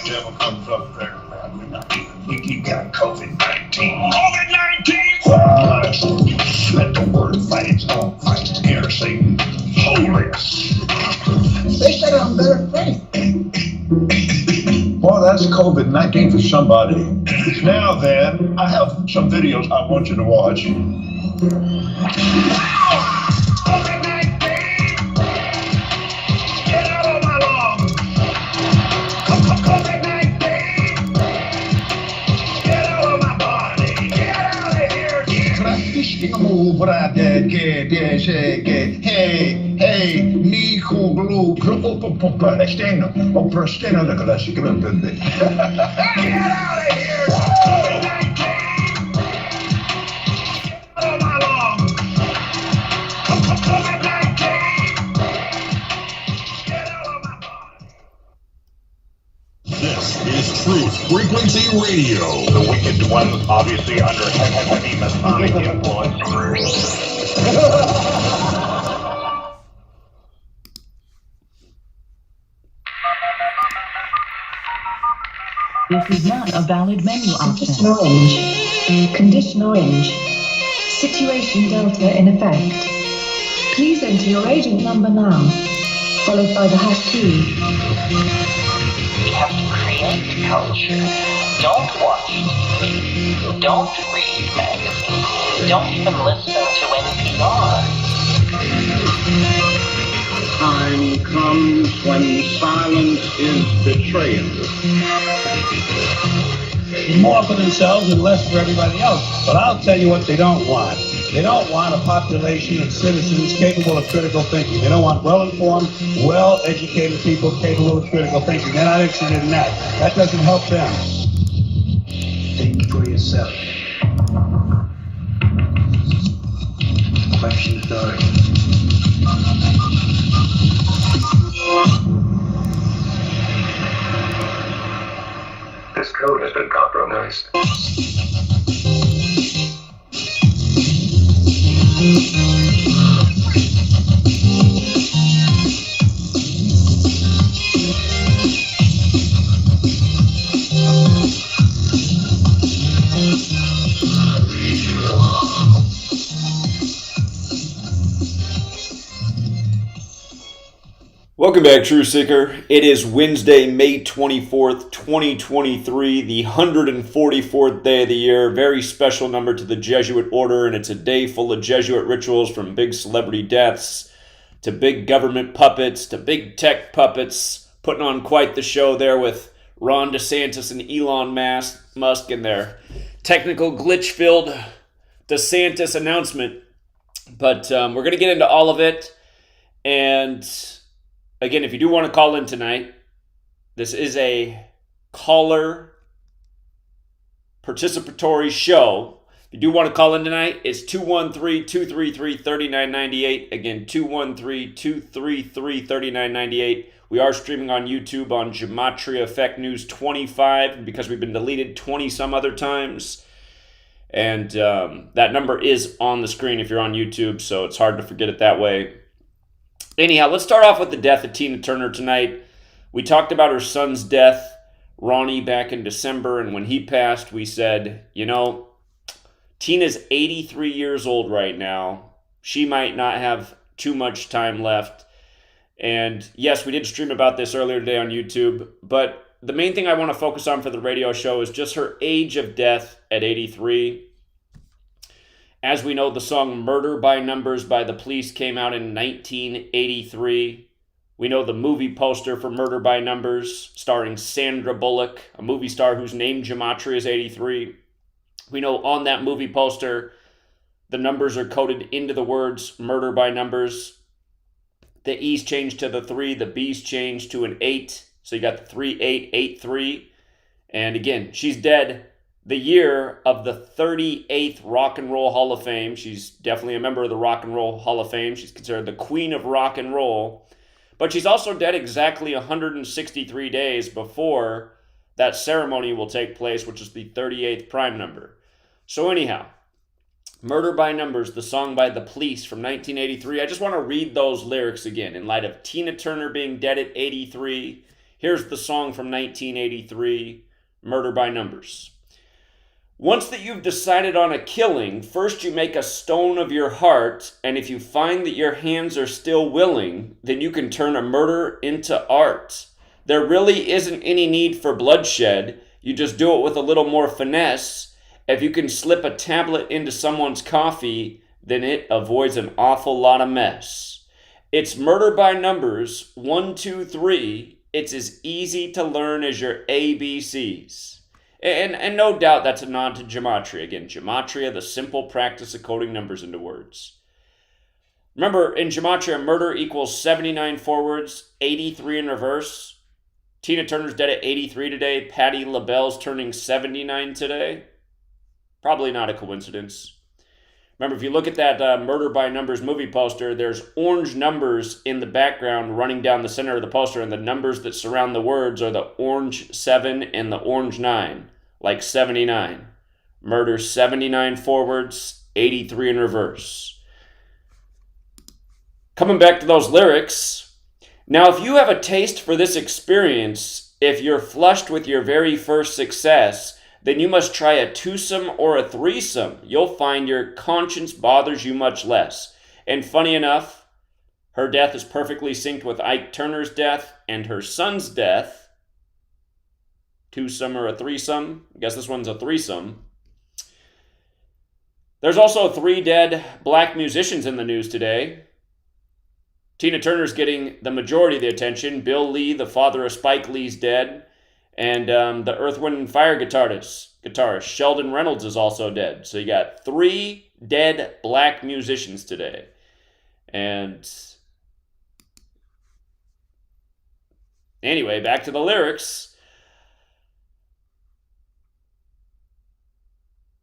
devil comes up there. You got COVID-19. COVID-19? Let the word fight its own fight. Here, Satan. Holiness. They said I'm better faith. Well, that's COVID-19 for somebody. Now then, I have some videos I want you to watch. COVID-19! Get out of my lawn! COVID-19! Get out of my body! Get out of here! Hey, mijo, blue, presteno, da clase, get out of here! COVID-19! Get out of my lawn! COVID-19! Get out of my body! This is Truth Frequency Radio. The wicked one, obviously under heavy Masonic influence. This is not a valid menu option. Condition orange. Condition orange. Situation Delta in effect. Please enter your agent number now, followed by the hash key. We have to create culture. Don't watch TV. Don't read magazines. Don't even listen to NPR. Time comes when silence is betrayal. More for themselves and less for everybody else. But I'll tell you what they don't want. They don't want a population of citizens capable of critical thinking. They don't want well-informed, well-educated people capable of critical thinking. They're not interested in that. That doesn't help them. Think for yourself. Question authority. This code has been compromised. Welcome back, True Seeker. It is Wednesday, May 24th, 2023, the 144th day of the year. Very special number to the Jesuit order, and it's a day full of Jesuit rituals, from big celebrity deaths to big government puppets to big tech puppets, putting on quite the show there with Ron DeSantis and Elon Musk and their technical glitch-filled DeSantis announcement. But we're going to get into all of it, and again, if you do want to call in tonight, this is a caller participatory show. If you do want to call in tonight, it's 213-233-3998. Again, 213-233-3998. We are streaming on YouTube on GematriaEffectNews 25, because we've been deleted 20 some other times. And that number is on the screen if you're on YouTube, so it's hard to forget it that way. Anyhow, let's start off with the death of Tina Turner tonight. We talked about her son's death, Ronnie, back in December, and when he passed, we said, you know, Tina's 83 years old right now. She might not have too much time left. And yes, we did stream about this earlier today on YouTube, but the main thing I want to focus on for the radio show is just her age of death at 83. As we know, the song Murder by Numbers by the Police came out in 1983. We know the movie poster for Murder by Numbers, starring Sandra Bullock, a movie star whose name Gematria is 83. We know on that movie poster, the numbers are coded into the words Murder by Numbers. The E's changed to the 3, the B's changed to an 8. So you got the 3883. And again, she's dead the year of the 38th Rock and Roll Hall of Fame. She's definitely a member of the Rock and Roll Hall of Fame. She's considered the Queen of Rock and Roll. But she's also dead exactly 163 days before that ceremony will take place, which is the 38th prime number. So anyhow, Murder by Numbers, the song by the Police from 1983. I just want to read those lyrics again in light of Tina Turner being dead at 83, Here's the song from 1983, Murder by Numbers. Once that you've decided on a killing, first you make a stone of your heart, and if you find that your hands are still willing, then you can turn a murder into art. There really isn't any need for bloodshed. You just do it with a little more finesse. If you can slip a tablet into someone's coffee, then it avoids an awful lot of mess. It's Murder by Numbers, 1, 2, 3. It's as easy to learn as your ABCs. And no doubt that's a nod to Gematria. Again, Gematria, the simple practice of coding numbers into words. Remember, in Gematria, murder equals 79 forwards, 83 in reverse. Tina Turner's dead at 83 today. Patti LaBelle's turning 79 today. Probably not a coincidence. Remember, if you look at that Murder by Numbers movie poster, there's orange numbers in the background running down the center of the poster, and the numbers that surround the words are the orange 7 and the orange 9, like 79. Murder 79 forwards, 83 in reverse. Coming back to those lyrics, now if you have a taste for this experience, if you're flushed with your very first success, then you must try a twosome or a threesome. You'll find your conscience bothers you much less. And funny enough, her death is perfectly synced with Ike Turner's death and her son's death. Twosome or a threesome. I guess this one's a threesome. There's also 3 dead black musicians in the news today. Tina Turner's getting the majority of the attention. Bill Lee, the father of Spike Lee's dead. And the Earth, Wind, and Fire guitarist Sheldon Reynolds is also dead. So you got 3 dead black musicians today. And anyway, back to the lyrics.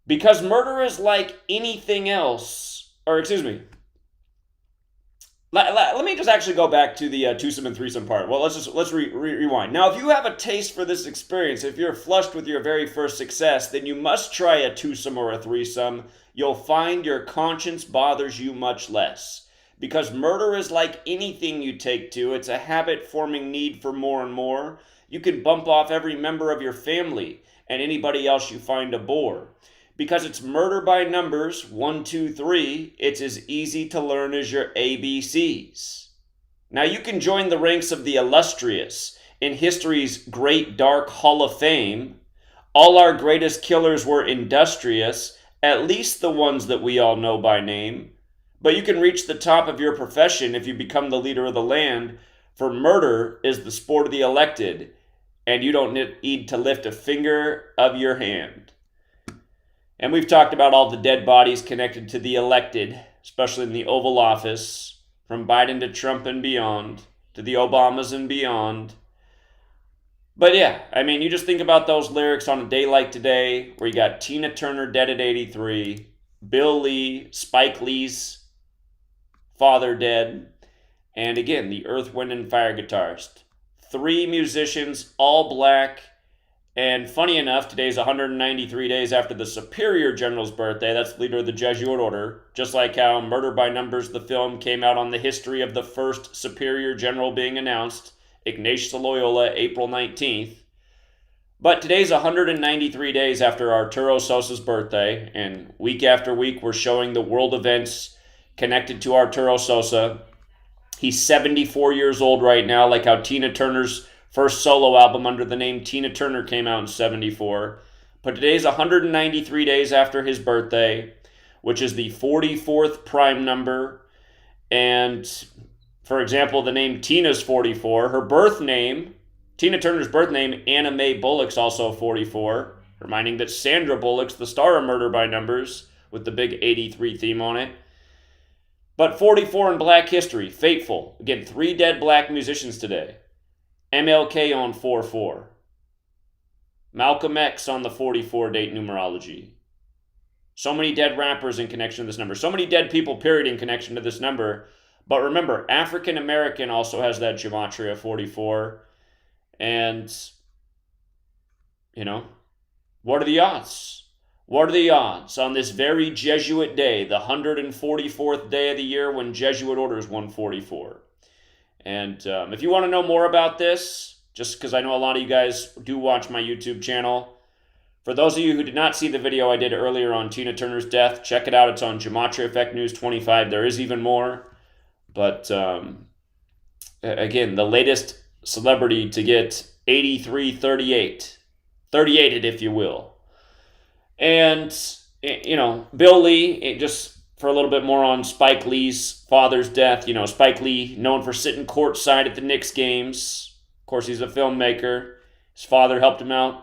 Because murder is like anything else, or excuse me, let me just actually go back to the twosome and threesome part. Well, let's rewind. Now, if you have a taste for this experience, if you're flushed with your very first success, then you must try a twosome or a threesome. You'll find your conscience bothers you much less. Because murder is like anything you take to. It's a habit-forming need for more and more. You can bump off every member of your family and anybody else you find a bore. Because it's murder by numbers, 1, 2, 3, it's as easy to learn as your ABCs. Now you can join the ranks of the illustrious in history's great dark hall of fame. All our greatest killers were industrious, at least the ones that we all know by name. But you can reach the top of your profession if you become the leader of the land, for murder is the sport of the elected, and you don't need to lift a finger of your hand. And we've talked about all the dead bodies connected to the elected, especially in the Oval Office, from Biden to Trump and beyond, to the Obamas and beyond. But yeah, I mean, you just think about those lyrics on a day like today, where you got Tina Turner dead at 83, Bill Lee, Spike Lee's father dead, and again, the Earth, Wind, and Fire guitarist. 3 musicians, all black. And funny enough, today's 193 days after the Superior General's birthday. That's the leader of the Jesuit order. Just like how Murder by Numbers, the film, came out on the history of the first Superior General being announced, Ignatius Loyola, April 19th. But today's 193 days after Arturo Sosa's birthday, and week after week we're showing the world events connected to Arturo Sosa. He's 74 years old right now, like how Tina Turner's first solo album under the name Tina Turner came out in 74. But today's 193 days after his birthday, which is the 44th prime number. And, for example, the name Tina's 44. Her birth name, Tina Turner's birth name, Anna Mae Bullock's also 44. Reminding that Sandra Bullock's the star of Murder by Numbers, with the big 83 theme on it. But 44 in black history, fateful. Again, 3 dead black musicians today. MLK on 4-4. Malcolm X on the 44 date numerology. So many dead rappers in connection to this number. So many dead people, period, in connection to this number. But remember, African American also has that Gematria 44. And, you know, what are the odds? What are the odds on this very Jesuit day, the 144th day of the year when Jesuit orders 144? And if you want to know more about this, just because I know a lot of you guys do watch my YouTube channel. For those of you who did not see the video I did earlier on Tina Turner's death, check it out. It's on GematriaEffectNews 25. There is even more. But again, the latest celebrity to get 83-38. 38-ed, if you will. And, you know, Bill Lee, just for a little bit more on Spike Lee's father's death. You know, Spike Lee, known for sitting courtside at the Knicks games. Of course, he's a filmmaker. His father helped him out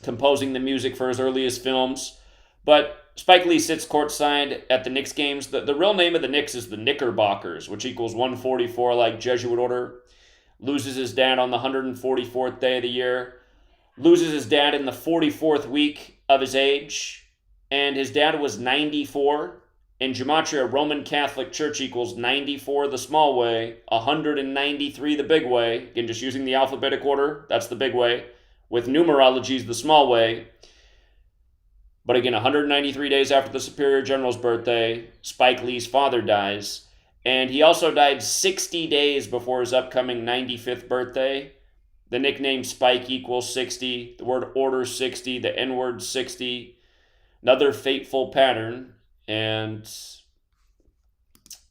composing the music for his earliest films. But Spike Lee sits courtside at the Knicks games. The real name of the Knicks is the Knickerbockers, which equals 144 like Jesuit order. Loses his dad on the 144th day of the year. Loses his dad in the 44th week of his age. And his dad was 94. In Gematria, Roman Catholic Church equals 94 the small way, 193 the big way. Again, just using the alphabetic order, that's the big way. With numerology is the small way. But again, 193 days after the Superior General's birthday, Spike Lee's father dies. And he also died 60 days before his upcoming 95th birthday. The nickname Spike equals 60. The word order 60. The N-word 60. Another fateful pattern. And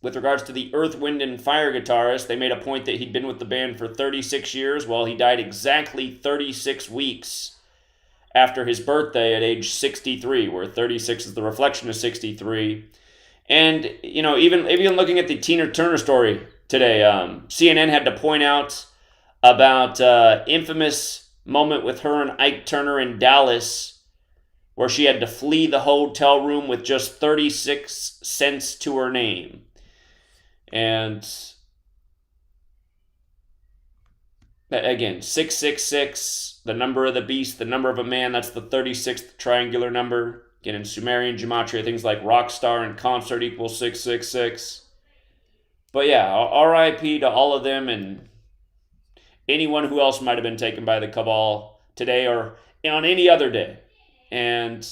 with regards to the Earth, Wind, and Fire guitarist, they made a point that he'd been with the band for 36 years. Well, he died exactly 36 weeks after his birthday at age 63, where 36 is the reflection of 63. And, you know, even looking at the Tina Turner story today, CNN had to point out about infamous moment with her and Ike Turner in Dallas, where she had to flee the hotel room with just 36 cents to her name. And again, 666, the number of the beast, the number of a man, that's the 36th triangular number. Again, in Sumerian gematria, things like rock star and concert equals 666. But yeah, RIP to all of them and anyone who else might have been taken by the cabal today or on any other day. And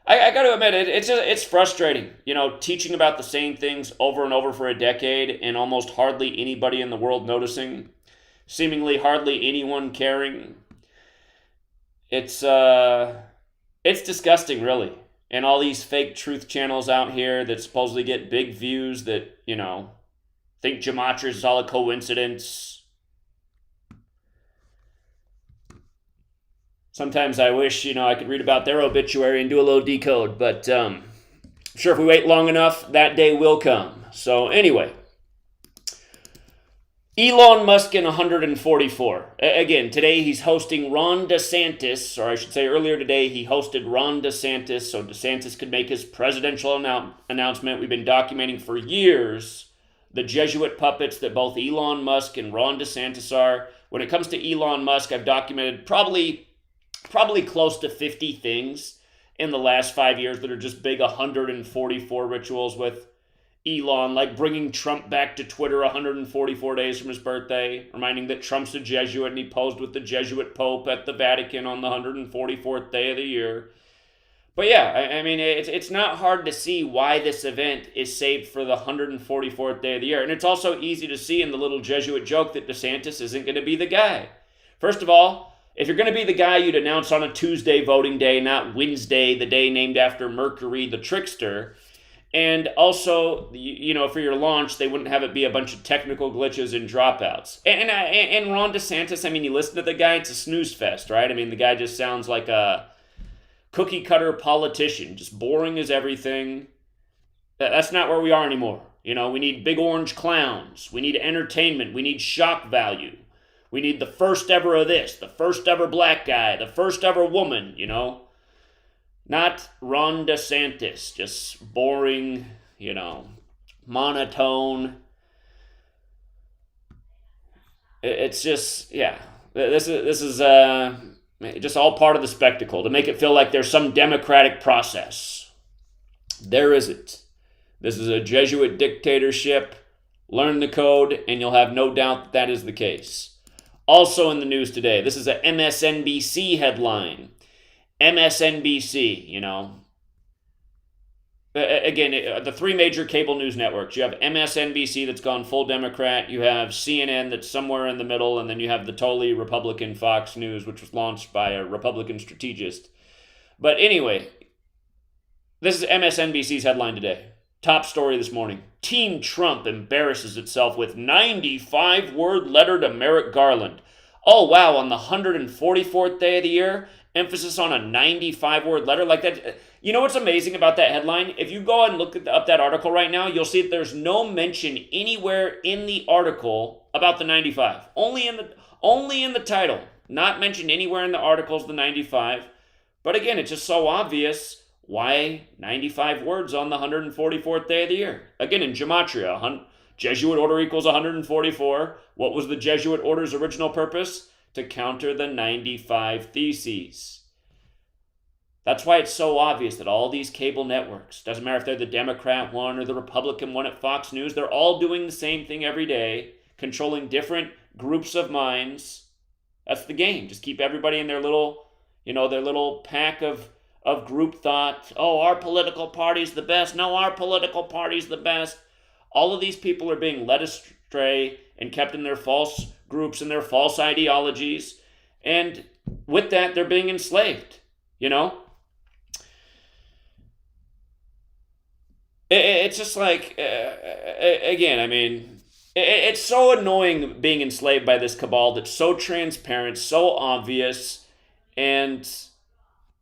I got to admit, it's frustrating, you know, teaching about the same things over and over for a decade and almost hardly anybody in the world noticing, seemingly hardly anyone caring. It's disgusting, really. And all these fake truth channels out here that supposedly get big views that, you know, think Gematria is all a coincidence. Sometimes I wish, you know, I could read about their obituary and do a little decode, but I'm sure if we wait long enough, that day will come. So anyway, Elon Musk in 144. Again, today he's hosting Ron DeSantis, or I should say earlier today he hosted Ron DeSantis so DeSantis could make his presidential announcement. We've been documenting for years the Jesuit puppets that both Elon Musk and Ron DeSantis are. When it comes to Elon Musk, I've documented probably close to 50 things in the last 5 years that are just big 144 rituals with Elon, like bringing Trump back to Twitter 144 days from his birthday, reminding that Trump's a Jesuit and he posed with the Jesuit Pope at the Vatican on the 144th day of the year. But yeah, I mean, it's not hard to see why this event is saved for the 144th day of the year. And it's also easy to see in the little Jesuit joke that DeSantis isn't going to be the guy. First of all, if you're going to be the guy, you'd announce on a Tuesday voting day, not Wednesday, the day named after Mercury the trickster. And also, you know, for your launch, they wouldn't have it be a bunch of technical glitches and dropouts. And Ron DeSantis, I mean, you listen to the guy, it's a snooze fest, right? I mean, the guy just sounds like a cookie-cutter politician, just boring as everything. That's not where we are anymore. You know, we need big orange clowns. We need entertainment. We need shock value. We need the first ever of this, the first ever black guy, the first ever woman, you know. Not Ron DeSantis, just boring, you know, monotone. It's just, yeah, this is just all part of the spectacle to make it feel like there's some democratic process. There isn't. This is a Jesuit dictatorship. Learn the code, and you'll have no doubt that is the case. Also in the news today, this is a MSNBC headline. MSNBC, you know, again, the three major cable news networks. You have MSNBC that's gone full Democrat. You have CNN that's somewhere in the middle. And then you have the totally Republican Fox News, which was launched by a Republican strategist. But anyway, this is MSNBC's headline today. Top story this morning. Team Trump embarrasses itself with 95-word letter to Merrick Garland. Oh, wow, on the 144th day of the year, emphasis on a 95-word letter like that. You know what's amazing about that headline? If you go and look up that article right now, you'll see that there's no mention anywhere in the article about the 95. Only in the title. Not mentioned anywhere in the articles, the 95. But again, it's just so obvious. Why 95 words on the 144th day of the year? Again, in Gematria, Jesuit order equals 144. What was the Jesuit order's original purpose? To counter the 95 theses. That's why it's so obvious that all these cable networks, doesn't matter if they're the Democrat one or the Republican one at Fox News, they're all doing the same thing every day, controlling different groups of minds. That's the game. Just keep everybody in their little, their little pack of group thought. Oh, our political party's the best. No, our political party's the best. All of these people are being led astray and kept in their false groups and their false ideologies. And with that, they're being enslaved, It's just like, again, I mean, it's so annoying being enslaved by this cabal that's so transparent, so obvious, and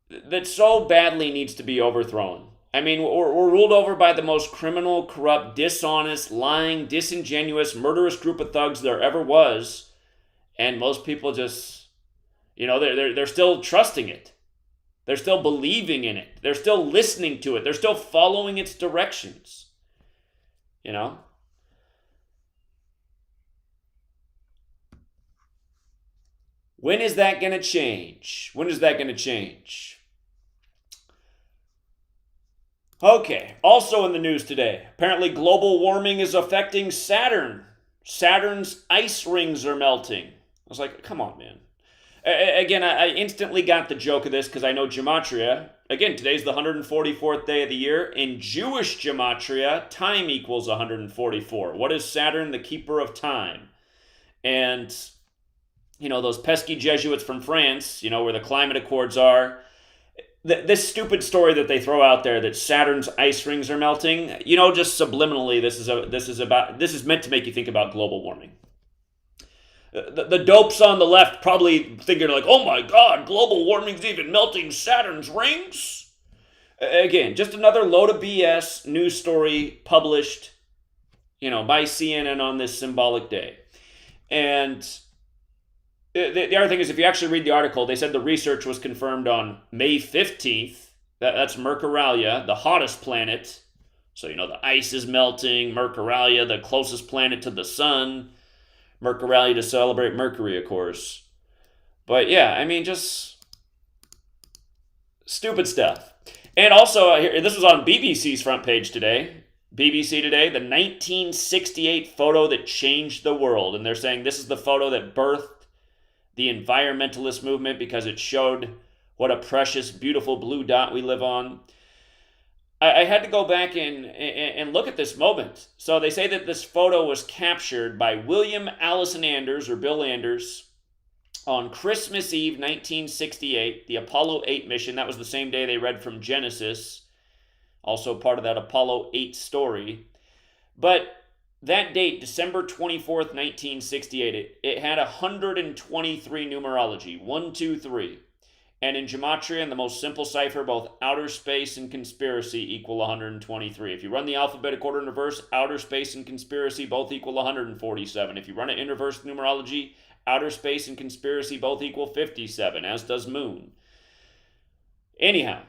that so badly needs to be overthrown. I mean, we're ruled over by the most criminal, corrupt, dishonest, lying, disingenuous, murderous group of thugs there ever was, and most people just, they're still trusting it. They're still believing in it. They're still listening to it. They're still following its directions. When is that going to change? When is that going to change? Okay, also in the news today, apparently global warming is affecting Saturn. Saturn's ice rings are melting. I was like, come on, man. Again, I instantly got the joke of this because I know Gematria. Again, today's the 144th day of the year. In Jewish Gematria, time equals 144. What is Saturn? The keeper of time. And, those pesky Jesuits from France, where the climate accords are, this stupid story that they throw out there that Saturn's ice rings are melting, just subliminally, this is meant to make you think about global warming. The dopes on the left probably thinking like, oh my God, global warming's even melting Saturn's rings? Again, just another load of BS news story published, by CNN on this symbolic day. And the other thing is, if you actually read the article, they said the research was confirmed on May 15th. That's Mercurialia, the hottest planet. So, the ice is melting. Mercurialia, the closest planet to the sun. Mercurialia to celebrate Mercury, of course. But yeah, I mean, just stupid stuff. And also, this was on BBC's front page today. BBC Today, the 1968 photo that changed the world. And they're saying this is the photo that birthed the environmentalist movement because it showed what a precious, beautiful blue dot we live on. I had to go back and look at this moment. So they say that this photo was captured by William Allison Anders, or Bill Anders, on Christmas Eve, 1968, the Apollo 8 mission. That was the same day they read from Genesis, also part of that Apollo 8 story. But that date, December 24th, 1968, it had 123 numerology, 1, 2, 3. And in Gematria, in the most simple cipher, both outer space and conspiracy equal 123. If you run the alphabetic order in reverse, outer space and conspiracy both equal 147. If you run it in reverse numerology, outer space and conspiracy both equal 57, as does moon. Anyhow,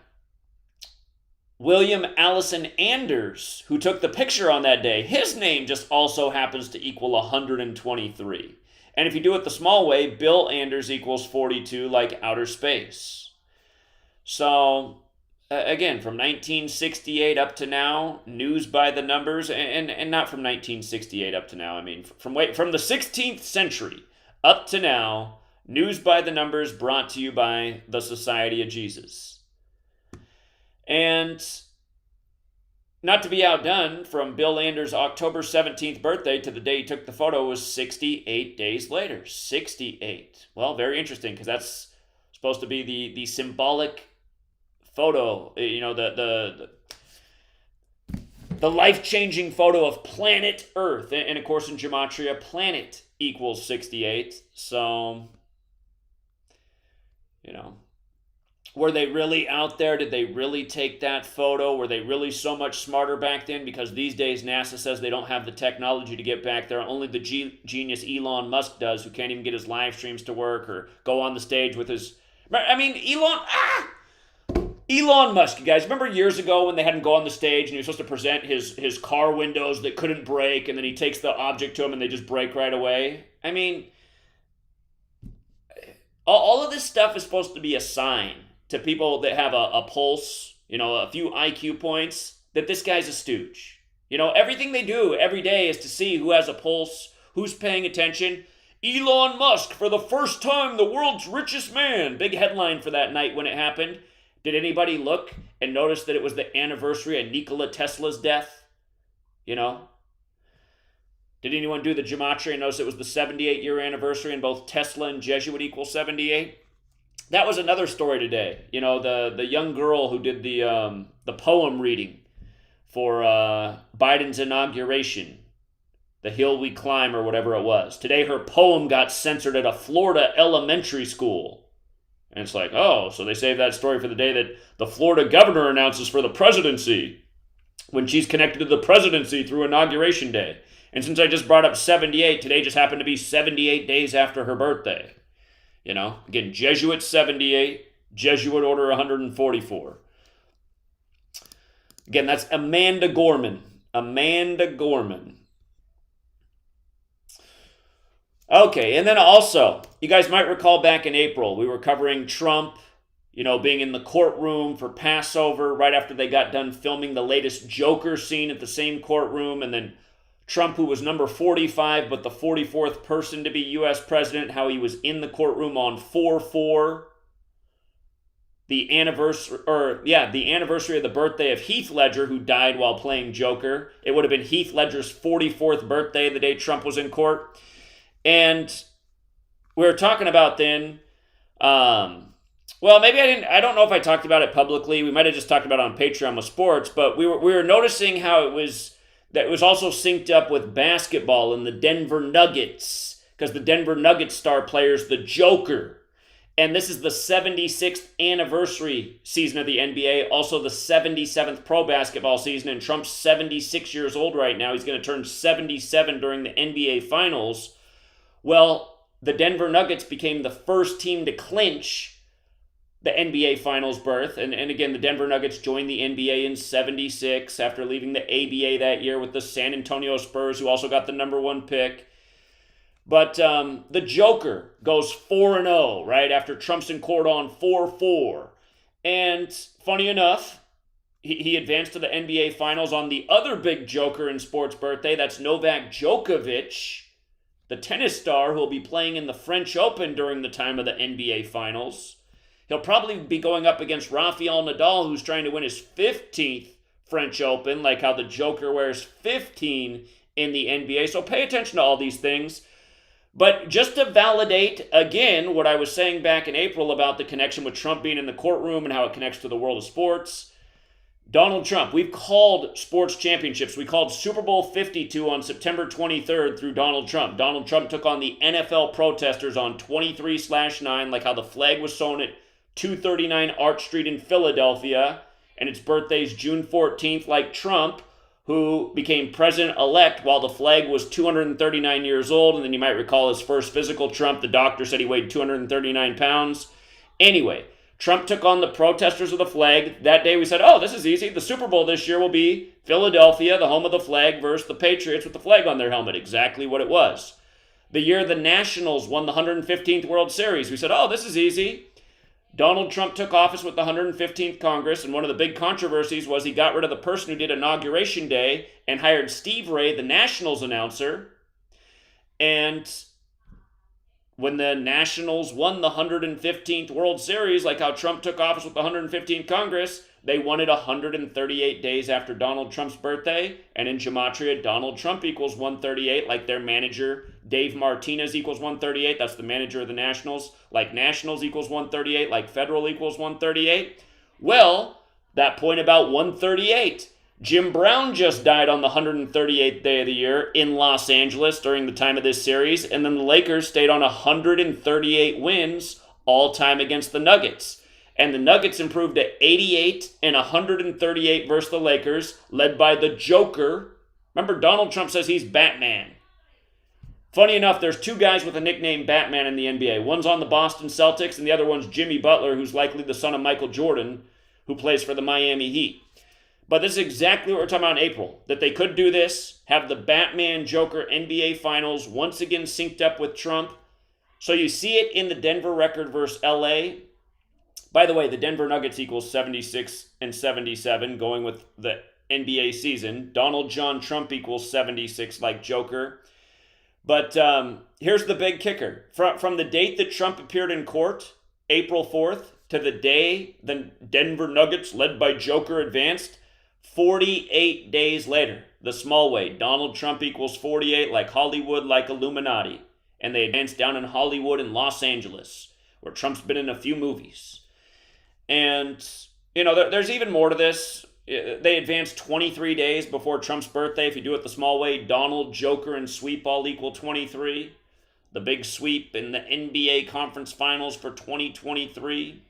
William Allison Anders, who took the picture on that day, his name just also happens to equal 123. And if you do it the small way, Bill Anders equals 42, like outer space. So, again, from 1968 up to now, news by the numbers, and not from 1968 up to now, I mean, from the 16th century up to now, news by the numbers brought to you by the Society of Jesus. And not to be outdone, from Bill Anders' October 17th birthday to the day he took the photo was 68 days later. 68. Well, very interesting, because that's supposed to be the symbolic photo, you know, the life-changing photo of planet Earth. And of course, in Gematria, planet equals 68. So, you know, were they really out there? Did they really take that photo? Were they really so much smarter back then? Because these days NASA says they don't have the technology to get back there. Only the genius Elon Musk does, who can't even get his live streams to work or go on the stage with his... I mean, Elon Musk, you guys. Remember years ago when they had him go on the stage and he was supposed to present his car windows that couldn't break, and then he takes the object to him and they just break right away? I mean, all of this stuff is supposed to be a sign to people that have a pulse, you know, a few IQ points, that this guy's a stooge. You know, everything they do every day is to see who has a pulse, who's paying attention. Elon Musk, for the first time, the world's richest man. Big headline for that night when it happened. Did anybody look and notice that it was the anniversary of Nikola Tesla's death? You know? Did anyone do the Gematria and notice it was the 78-year anniversary and both Tesla and Jesuit equal 78? That was another story today. You know, the young girl who did the poem reading for Biden's inauguration, The Hill We Climb or whatever it was. Today her poem got censored at a Florida elementary school. And it's like, oh, so they saved that story for the day that the Florida governor announces for the presidency, when she's connected to the presidency through Inauguration Day. And since I just brought up 78, today just happened to be 78 days after her birthday. You know, again, Jesuit 78, Jesuit Order 144. Again, that's Amanda Gorman. Amanda Gorman. Okay, and then also, you guys might recall back in April, we were covering Trump, you know, being in the courtroom for Passover right after they got done filming the latest Joker scene at the same courtroom, and then Trump, who was number 45, but the 44th person to be U.S. president, how he was in the courtroom on 4/4. The anniversary of the birthday of Heath Ledger, who died while playing Joker. It would have been Heath Ledger's 44th birthday the day Trump was in court. And we were talking about then, well, maybe I don't know if I talked about it publicly. We might have just talked about it on Patreon with sports, but we were noticing how it was also synced up with basketball and the Denver Nuggets, because the Denver Nuggets star player's the Joker. And this is the 76th anniversary season of the NBA, also the 77th pro basketball season, and Trump's 76 years old right now. He's going to turn 77 during the NBA Finals. Well, the Denver Nuggets became the first team to clinch the NBA Finals berth. And again, the Denver Nuggets joined the NBA in 76 after leaving the ABA that year with the San Antonio Spurs, who also got the #1 pick. But the Joker goes 4-0, right, after Trump's in court on 4/4. And funny enough, he advanced to the NBA Finals on the other big Joker in sports birthday. That's Novak Djokovic, the tennis star who will be playing in the French Open during the time of the NBA Finals. He'll probably be going up against Rafael Nadal, who's trying to win his 15th French Open, like how the Joker wears 15 in the NBA. So pay attention to all these things. But just to validate, again, what I was saying back in April about the connection with Trump being in the courtroom and how it connects to the world of sports, Donald Trump, we've called sports championships. We called Super Bowl 52 on September 23rd through Donald Trump. Donald Trump took on the NFL protesters on 23/9, like how the flag was sewn at 239 Arch Street in Philadelphia, and its birthday's June 14th, like Trump, who became president-elect while the flag was 239 years old. And then you might recall his first physical, Trump, the doctor said he weighed 239 pounds. Anyway, Trump took on the protesters of the flag. That day we said, oh, this is easy. The Super Bowl this year will be Philadelphia, the home of the flag, versus the Patriots with the flag on their helmet. Exactly what it was. The year the Nationals won the 115th World Series, we said, oh, this is easy. Donald Trump took office with the 115th Congress, and one of the big controversies was he got rid of the person who did Inauguration Day and hired Steve Ray, the Nationals announcer. And when the Nationals won the 115th World Series, like how Trump took office with the 115th Congress, they won it 138 days after Donald Trump's birthday. And in Gematria, Donald Trump equals 138, like their manager, Dave Martinez, equals 138. That's the manager of the Nationals. Like Nationals equals 138, like Federal equals 138. Well, that point about 138. Jim Brown just died on the 138th day of the year in Los Angeles during the time of this series, and then the Lakers stayed on 138 wins all time against the Nuggets. And the Nuggets improved to 88 and 138 versus the Lakers, led by the Joker. Remember, Donald Trump says he's Batman. Funny enough, there's two guys with the nickname Batman in the NBA. One's on the Boston Celtics, and the other one's Jimmy Butler, who's likely the son of Michael Jordan, who plays for the Miami Heat. But this is exactly what we're talking about in April, that they could do this, have the Batman Joker NBA Finals once again synced up with Trump. So you see it in the Denver record versus LA. By the way, the Denver Nuggets equals 76 and 77, going with the NBA season. Donald John Trump equals 76 like Joker. But here's the big kicker. From the date that Trump appeared in court, April 4th, to the day the Denver Nuggets, led by Joker, advanced, 48 days later, the small way, Donald Trump equals 48, like Hollywood, like Illuminati. And they advanced down in Hollywood and Los Angeles, where Trump's been in a few movies. And, you know, there's even more to this. They advanced 23 days before Trump's birthday. If you do it the small way, Donald, Joker, and sweep all equal 23. The big sweep in the NBA Conference Finals for 2023.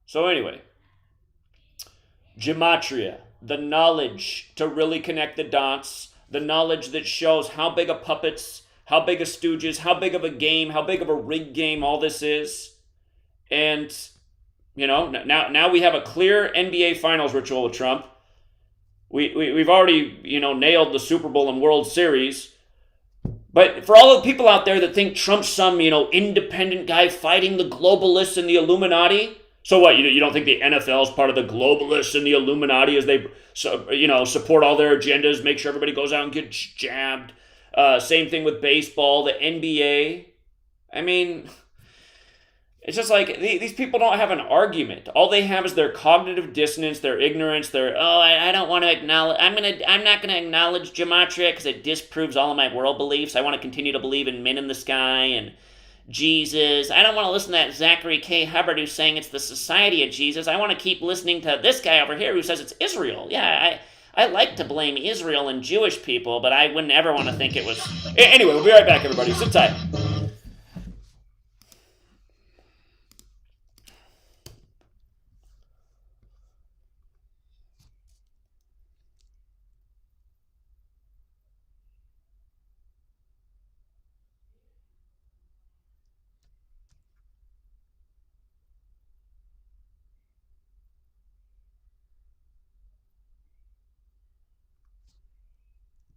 So anyway, Gematria, the knowledge to really connect the dots, the knowledge that shows how big of puppets, how big of stooges, how big of a game, how big of a rigged game all this is. And, you know, now we have a clear NBA Finals ritual with Trump. We've already, you know, nailed the Super Bowl and World Series. But for all the people out there that think Trump's some, you know, independent guy fighting the globalists and the Illuminati, so what, you don't think the NFL is part of the globalists and the Illuminati as they, you know, support all their agendas, make sure everybody goes out and gets jabbed? Same thing with baseball, the NBA. I mean, it's just like these people don't have an argument. All they have is their cognitive dissonance, their ignorance, I don't want to acknowledge, I'm not going to acknowledge Gematria because it disproves all of my world beliefs. I want to continue to believe in men in the sky and Jesus. I don't want to listen to that Zachary K. Hubbard who's saying it's the Society of Jesus. I want to keep listening to this guy over here who says it's Israel. Yeah, I like to blame Israel and Jewish people, but I wouldn't ever want to think it was... Anyway, we'll be right back, everybody. Sit tight.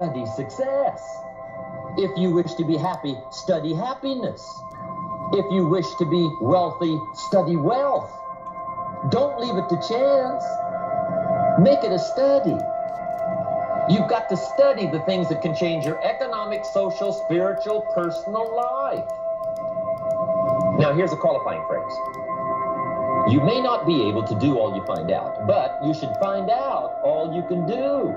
Study success. If you wish to be happy, study happiness. If you wish to be wealthy, study wealth. Don't leave it to chance. Make it a study. You've got to study the things that can change your economic, social, spiritual, personal life. Now, here's a qualifying phrase. You may not be able to do all you find out, but you should find out all you can do.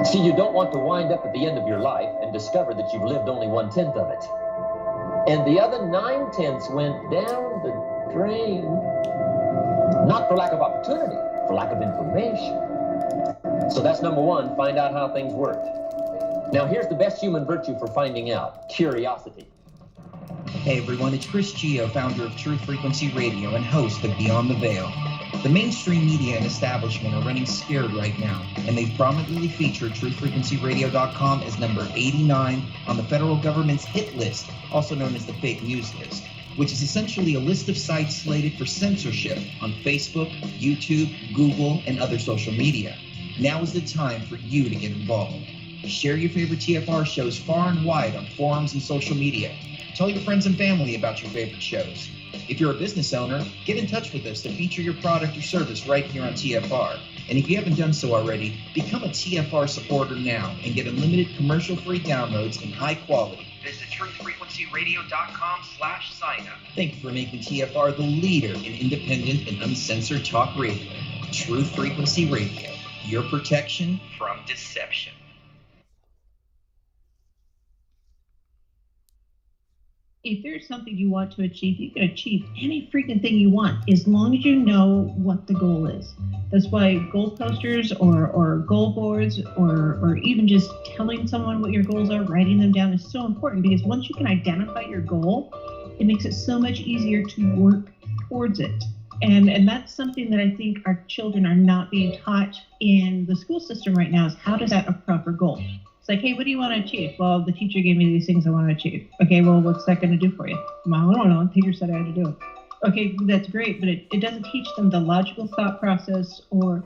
See, you don't want to wind up at the end of your life and discover that you've lived only 1/10 of it. And the other 9/10 went down the drain. Not for lack of opportunity, for lack of information. So that's number one, find out how things work. Now here's the best human virtue for finding out, curiosity. Hey everyone, it's Chris Gio, founder of Truth Frequency Radio and host of Beyond the Veil. The mainstream media and establishment are running scared right now, and they've prominently featured TruthFrequencyRadio.com as number 89 on the federal government's hit list, also known as the fake news list, which is essentially a list of sites slated for censorship on Facebook, YouTube, Google, and other social media. Now is the time for you to get involved. Share your favorite TFR shows far and wide on forums and social media. Tell your friends and family about your favorite shows. If you're a business owner, get in touch with us to feature your product or service right here on TFR. And if you haven't done so already, become a TFR supporter now and get unlimited commercial-free downloads in high quality. Visit truthfrequencyradio.com/sign-up. Thank you for making TFR the leader in independent and uncensored talk radio. Truth Frequency Radio, your protection from deception. If there's something you want to achieve, you can achieve any freaking thing you want as long as you know what the goal is. That's why goal posters or goal boards or even just telling someone what your goals are, writing them down is so important, because once you can identify your goal, it makes it so much easier to work towards it. And that's something that I think our children are not being taught in the school system right now, is how to set a proper goal. It's like, hey, what do you want to achieve? Well, the teacher gave me these things I want to achieve. Okay, well, what's that going to do for you? Well, I don't know. The teacher said I had to do it. Okay, that's great, but it doesn't teach them the logical thought process or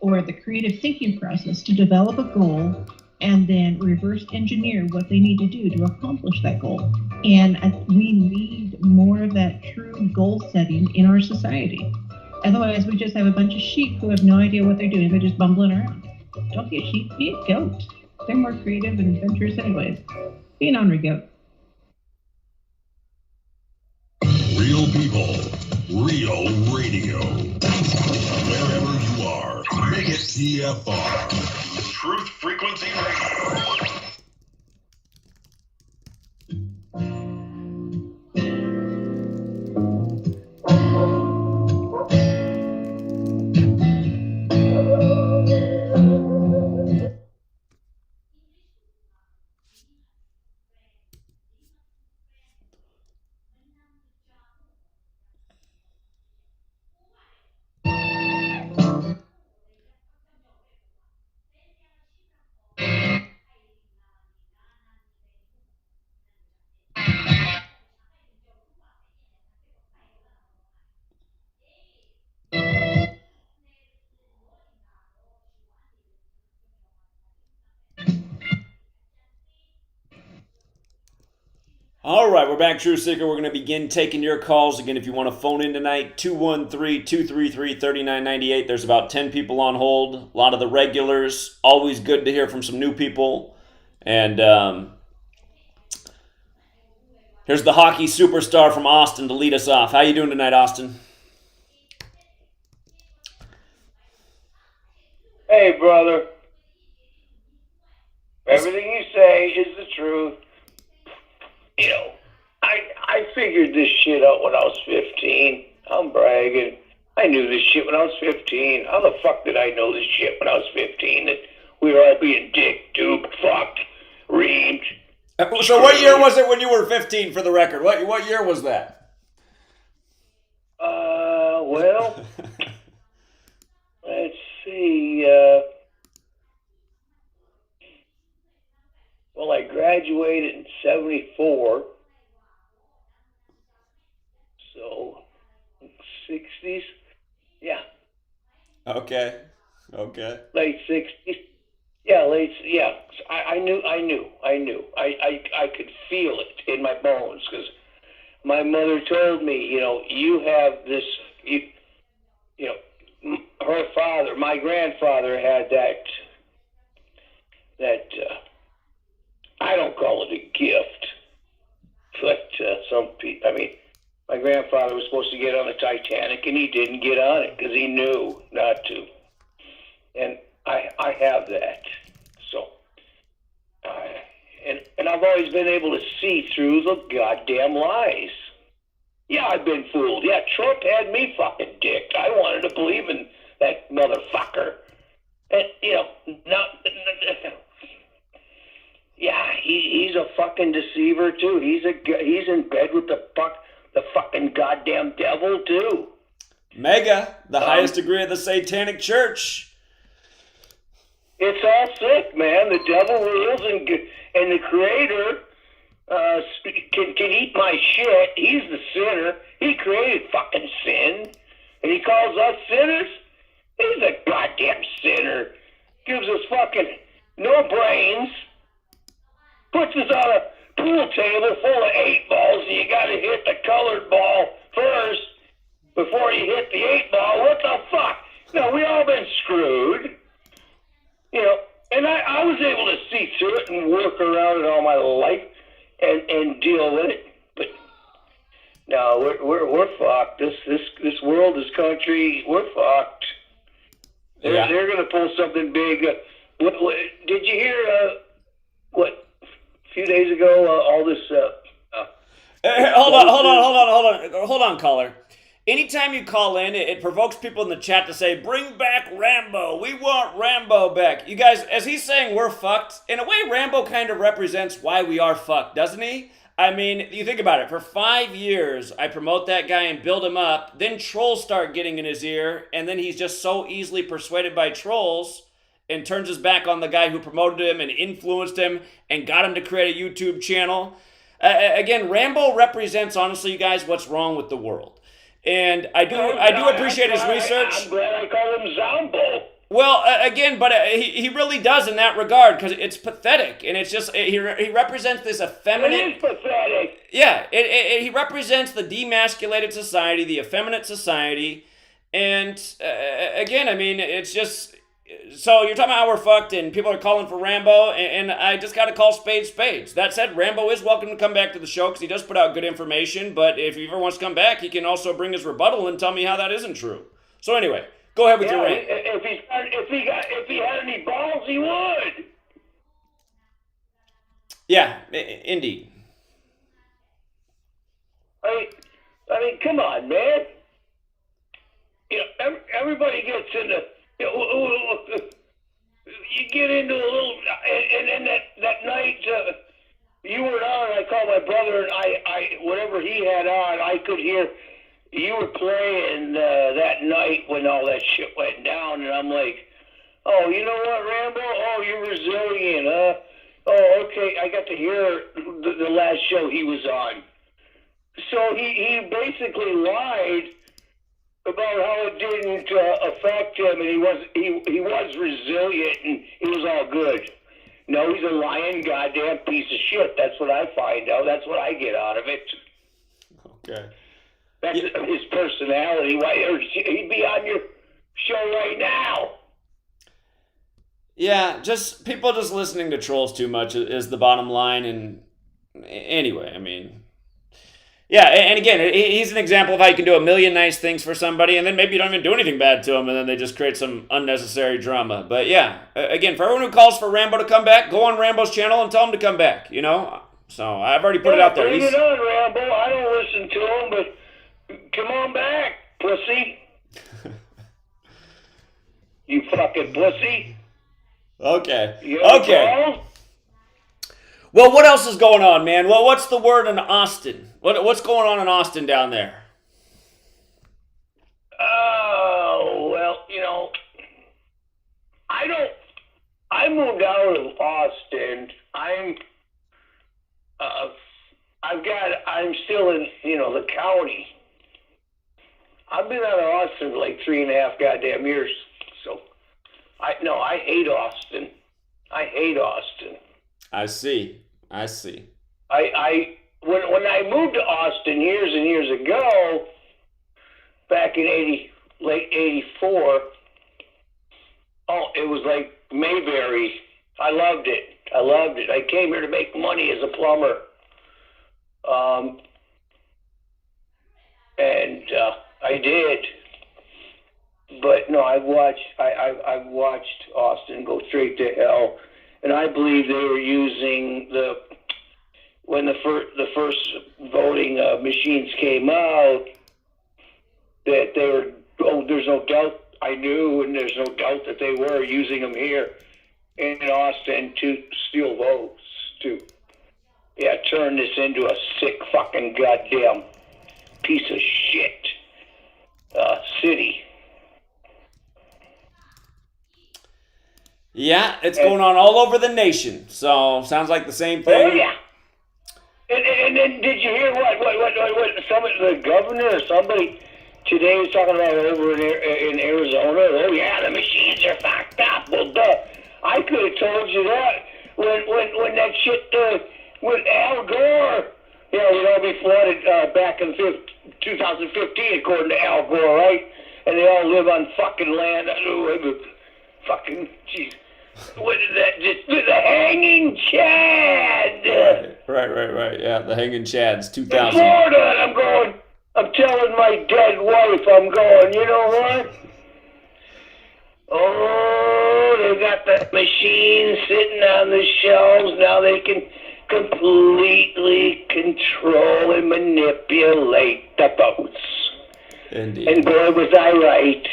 the creative thinking process to develop a goal and then reverse engineer what they need to do to accomplish that goal. And we need more of that true goal setting in our society. Otherwise, we just have a bunch of sheep who have no idea what they're doing. They're just bumbling around. Don't be a sheep, be a goat. They're more creative and adventurous anyways. Be an ornery goat. Real people, real radio. Wherever you are, make it TFR. Truth Frequency Radio. All right, we're back, Truth Seeker. We're going to begin taking your calls. Again, if you want to phone in tonight, 213-233-3998. There's about 10 people on hold. A lot of the regulars. Always good to hear from some new people. And here's the hockey superstar from Austin to lead us off. How you doing tonight, Austin? Hey, brother. Everything you say is the truth. You know, I figured this shit out when I was 15. I'm bragging. I knew this shit when I was 15. How the fuck did I know this shit when I was 15? That we were all being dick, duped, fucked, reamed. So what year was it when you were 15, for the record? What year was that? Well, let's see. Well, I graduated in 74. So, 60s? Yeah. Okay. Late 60s? Yeah, I knew. I could feel it in my bones, because my mother told me, you have this, her father, my grandfather had that I don't call it a gift, but some people, my grandfather was supposed to get on the Titanic, and he didn't get on it because he knew not to. And I have that. So, and I've always been able to see through the goddamn lies. Yeah, I've been fooled. Yeah, Trump had me fucking dicked. I wanted to believe in that motherfucker. And, yeah, he's a fucking deceiver too. He's in bed with the fucking goddamn devil too. Mega, the highest degree of the Satanic Church. It's all sick, man. The devil rules, and the Creator can eat my shit. He's the sinner. He created fucking sin, and he calls us sinners. He's a goddamn sinner. Gives us fucking no brains. Puts us on a pool table full of 8 balls, and you gotta hit the colored ball first before you hit the 8 ball. What the fuck? No, we all been screwed. we're fucked. This world, this country, we're fucked. They're going to pull something big. Did you hear? A few days ago, all this. Hold on, caller. Anytime you call in, it provokes people in the chat to say, "Bring back Rambo. We want Rambo back." You guys, as he's saying, we're fucked. In a way, Rambo kind of represents why we are fucked, doesn't he? I mean, you think about it. For 5 years, I promote that guy and build him up. Then trolls start getting in his ear, and then he's just so easily persuaded by trolls and turns his back on the guy who promoted him and influenced him and got him to create a YouTube channel. Again, Rambo represents, honestly, you guys, what's wrong with the world. And I do appreciate his research. I'm glad I call him Zombo. Well, again, but he really does in that regard, because it's pathetic, and it's just he represents this effeminate. It is pathetic. Yeah, he represents the demasculated society, the effeminate society, and again, I mean, it's just. So you're talking about how we're fucked, and people are calling for Rambo, and I just got to call spades spades. That said, Rambo is welcome to come back to the show because he does put out good information. But if he ever wants to come back, he can also bring his rebuttal and tell me how that isn't true. So anyway. Go ahead with your rant. If he had any balls, he would. Yeah, indeed. I mean, come on, man. You know, everybody gets into. You get into a little, and then that night you were on. I called my brother, and I whatever he had on, I could hear. You were playing that night when all that shit went down, and I'm like, oh, you know what, Rambo? Oh, you're resilient, huh? Oh, okay, I got to hear the last show he was on. So he basically lied about how it didn't affect him, and he was resilient, and it was all good. No, he's a lying goddamn piece of shit. That's what I find out. That's what I get out of it. Okay. That's his personality. Why he'd be on your show right now? Yeah, just people just listening to trolls too much is the bottom line. And anyway, I mean, yeah, and again, he's an example of how you can do a million nice things for somebody, and then maybe you don't even do anything bad to them, and then they just create some unnecessary drama. But yeah, again, for everyone who calls for Rambo to come back, go on Rambo's channel and tell him to come back. You know, so I've already put it out there. Bring it on, Rambo. I don't listen to him, but. Come on back, pussy. You fucking pussy. Okay. Okay. Well, what else is going on, man? Well, what's the word in Austin? What's going on in Austin down there? Oh, well, you know, I moved out of Austin. I'm still in, the county. I've been out of Austin for like 3.5 goddamn years. So, I hate Austin. I hate Austin. I see. When I moved to Austin years and years ago, back in late '84, it was like Mayberry. I loved it. I came here to make money as a plumber. And I did, but no, I've watched Austin go straight to hell, and I believe they were using when the first voting machines came out, that they were. Oh, there's no doubt. I knew, and there's no doubt that they were using them here in Austin to steal votes, to turn this into a sick fucking goddamn piece of shit. City. Yeah, it's going on all over the nation. So sounds like the same thing. Oh yeah. And then did you hear what the governor or somebody today was talking about over in Arizona? Oh yeah, the machines are fucked up. Well, duh. I could have told you that when that shit with Al Gore. We'd all be flooded back in 2015, according to Al Gore, right? And they all live on fucking land. Fucking, jeez. What is that? Just the hanging Chad. Right. Yeah, the hanging Chads, 2000. In Florida, and I'm going, telling my dead wife, I'm going, you know what? Oh, they got the machine sitting on the shelves. Now they can completely control and manipulate the votes. Indeed. And boy, was I right.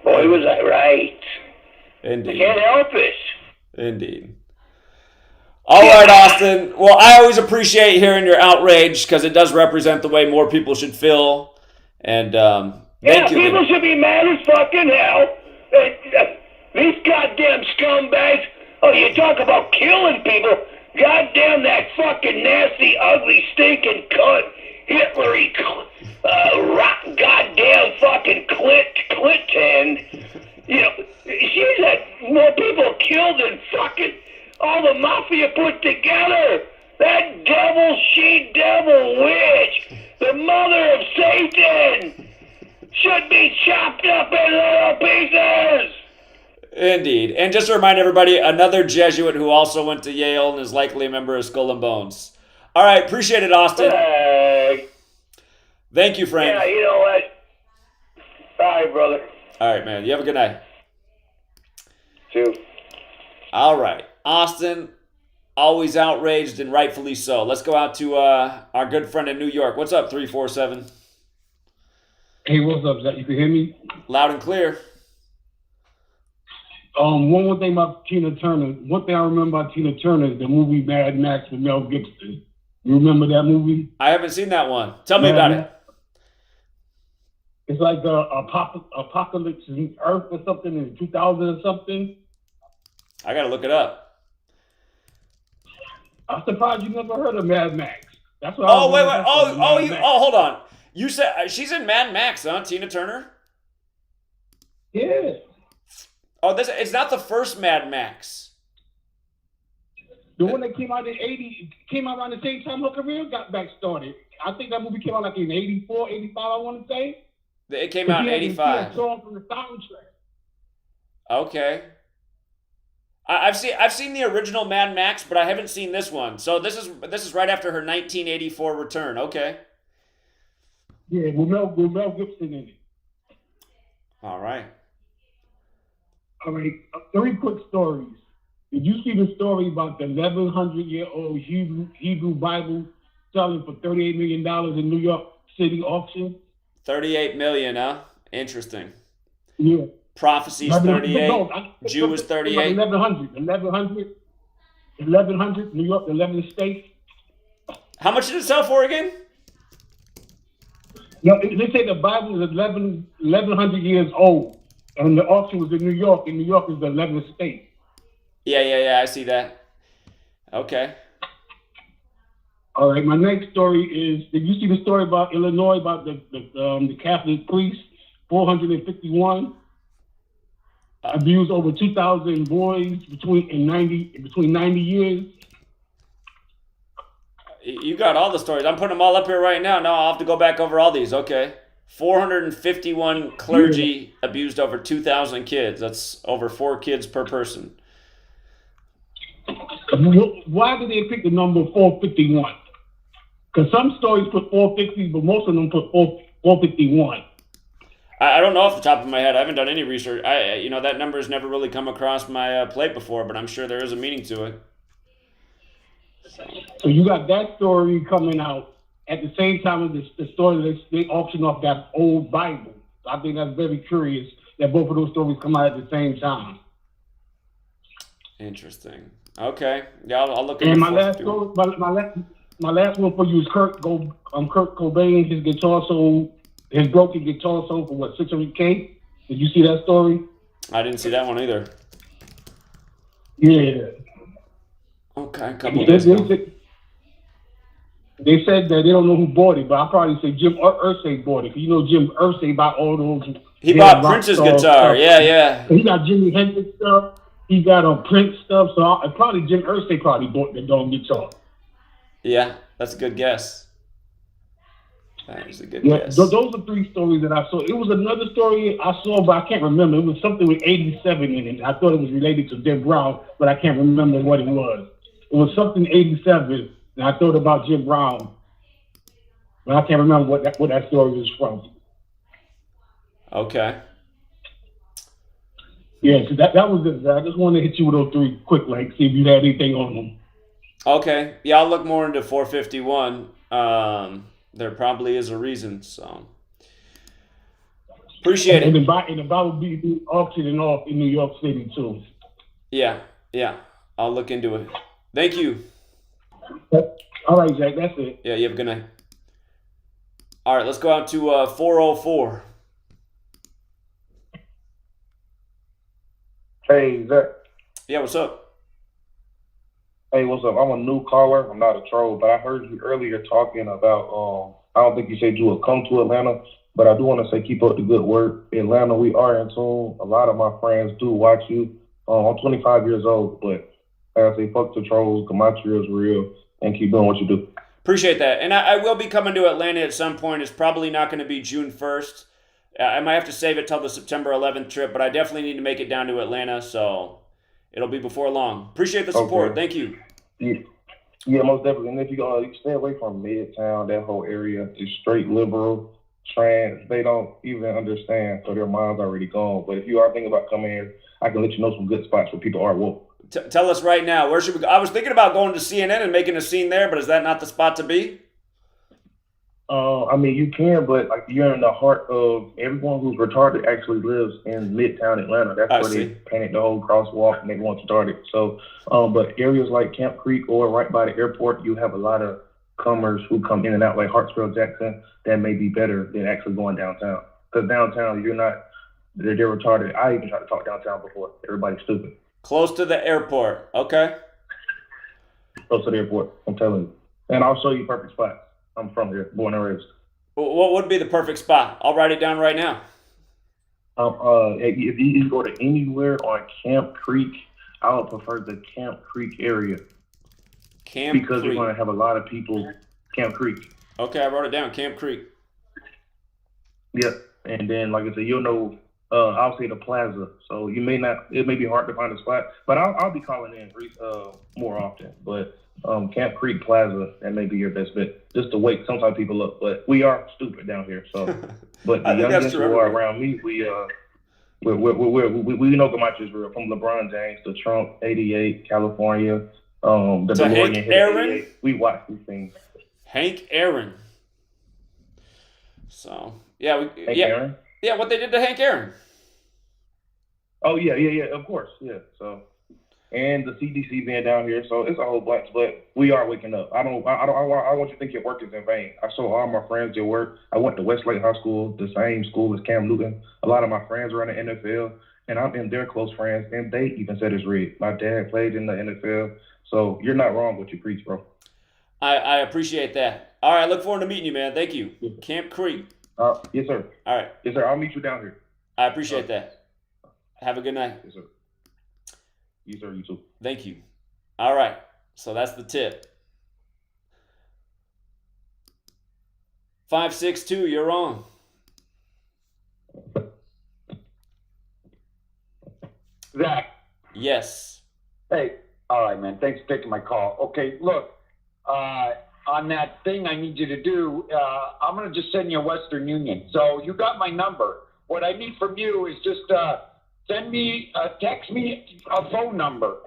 Boy, was I right. Indeed. I can't help it. Indeed. All right, Austin. Well, I always appreciate hearing your outrage because it does represent the way more people should feel. And thank you. People should be mad as fucking hell. These goddamn scumbags. Oh, you talk about killing people. Goddamn that fucking nasty, ugly, stinking cunt. Hitlery, rock, goddamn fucking Clinton. You know, she's had more people killed than fucking all the mafia put together. That devil, she-devil witch, the mother of Satan, should be chopped up in little pieces. Indeed. And just to remind everybody, another Jesuit who also went to Yale and is likely a member of Skull and Bones. All right, appreciate it, Austin. Thank you, friend. Yeah, you know what? All right, brother. All right, man. You have a good night. Too. All right. Austin, always outraged and rightfully so. Let's go out to our good friend in New York. What's up, 347? Hey, what's up, Zach? You can hear me? Loud and clear. One more thing about Tina Turner. One thing I remember about Tina Turner is the movie Mad Max with Mel Gibson. You remember that movie? I haven't seen that one. Tell me about it. It's like the apocalypse in Earth or something in 2000 or something. I got to look it up. I'm surprised you never heard of Mad Max. That's what. Oh, wait. Hold on. You said she's in Mad Max, huh? Tina Turner? Yeah. Oh, it's not the first Mad Max. The one that came out in 80, came out around the same time her career got back started. I think that movie came out like in 84, 85, I want to say. It came out in 85. Song from the soundtrack. Okay. I've seen the original Mad Max, but I haven't seen this one. So this is right after her 1984 return. Okay. Yeah, with Mel Gibson in it. All right. All right. 3 quick stories. Did you see the story about the 1,100-year-old Hebrew Bible selling for $38 million in New York City auction? 38 million, huh? Interesting. Yeah. Prophecies 38. Jew was 38. 1,100. New York, 11 states. How much did it sell for again? No, they say the Bible is 1,100 years old, and the auction was in New York, and New York is the 11th state. Yeah, I see that. Okay. All right, my next story is, did you see the story about Illinois, about the Catholic priest, 451, abused over 2,000 boys between 90 years? You got all the stories. I'm putting them all up here right now. Now I'll have to go back over all these. Okay. 451 clergy abused over 2,000 kids. That's over 4 kids per person. Why did they pick the number 451? Because some stories put 450, but most of them put 451. I don't know off the top of my head. I haven't done any research. That number has never really come across my plate before, but I'm sure there is a meaning to it. So you got that story coming out at the same time as the story that they auction off that old Bible. So I think that's very curious that both of those stories come out at the same time. Interesting. Okay. Yeah, I'll look at it. And my last one for you is Kurt Cobain, his broken guitar sold for what, $600K? Did you see that story? I didn't see that one either. Yeah. Okay, a couple of days ago. They said that they don't know who bought it, but I'll probably say Jim Irsay bought it. You know Jim Irsay bought all those. He bought Prince's guitar. Stuff. Yeah. He got Jimi Hendrix stuff. He got Prince stuff. So probably Jim Irsay probably bought the dog guitar. Yeah, that's a good guess. That is a good guess. Those are 3 stories that I saw. It was another story I saw, but I can't remember. It was something with 87 in it. I thought it was related to Jim Brown, but I can't remember what it was. It was something 87, and I thought about Jim Brown. I can't remember what that story was from. Okay. Yeah, so that was it. I just wanted to hit you with those three quick, like, see if you had anything on them. Okay. Yeah, I'll look more into 451. There probably is a reason, so. Appreciate it. And the Bible be auctioning off in New York City, too. Yeah. I'll look into it. Thank you. All right, Jack, that's it. Yeah, you have a good night. All right, let's go out to 404. Hey, Zach. Yeah, what's up? Hey, what's up? I'm a new caller. I'm not a troll, but I heard you earlier talking about, I don't think you said you would come to Atlanta, but I do want to say keep up the good work. Atlanta, we are in tune. A lot of my friends do watch you. I'm 25 years old, but like I say, fuck the trolls. Gematria is real, and keep doing what you do. Appreciate that. And I will be coming to Atlanta at some point. It's probably not going to be June 1st. I might have to save it till the September 11th trip, but I definitely need to make it down to Atlanta, so it'll be before long. Appreciate the support. Okay. Thank you. Yeah, most definitely. And if you stay away from Midtown, that whole area is straight liberal, trans. They don't even understand, so their mind's already gone. But if you are thinking about coming here, I can let you know some good spots where people are woke. Tell us right now, where should we go? I was thinking about going to CNN and making a scene there, but is that not the spot to be? I mean, you can, but like you're in the heart of everyone who's retarded actually lives in Midtown Atlanta. That's where they painted the whole crosswalk and everyone started. So, but areas like Camp Creek or right by the airport, you have a lot of comers who come in and out, like Hartsfield Jackson. That may be better than actually going downtown. Because downtown, they're retarded. I even tried to talk downtown before. Everybody's stupid. Close to the airport. Okay. Close to the airport. I'm telling you. And I'll show you perfect spots. I'm from here, born and raised. What would be the perfect spot? I'll write it down right now. If you go to anywhere on Camp Creek, I would prefer the Camp Creek area. Because you're going to have a lot of people. Camp Creek. Okay, I wrote it down. Camp Creek. Yep. And then, like I said, you'll know, I'll say the plaza. So it may be hard to find a spot, but I'll be calling in more often. But Camp Creek Plaza, that may be your best bet. Just to wake sometimes people up, but we are stupid down here. So, but the youngest who are around me, we know Gematria is real. From LeBron James to Trump, 88, California, the DeLorean hit 88. We watch these things. Hank Aaron. So Hank Aaron? Yeah, what they did to Hank Aaron. Oh yeah, of course, yeah. So. And the CDC being down here, so it's a whole bunch. But we are waking up. I want you to think your work is in vain. I saw all my friends at work. I went to Westlake High School, the same school as Cam Newton. A lot of my friends are in the NFL, and I'm in their close friends, and they even said it's rigged. My dad played in the NFL, so you're not wrong what you preach, bro. I appreciate that. All right, I look forward to meeting you, man. Thank you. Camp Creek. Yes, sir. All right. Yes, sir. I'll meet you down here. I appreciate that. Have a good night. Yes, sir. You, sir, you too. Thank you. All right. So that's the tip. 562, you're on. Zach. Yes. Hey. All right, man. Thanks for taking my call. Okay, look. On that thing I need you to do, I'm going to just send you a Western Union. So you got my number. What I need from you is just text me a phone number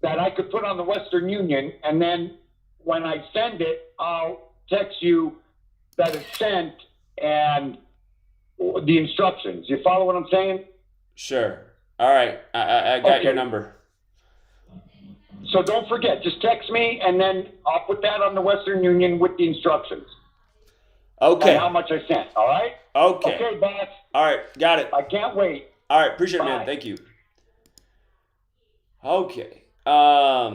that I could put on the Western Union, and then when I send it, I'll text you that it's sent and the instructions. You follow what I'm saying? Sure. All right. I got your number. So don't forget, just text me, and then I'll put that on the Western Union with the instructions. Okay. And how much I sent, all right? Okay. Okay, boss. All right, got it. I can't wait. All right, appreciate it, man. Thank you. Okay. By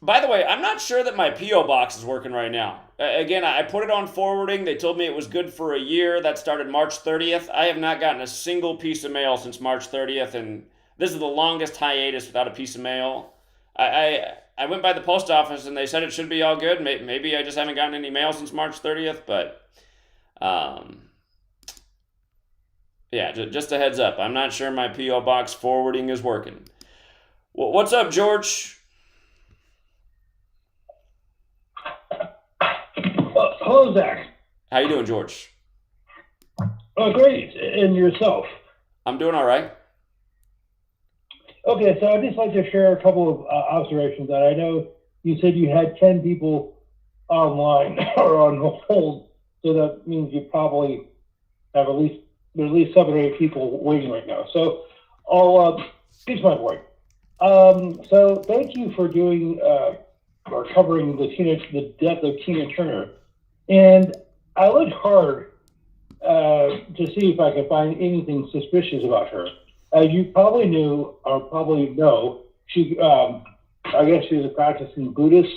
the way, I'm not sure that my P.O. box is working right now. Again, I put it on forwarding. They told me it was good for a year. That started March 30th. I have not gotten a single piece of mail since March 30th, and this is the longest hiatus without a piece of mail. I went by the post office, and they said it should be all good. Maybe I just haven't gotten any mail since March 30th, but yeah, just a heads up. I'm not sure my P.O. box forwarding is working. Well, what's up, George? Hello, Zach. How you doing, George? Oh, great. And yourself? I'm doing all right. Okay, so I'd just like to share a couple of observations. That I know you said you had 10 people online or on hold, so that means you probably have at least 7 or 8 people waiting right now. So I'll here's my point. So thank you for doing or covering the death of Tina Turner, and I looked hard to see if I could find anything suspicious about her. As you probably knew or probably know, she I guess she was a practicing Buddhist,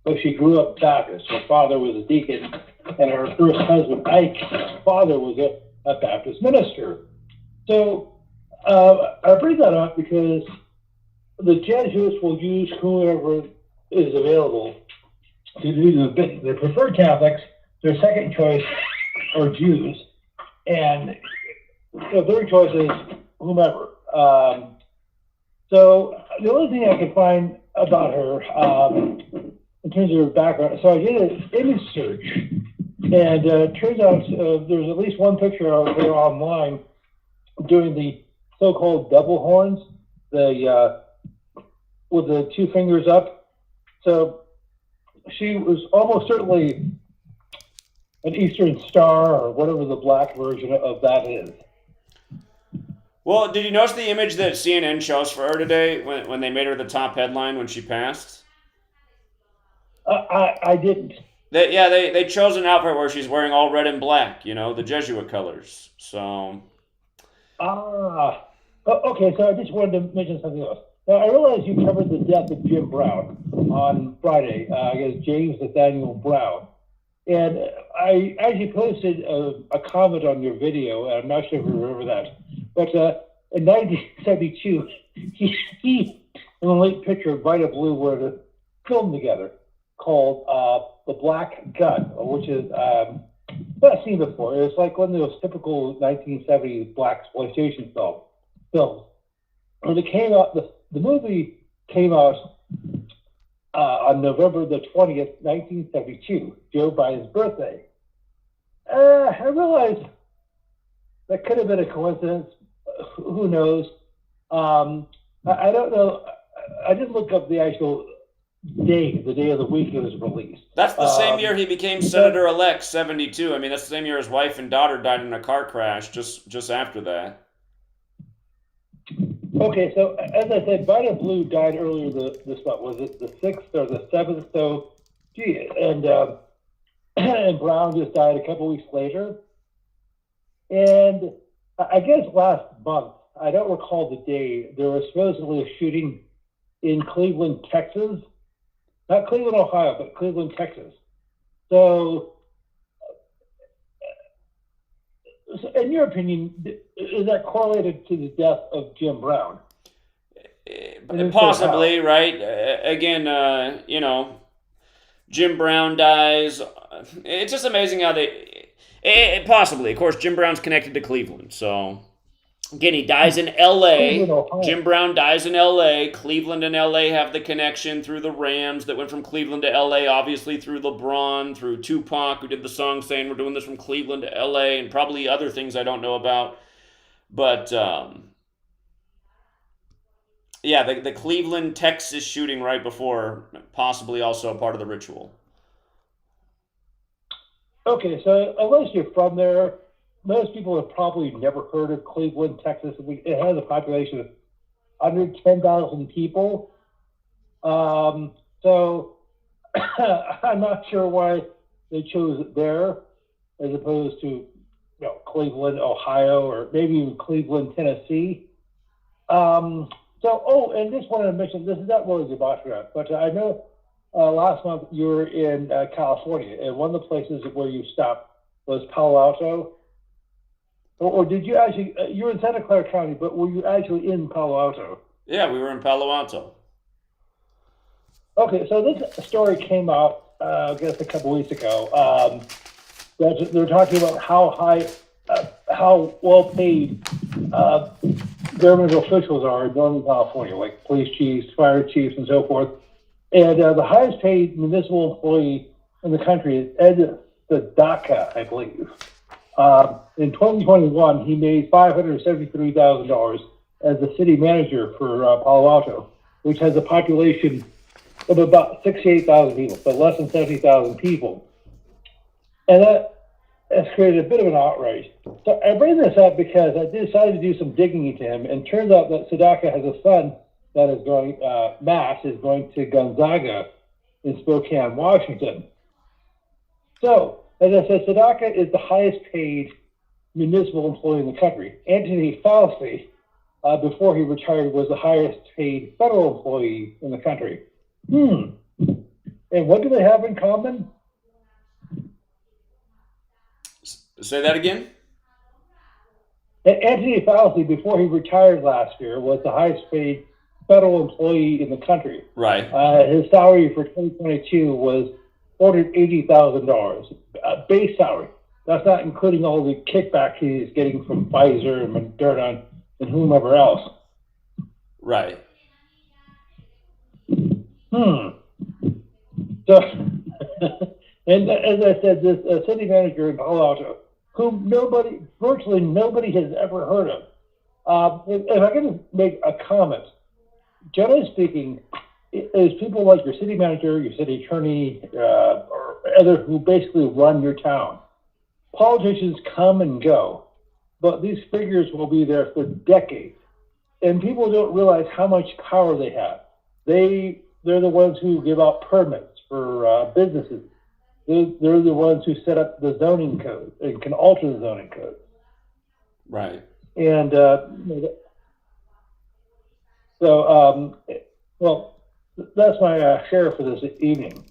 but she grew up Baptist. Her father was a deacon, and her first husband, Ike's father, was a Baptist minister. So I bring that up because the Jesuits will use whoever is available to do the bit. They prefer Catholics. Their second choice are Jews, and the third choice is whomever. So the only thing I could find about her in terms of her background, so I did an image search, and it turns out there's at least one picture of her online doing the so-called double horns, with the 2 fingers up. So she was almost certainly an Eastern Star or whatever the black version of that is. Well, did you notice the image that CNN chose for her today when they made her the top headline when she passed? I didn't. They chose an outfit where she's wearing all red and black, the Jesuit colors. So. Okay, so I just wanted to mention something else. Now, I realize you covered the death of Jim Brown on Friday, I guess James Nathaniel Brown. And I actually posted a comment on your video, and I'm not sure if you remember that. But in 1972, he in a late picture of Vita Blue were to film together called The Black Gun, which is not seen before. It's like one of those typical 1970s black exploitation films. When it came out, the movie came out on November the 20th, 1972, Joe Biden's birthday. I realized that could have been a coincidence. Who knows? I don't know. I didn't look up the actual day, the day of the week it was released. That's the same year he became Senator-elect, 72. I mean, that's the same year his wife and daughter died in a car crash just after that. Okay, so as I said, Vita Blue died earlier this month. Was it the 6th or the 7th? So, gee, and Brown just died a couple weeks later. And I guess last month, I don't recall the day, there was supposedly a shooting in Cleveland, Texas. Not Cleveland, Ohio, but Cleveland, Texas. So in your opinion, is that correlated to the death of Jim Brown? Possibly, right? Again, Jim Brown dies. It's just amazing how possibly. Of course, Jim Brown's connected to Cleveland, so... Again, he dies in L.A. Jim Brown dies in L.A. Cleveland and L.A. have the connection through the Rams that went from Cleveland to L.A., obviously through LeBron, through Tupac, who did the song saying we're doing this from Cleveland to L.A., and probably other things I don't know about. But, the Cleveland, Texas shooting right before, possibly also a part of the ritual. Okay, so unless you're from there, most people have probably never heard of Cleveland, Texas. It has a population of under 10,000 people. So I'm not sure why they chose it there as opposed to Cleveland, Ohio, or maybe even Cleveland, Tennessee. And just wanted to mention, this is not really Gematria, but I know last month you were in California, and one of the places where you stopped was Palo Alto. Or did you actually, you were in Santa Clara County, but were you actually in Palo Alto? Yeah, we were in Palo Alto. Okay, so this story came out, I guess, a couple weeks ago. They're talking about how well-paid government officials are in Northern California, like police chiefs, fire chiefs, and so forth. And the highest-paid municipal employee in the country is Ed Sedaka, I believe. In 2021, he made $573,000 as the city manager for Palo Alto, which has a population of about 68,000 people, but less than 70,000 people. And that has created a bit of an outrage. So I bring this up because I decided to do some digging into him, and turns out that Sedaka has a son that is going, Max is going to Gonzaga in Spokane, Washington. So, as I said, Sedaka is the highest paid municipal employee in the country. Anthony Fauci, before he retired, was the highest paid federal employee in the country. And what do they have in common? Say that again? Anthony Fauci, before he retired last year, was the highest paid federal employee in the country. Right. His salary for 2022 was $480,000, base salary. That's not including all the kickback he's getting from Pfizer and Moderna and whomever else. Right. So, and as I said, this city manager in Palo Alto, whom virtually nobody has ever heard of. If I can make a comment, generally speaking, is people like your city manager, your city attorney, or other who basically run your town. Politicians come and go, but these figures will be there for decades. And people don't realize how much power they have. They're the ones who give out permits for businesses. They're the ones who set up the zoning code and can alter the zoning code. Right. And well, that's my share for this evening.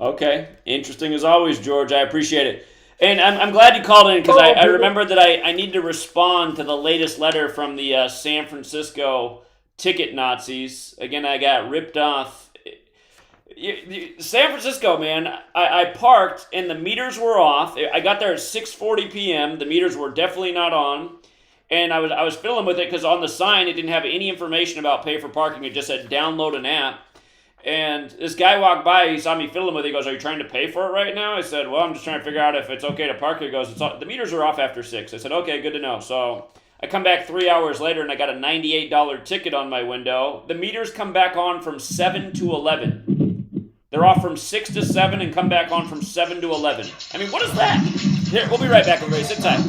Okay. Interesting as always, George. I appreciate it. And I'm glad you called in because I remember that I need to respond to the latest letter from the San Francisco ticket Nazis. Again, I got ripped off. San Francisco, man, I parked and the meters were off. I got there at 6:40 p.m. The meters were definitely not on. And I was fiddling with it because on the sign, it didn't have any information about pay for parking. It just said download an app. And this guy walked by, he saw me fiddling with it. He goes, "Are you trying to pay for it right now?" I said, "Well, I'm just trying to figure out if it's okay to park." He goes, "The meters are off after 6. I said, "Okay, good to know." So I come back 3 hours later and I got a $98 ticket on my window. The meters come back on from 7 to 11. They're off from 6 to 7 and come back on from 7 to 11. I mean, what is that? Here, we'll be right back, everybody. Sit tight.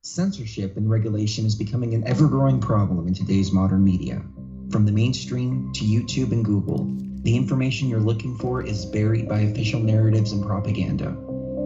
Censorship and regulation is becoming an ever-growing problem in today's modern media. From the mainstream to YouTube and Google, the information you're looking for is buried by official narratives and propaganda.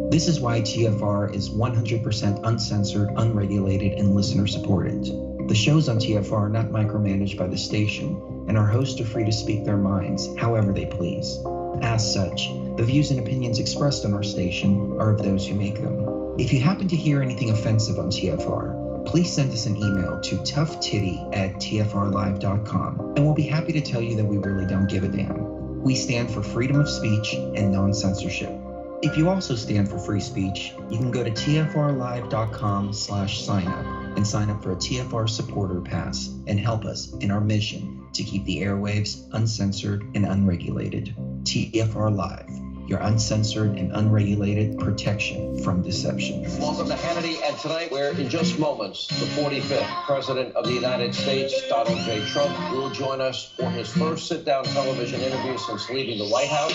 This is why TFR is 100% uncensored, unregulated, and listener-supported. The shows on TFR are not micromanaged by the station, and our hosts are free to speak their minds however they please. As such, the views and opinions expressed on our station are of those who make them. If you happen to hear anything offensive on TFR, please send us an email to toughtitty@tfrlive.com, and we'll be happy to tell you that we really don't give a damn. We stand for freedom of speech and non-censorship. If you also stand for free speech, you can go to tfrlive.com/signup and sign up for a TFR supporter pass and help us in our mission to keep the airwaves uncensored and unregulated. TFR Live, your uncensored and unregulated protection from deception. Welcome to Hannity, and tonight we're in just moments, the 45th President of the United States, Donald J. Trump, will join us for his first sit-down television interview since leaving the White House.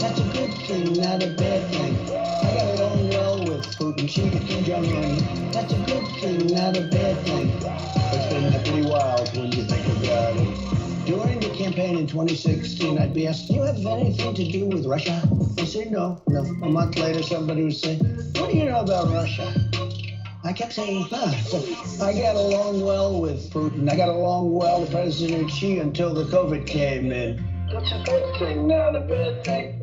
That's a good thing, not a bad thing. I got along well with Putin, Kim Jong-un. That's a good thing, not a bad thing. It's been pretty wild when you think about it. During the campaign in 2016, I'd be asked, "Do you have anything to do with Russia?" I say, no. A month later, somebody would say, "What do you know about Russia?" I kept saying, So I got along well with Putin. I got along well with President Xi until the COVID came in. That's a good thing, not a bad thing.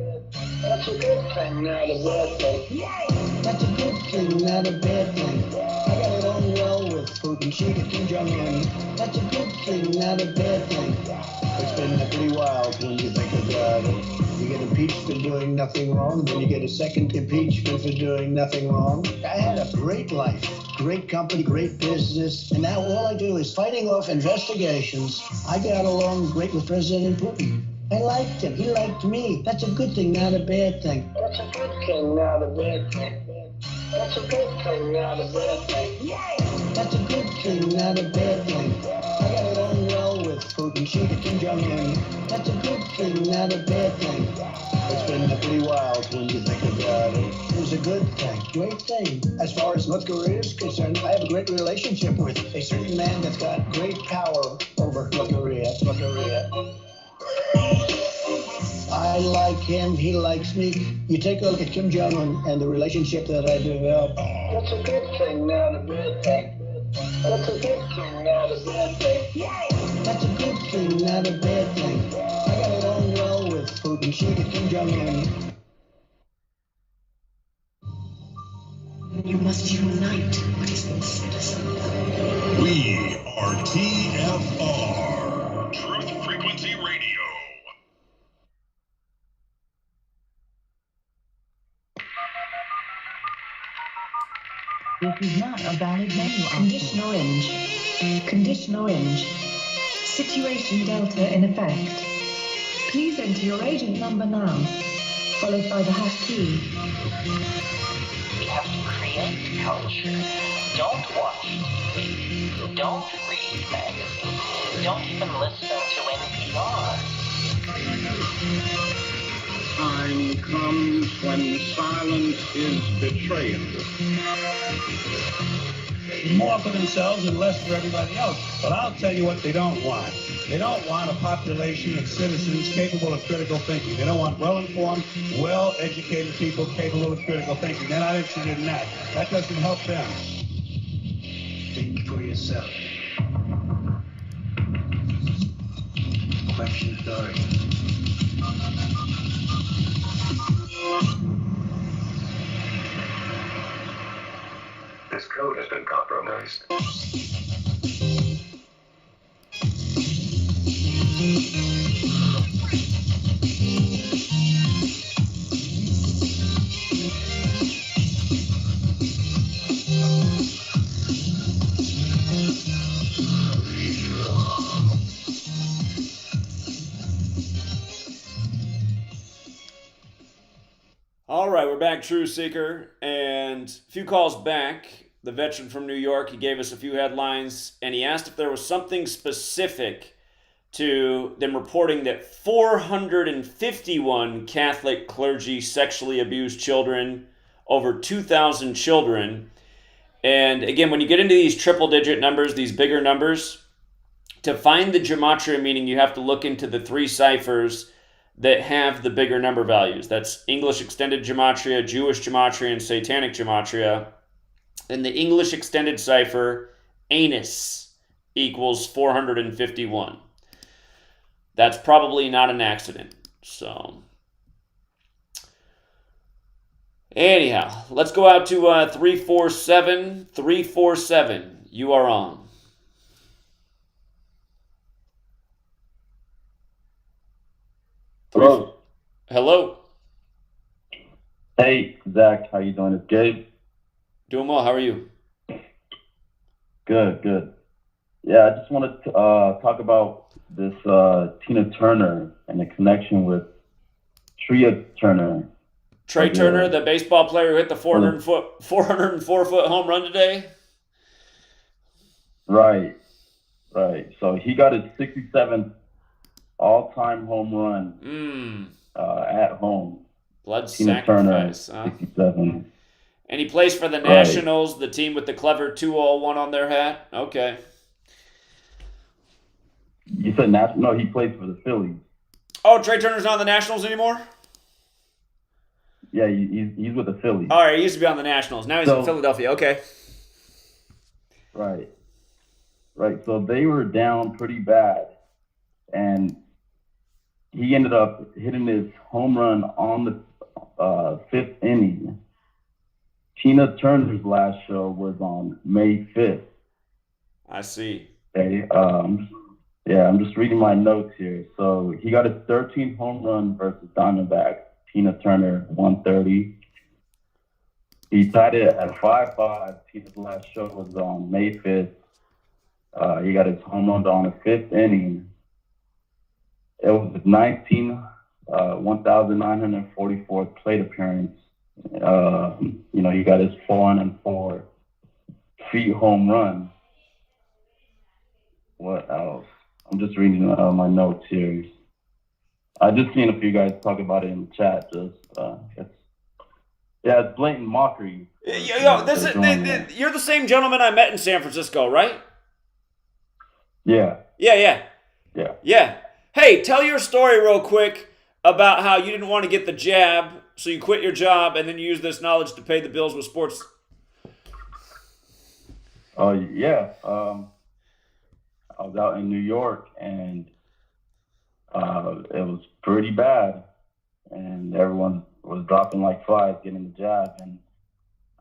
That's a good thing, not a bad thing. That's a good thing, not a bad thing. I got along well with Putin, Kim Jong-un. That's a good thing, not a bad thing. It's been pretty wild when you think about it. You get impeached for doing nothing wrong, then you get a second impeachment for doing nothing wrong. I had a great life, great company, great business, and now all I do is fighting off investigations. I got along great with President Putin. I liked him. He liked me. That's a good thing, not a bad thing. That's a good thing, not a bad thing. That's a good thing, not a bad thing. That's a good thing, not a bad thing. I got along well with Putin, Kim Jong-un. That's a good thing, not a bad thing. It's been pretty wild when you think about it. It was a good thing, great thing. As far as North Korea is concerned, I have a great relationship with a certain man that's got great power over North Korea. I like him, he likes me. You take a look at Kim Jong-un and the relationship that I developed. That's a good thing, not a bad thing. That's a good thing, not a bad thing. That's a good thing, not a bad thing. I got along well with Putin, Kim Jong-un. You must unite what has been citizen. We are TFR, Truth Frequency Radio. This is not a valid menu option. Condition orange. Condition orange. Situation Delta in effect. Please enter your agent number now, followed by the hash key. We have to create culture. Don't watch TV. Don't read magazines. Don't even listen to NPR. Time comes when silence is betrayal. More for themselves and less for everybody else. But I'll tell you what they don't want. They don't want a population of citizens capable of critical thinking. They don't want well-informed, well-educated people capable of critical thinking. They're not interested in that. That doesn't help them. Think for yourself. Question authority. This code has been compromised. All right, we're back, True Seeker, and a few calls back, the veteran from New York, he gave us a few headlines, and he asked if there was something specific to them reporting that 451 Catholic clergy sexually abused children, over 2,000 children. And again, when you get into these triple-digit numbers, these bigger numbers, to find the gematria meaning, you have to look into the three ciphers that have the bigger number values. That's English Extended Gematria, Jewish Gematria, and Satanic Gematria. And the English Extended cipher, anus, equals 451. That's probably not an accident. So, anyhow, let's go out to 347. 347, you are on. Hello. Hello. Hey, Zach. How you doing? It's Gabe. Doing well. How are you? Good, good. Yeah, I just wanted to talk about this Tina Turner and the connection with Tria Turner. Trey Turner, the baseball player who hit the 404-foot home run today? Right, right. So he got his 67th all-time home run at home. Blood Tina sacrifice, Turner, huh? 67. And he plays for the Nationals, the team with the clever 201 on their hat? Okay. You said National? No, he plays for the Phillies. Oh, Trey Turner's not on the Nationals anymore? Yeah, he's with the Phillies. All right, he used to be on the Nationals. Now he's in Philadelphia. Okay. Right. Right. So they were down pretty bad. And he ended up hitting his home run on the fifth inning. Tina Turner's last show was on May 5th. I see. Okay. I'm just reading my notes here. So he got his 13th home run versus Diamondbacks. Tina Turner, 130. He tied it at 5-5. Tina's last show was on May 5th. He got his home run on the fifth inning. It was his 1,944th plate appearance. He got his 404 feet home run. What else? I'm just reading my notes here. I just seen a few guys talk about it in the chat. It's blatant mockery. Yo, you're the same gentleman I met in San Francisco, right? Yeah. Yeah. Hey, tell your story real quick about how you didn't want to get the jab, so you quit your job, and then you use this knowledge to pay the bills with sports. Oh, yeah. I was out in New York, and it was pretty bad, and everyone was dropping like flies getting the jab, and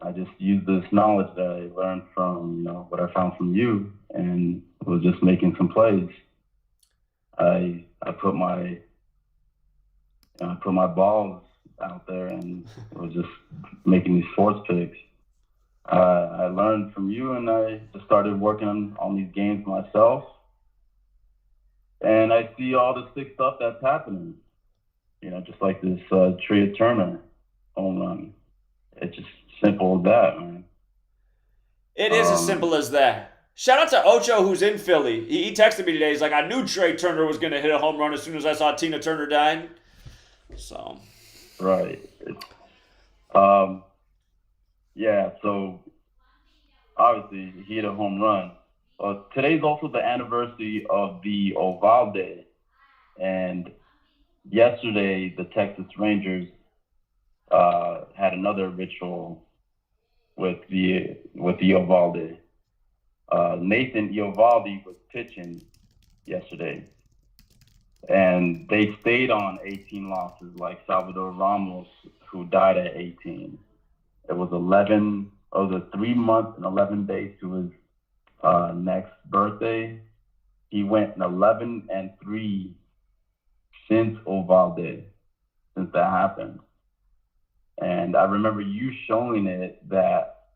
I just used this knowledge that I learned from, what I found from you, and was just making some plays. I put my balls out there and was just making these sports picks. I learned from you, and I just started working on these games myself. And I see all the sick stuff that's happening. Just like this Tria Turner home run. It's just simple as that, man. It is as simple as that. Shout out to Ocho, who's in Philly. He texted me today. He's like, I knew Trey Turner was going to hit a home run as soon as I saw Tina Turner dying. So. Right. So obviously he hit a home run. Today's also the anniversary of the Uvalde, and yesterday the Texas Rangers had another ritual with the Uvalde. Nathan Eovaldi was pitching yesterday, and they stayed on 18 losses like Salvador Ramos, who died at 18. It was a 3 months and 11 days to his next birthday. He went 11-3 since Uvalde, since that happened. And I remember you showing it that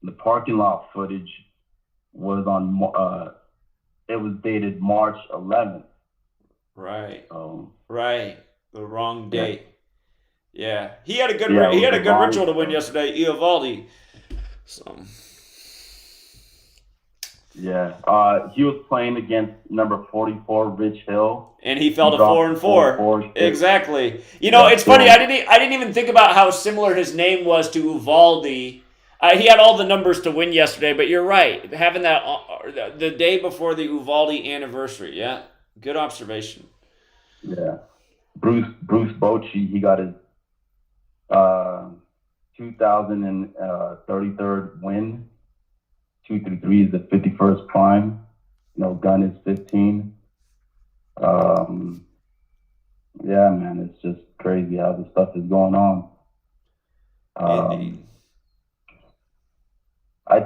the parking lot footage was it was dated March 11th. Right. Right. The wrong date. Yeah. He had a good ritual to win yesterday, Eovaldi. So. Yeah. He was playing against number 44, Rich Hill. And he fell to 4-4. Exactly. It's funny. I didn't even think about how similar his name was to Uvalde. He had all the numbers to win yesterday, but you're right. Having that the day before the Uvalde anniversary. Yeah. Good observation. Yeah. Bruce Bochy, he got his 2033rd win. 233 is the 51st prime. Gunn is 15. Yeah, man, it's just crazy how this stuff is going on. Indeed. I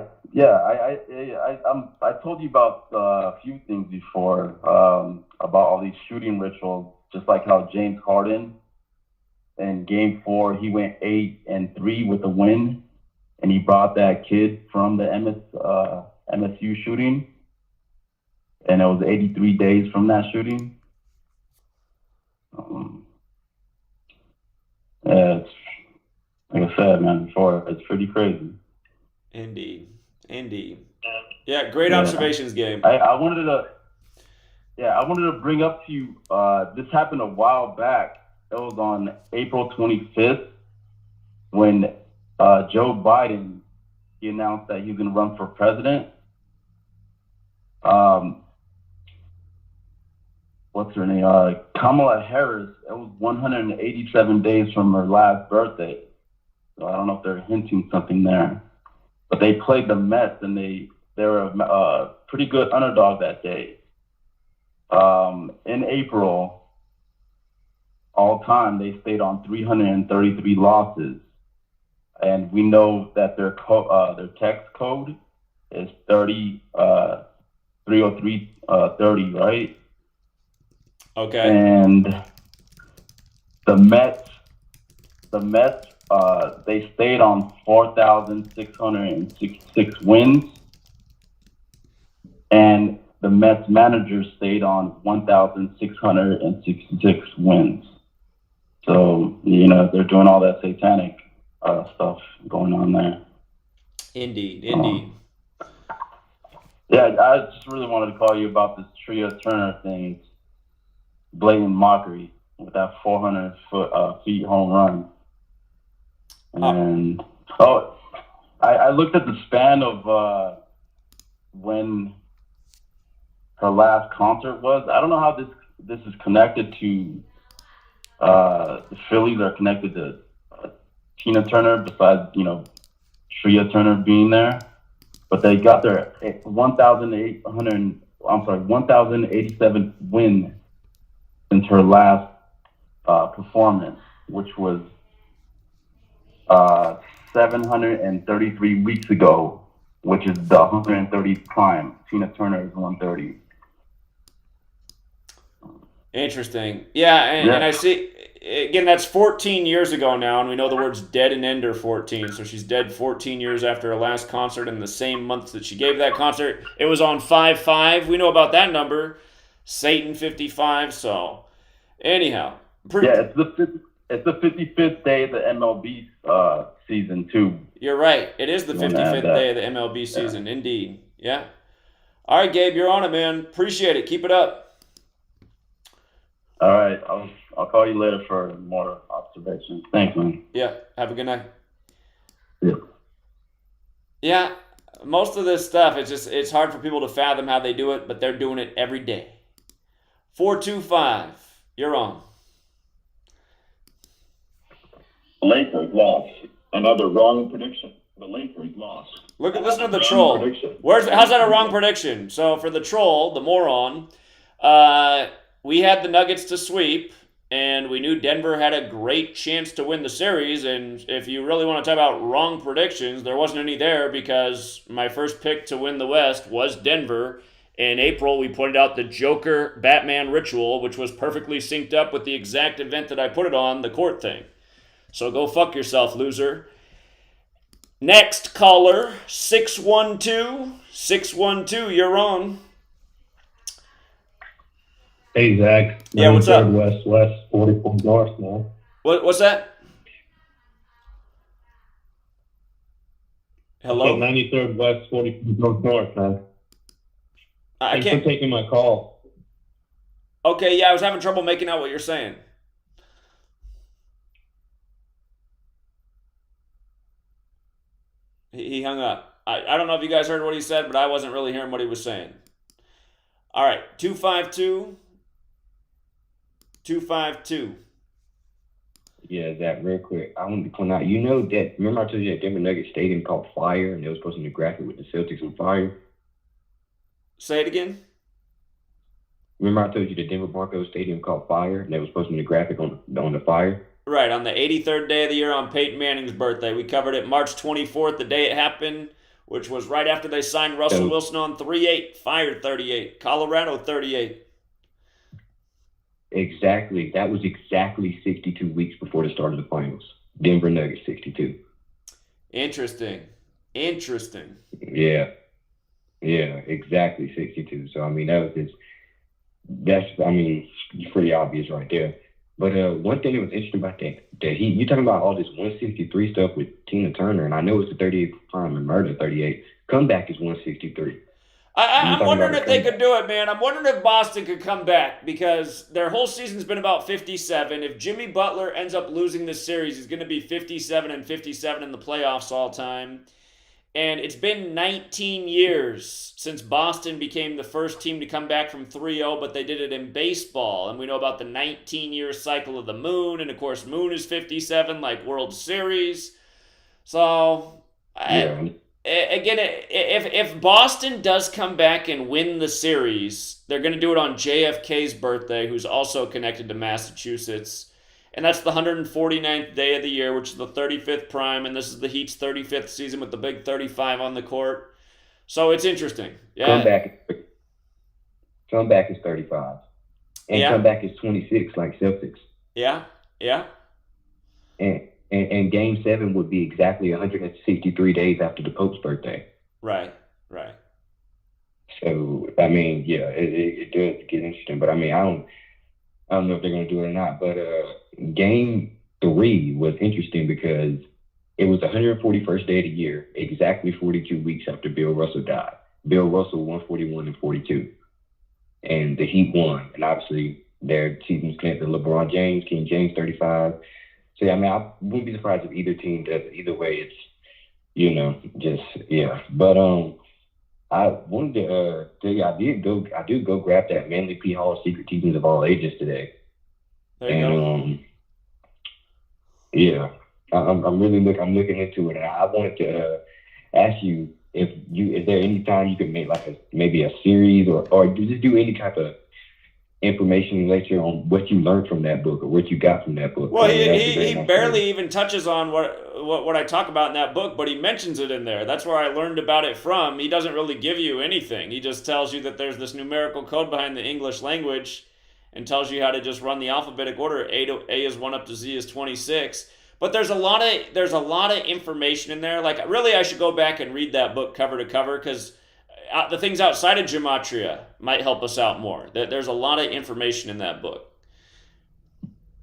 told you about a few things before about all these shooting rituals, just like how James Harden in Game 4 he went 8-3 with a win, and he brought that kid from the MSU shooting, and it was 83 days from that shooting. It's like I said, man, before, it's pretty crazy. Indeed. Yeah, great observations, Gabe. I wanted to bring up to you, this happened a while back. It was on April 25th when Joe Biden, he announced that he was going to run for president. What's her name? Kamala Harris, it was 187 days from her last birthday. So I don't know if they're hinting something there. But they played the Mets, and they were a pretty good underdog that day. In April, all time, they stayed on 333 losses. And we know that their text code is 30330, right? Okay. And the Mets, they stayed on 4,666 wins, and the Mets manager stayed on 1,666 wins. So, they're doing all that satanic stuff going on there. Indeed. Yeah, I just really wanted to call you about this Tria Turner thing. It's blatant mockery with that 400 feet home run. And I looked at the span of when her last concert was. I don't know how this is connected to the Phillies are connected to Tina Turner, besides Tria Turner being there. But they got their 1,087 win since her last performance, which was 733 weeks ago, which is the 130th prime. Tina Turner is 130. Interesting. Yeah, and I see, again, that's 14 years ago now, and we know the words dead and end are 14, so she's dead 14 years after her last concert in the same month that she gave that concert. It was on 5/5. We know about that number. Satan 55, so anyhow. It's the 55th day of the MLB season, too. You're right. It is the 55th day of the MLB season, indeed. Yeah. All right, Gabe, you're on it, man. Appreciate it. Keep it up. All right. I'll call you later for more observations. Thanks, man. Yeah. Have a good night. Yeah. Yeah. Most of this stuff, it's hard for people to fathom how they do it, but they're doing it every day. 425. You're on. The Lakers lost. Another wrong prediction. The Lakers lost. Listen to the troll. How's that a wrong prediction? So for the troll, the moron, we had the Nuggets to sweep, and we knew Denver had a great chance to win the series. And if you really want to talk about wrong predictions, there wasn't any there because my first pick to win the West was Denver. In April, we pointed out the Joker Batman ritual, which was perfectly synced up with the exact event that I put it on, the court thing. So go fuck yourself, loser. Next caller, 612. 612, you're on. Hey, Zach. Yeah, what's up? West, 44 North, man. What's that? Hello? 93rd West, 44 North, man. Thanks for taking my call. Okay, yeah, I was having trouble making out what you're saying. He hung up. I don't know if you guys heard what he said, but I wasn't really hearing what he was saying. All right, 252. 252. Yeah, Zach, real quick. I wanted to point out, remember I told you that Denver Nuggets stadium called Fire, and they were supposed to graphic with the Celtics on fire? Say it again? Remember I told you the Denver Broncos stadium called Fire, and they were supposed to be the graphic on the fire? Right, on the 83rd day of the year on Peyton Manning's birthday. We covered it March 24th, the day it happened, which was right after they signed Russell Wilson on 3-8, Fire 38, Colorado 38. Exactly. That was exactly 62 weeks before the start of the finals. Denver Nuggets 62. Interesting. Yeah, exactly 62. So, I mean, that's pretty obvious right there. But one thing that was interesting about that you're talking about all this 163 stuff with Tina Turner, and I know it's the 38th prime and Murder 38. Comeback is 163. I'm wondering if they could do it, man. I'm wondering if Boston could come back because their whole season's been about 57. If Jimmy Butler ends up losing this series, he's going to be 57 and 57 in the playoffs all time. And it's been 19 years since Boston became the first team to come back from 3-0, but they did it in baseball. And we know about the 19-year cycle of the moon. And, of course, moon is 57, like World Series. So, again, if Boston does come back and win the series, they're going to do it on JFK's birthday, who's also connected to Massachusetts. and that's the 149th day of the year, which is the 35th prime, and this is the Heat's 35th season with the big 35 on the court. So it's interesting. Yeah. Comeback is 35. And comeback is 26, like Celtics. Yeah. And Game 7 would be exactly 163 days after the Pope's birthday. Right. So, I mean, yeah, it does get interesting. But, I mean, I don't know if they're going to do it or not. But Game 3 was interesting because it was the 141st day of the year, exactly 42 weeks after Bill Russell died. Bill Russell 141 and 42. And the Heat won. And obviously, their season's connected to LeBron James, King James 35. So, I mean, I wouldn't be surprised if either team does it. Either way, it's, you know, just, yeah. But I wanted to tell you, I did go grab that Manly P. Hall Secret Teachings of All Ages today. There you go. Yeah, I'm looking into it. And I wanted to ask you, is there any time you could make like maybe a series or just do any type of information lecture on what you learned from that book or what you got from that book? Well, he barely even touches on what I talk about in that book, but he mentions it in there. That's where I learned about it from. He doesn't really give you anything. He just tells you that there's this numerical code behind the English language and tells you how to just run the alphabetic order. A is 1 up to Z is 26. But there's a lot of information in there. Like, really, I should go back and read that book cover to cover because the things outside of Gematria might help us out more. There's a lot of information in that book.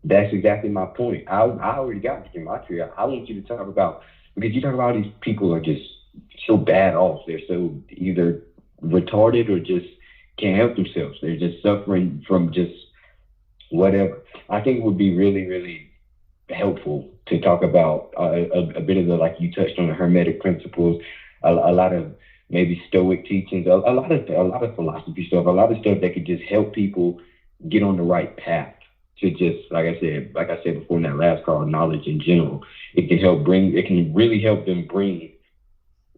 That's exactly my point. I already got to Gematria. I want you to talk about, because you talk about how these people are just so bad off. They're so either retarded or just can't help themselves. They're just suffering from just whatever. I think it would be really, really helpful to talk about a bit of the, like you touched on, the Hermetic principles, a lot of maybe Stoic teachings, a lot of philosophy stuff, a lot of stuff that could just help people get on the right path to just, like I said before in that last call, knowledge in general. It can really help them bring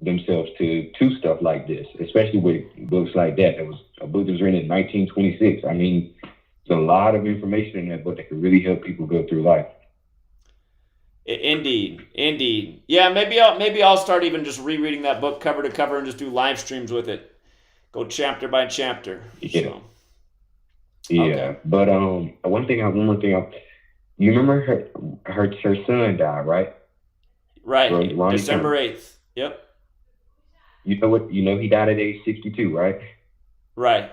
themselves to stuff like this, especially with books like that. It was a book that was written in 1926. I mean, there's a lot of information in that book that could really help people go through life. Indeed. Yeah, maybe I'll start even just rereading that book cover to cover and just do live streams with it. Go chapter by chapter. Yeah. So. Yeah. Okay. But one more thing. You remember her son died, right? Right. December 8th. Yep. You know what? You know he died at age 62, right? Right.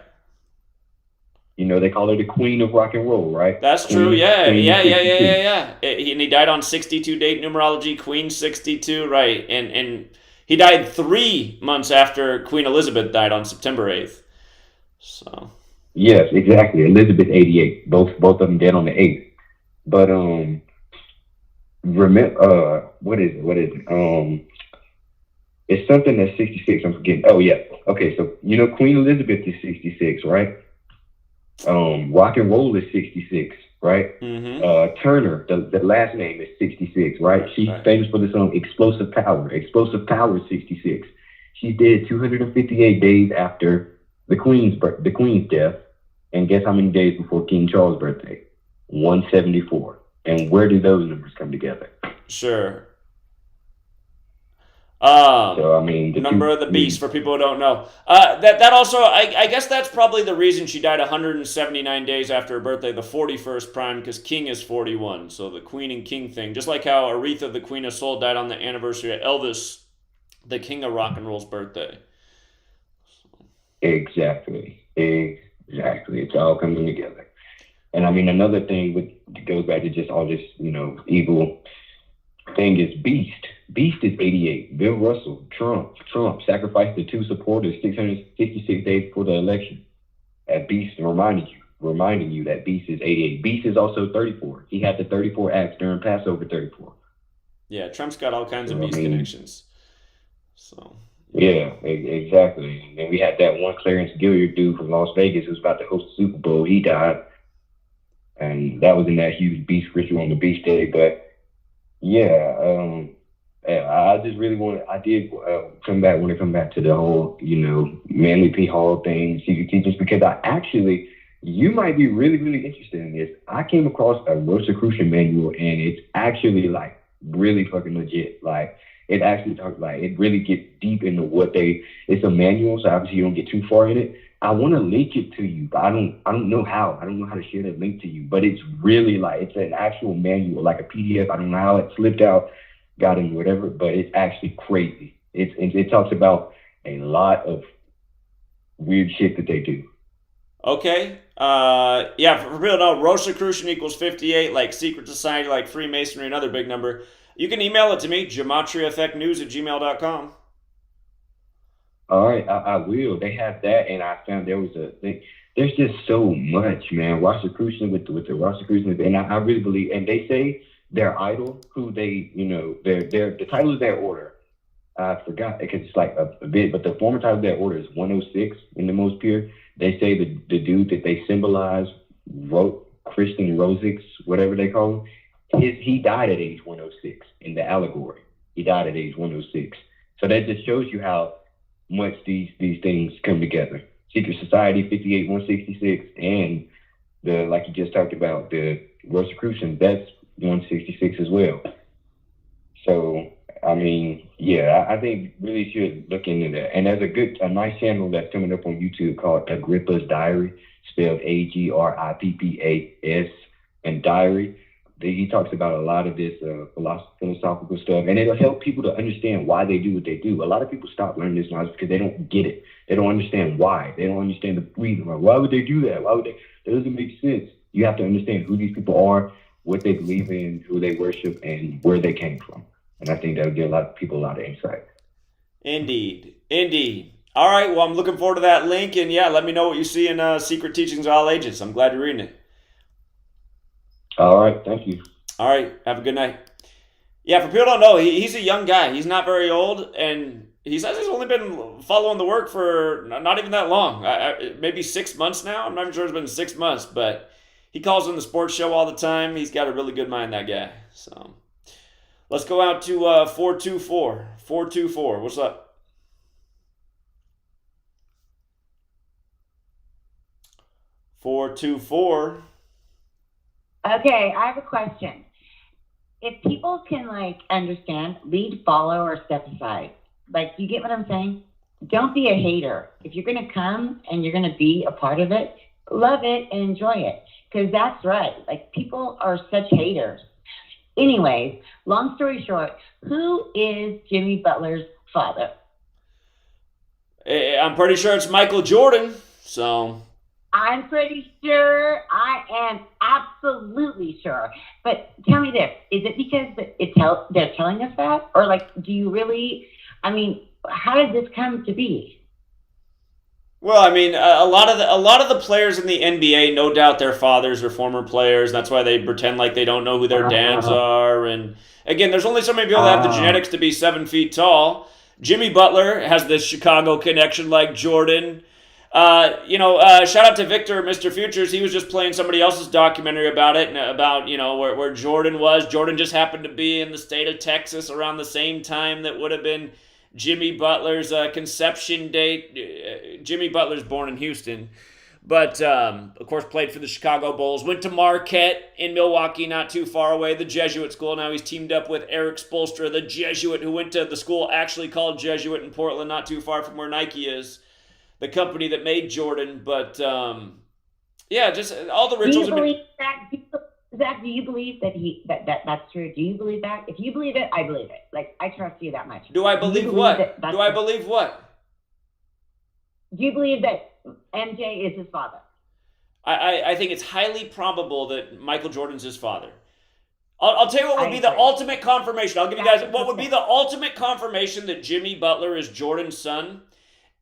You know, they call her the Queen of Rock and Roll, right? That's true. Yeah. And he died on 62 date numerology, Queen 62, right? And he died 3 months after Queen Elizabeth died on September 8th. So. Yes, exactly. Elizabeth 88. Both of them dead on the 8th. But remember, what is it? It's something that's 66. I'm forgetting. Oh yeah. Okay, so you know Queen Elizabeth is 66, right? Rock and Roll is 66, right? Mm-hmm. Turner, the last name is 66, right? She's famous for the song Explosive Power. Explosive Power is 66. She's dead 258 days after the Queen's death. And guess how many days before King Charles' birthday? 174. And where do those numbers come together? Sure. So, I mean, number of the beast for people who don't know. That also, I guess that's probably the reason she died 179 days after her birthday, the 41st prime, because King is 41. So the Queen and King thing, just like how Aretha, the Queen of Soul, died on the anniversary of Elvis, the King of Rock and Roll's birthday. Exactly. It's all coming together. And I mean, another thing that goes back to just all this, evil thing is Beast. Beast is 88. Bill Russell, Trump sacrificed the 2 supporters 666 days before the election. At Beast, reminding you that Beast is 88. Beast is also 34. He had the 34 acts during Passover 34. Yeah, Trump's got all kinds of Beast connections. So. Yeah, exactly. And then we had that one Clarence Gilliard dude from Las Vegas who was about to host the Super Bowl. He died. And that was in that huge Beast ritual on the Beast Day. But yeah, I just really want to come back to the whole, Manly P. Hall thing, secret teachings, because I actually you might be really, really interested in this. I came across a Rosicrucian manual, and it's actually like really fucking legit. Like it actually talks like it really gets deep into what it's a manual, so obviously you don't get too far in it. I want to link it to you, but I don't know how. I don't know how to share that link to you. But it's really like it's an actual manual, like a PDF. I don't know how it slipped out, got in whatever, but it's actually crazy. It talks about a lot of weird shit that they do. Okay. Yeah, for real, no, Rosicrucian equals 58, like secret society, like Freemasonry, another big number. You can email it to me, GematriaEffectNews@gmail.com. All right, I will. They have that, and I found there was there's just so much, man. Rosicrucian with the Rosicrucians, and I really believe, and they say their idol, who they, the title of their order, I forgot because it's like a bit, but the former title of their order is 106 in the most pure. They say the dude that they symbolize, Christian Rosix, whatever they call him, he died at age 106 in the allegory. He died at age 106. So that just shows you how much these things come together. Secret Society 58 166, and the, like you just talked about, the Rosicrucian, that's 166 as well. So I mean, yeah, I think really should look into that. And there's a nice channel that's coming up on YouTube called Agrippa's Diary, spelled Agrippas, and Diary. He talks about a lot of this philosophical stuff, and it'll help people to understand why they do what they do. A lot of people stop learning this knowledge because they don't get it. They don't understand why. They don't understand the reason. Why would they do that? That doesn't make sense. You have to understand who these people are, what they believe in, who they worship, and where they came from. And I think that'll give a lot of people a lot of insight. Indeed. All right, well, I'm looking forward to that link, and yeah, let me know what you see in Secret Teachings of All Ages. I'm glad you're reading it. All right, thank you. All right, have a good night. Yeah, for people who don't know, he's a young guy. He's not very old, and he says he's only been following the work for not even that long. Maybe 6 months now. I'm not even sure it's been 6 months, but he calls in the sports show all the time. He's got a really good mind, that guy. So let's go out to 424. 424, what's up? $424. Okay, I have a question. If people can understand, lead, follow, or step aside, you get what I'm saying? Don't be a hater. If you're going to come and you're going to be a part of it, love it and enjoy it. Because that's right. People are such haters. Anyways, long story short, who is Jimmy Butler's father? I'm pretty sure it's Michael Jordan, so... I'm pretty sure. I am absolutely sure. But tell me this. Is it because they're telling us that? Or, do you really... how did this come to be? Well, a lot of the players in the NBA, no doubt their fathers are former players. That's why they pretend like they don't know who their dads are. And, again, there's only so many people that have the genetics to be 7 feet tall. Jimmy Butler has this Chicago connection like Jordan. Shout out to Victor, Mr. Futures. He was just playing somebody else's documentary about it and about, where Jordan was. Jordan just happened to be in the state of Texas around the same time that would have been Jimmy Butler's conception date. Jimmy Butler's born in Houston, but, of course, played for the Chicago Bulls. Went to Marquette in Milwaukee, not too far away, the Jesuit school. Now he's teamed up with Eric Spoelstra, the Jesuit, who went to the school actually called Jesuit in Portland, not too far from where Nike is. The company that made Jordan, but just all the rituals. Do you believe that? Zach, do you believe that's true? Do you believe that? If you believe it, I believe it. I trust you that much. Do I believe what? Do I believe what? Do you believe that MJ is his father? I think it's highly probable that Michael Jordan's his father. I'll tell you what would be the ultimate confirmation. I'll give you guys what would be the ultimate confirmation that Jimmy Butler is Jordan's son.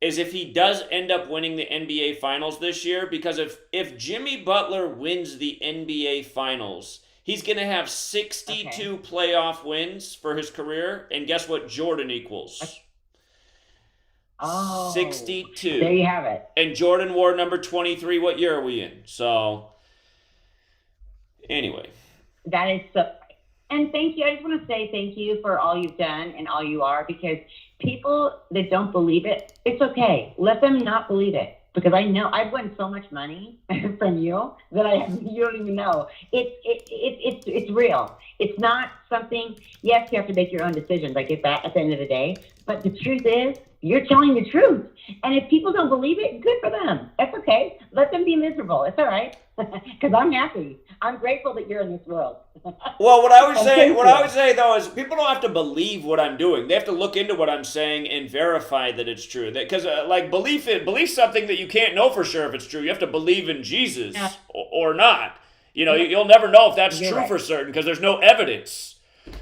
Is if he does end up winning the NBA Finals this year, because if Jimmy Butler wins the NBA Finals, he's going to have 62 playoff wins for his career, and guess what Jordan equals? 62. There you have it. And Jordan wore number 23. What year are we in? So, anyway. That is so... And thank you. I just want to say thank you for all you've done and all you are, because people that don't believe it, it's okay. Let them not believe it. because I know I've won so much money from you that you don't even know. It's real. It's not something. Yes, you have to make your own decisions. I get that at the end of the day, but the truth is, you're telling the truth. And if people don't believe it, good for them. That's okay. Let them be miserable. It's all right. Because I'm happy. I'm grateful that you're in this world. Well, what I would say though is people don't have to believe what I'm doing. They have to look into what I'm saying and verify that it's true. Because like belief something that you can't know for sure if it's true. You have to believe in Jesus or not. You know, you'll never know if that's true for certain because there's no evidence.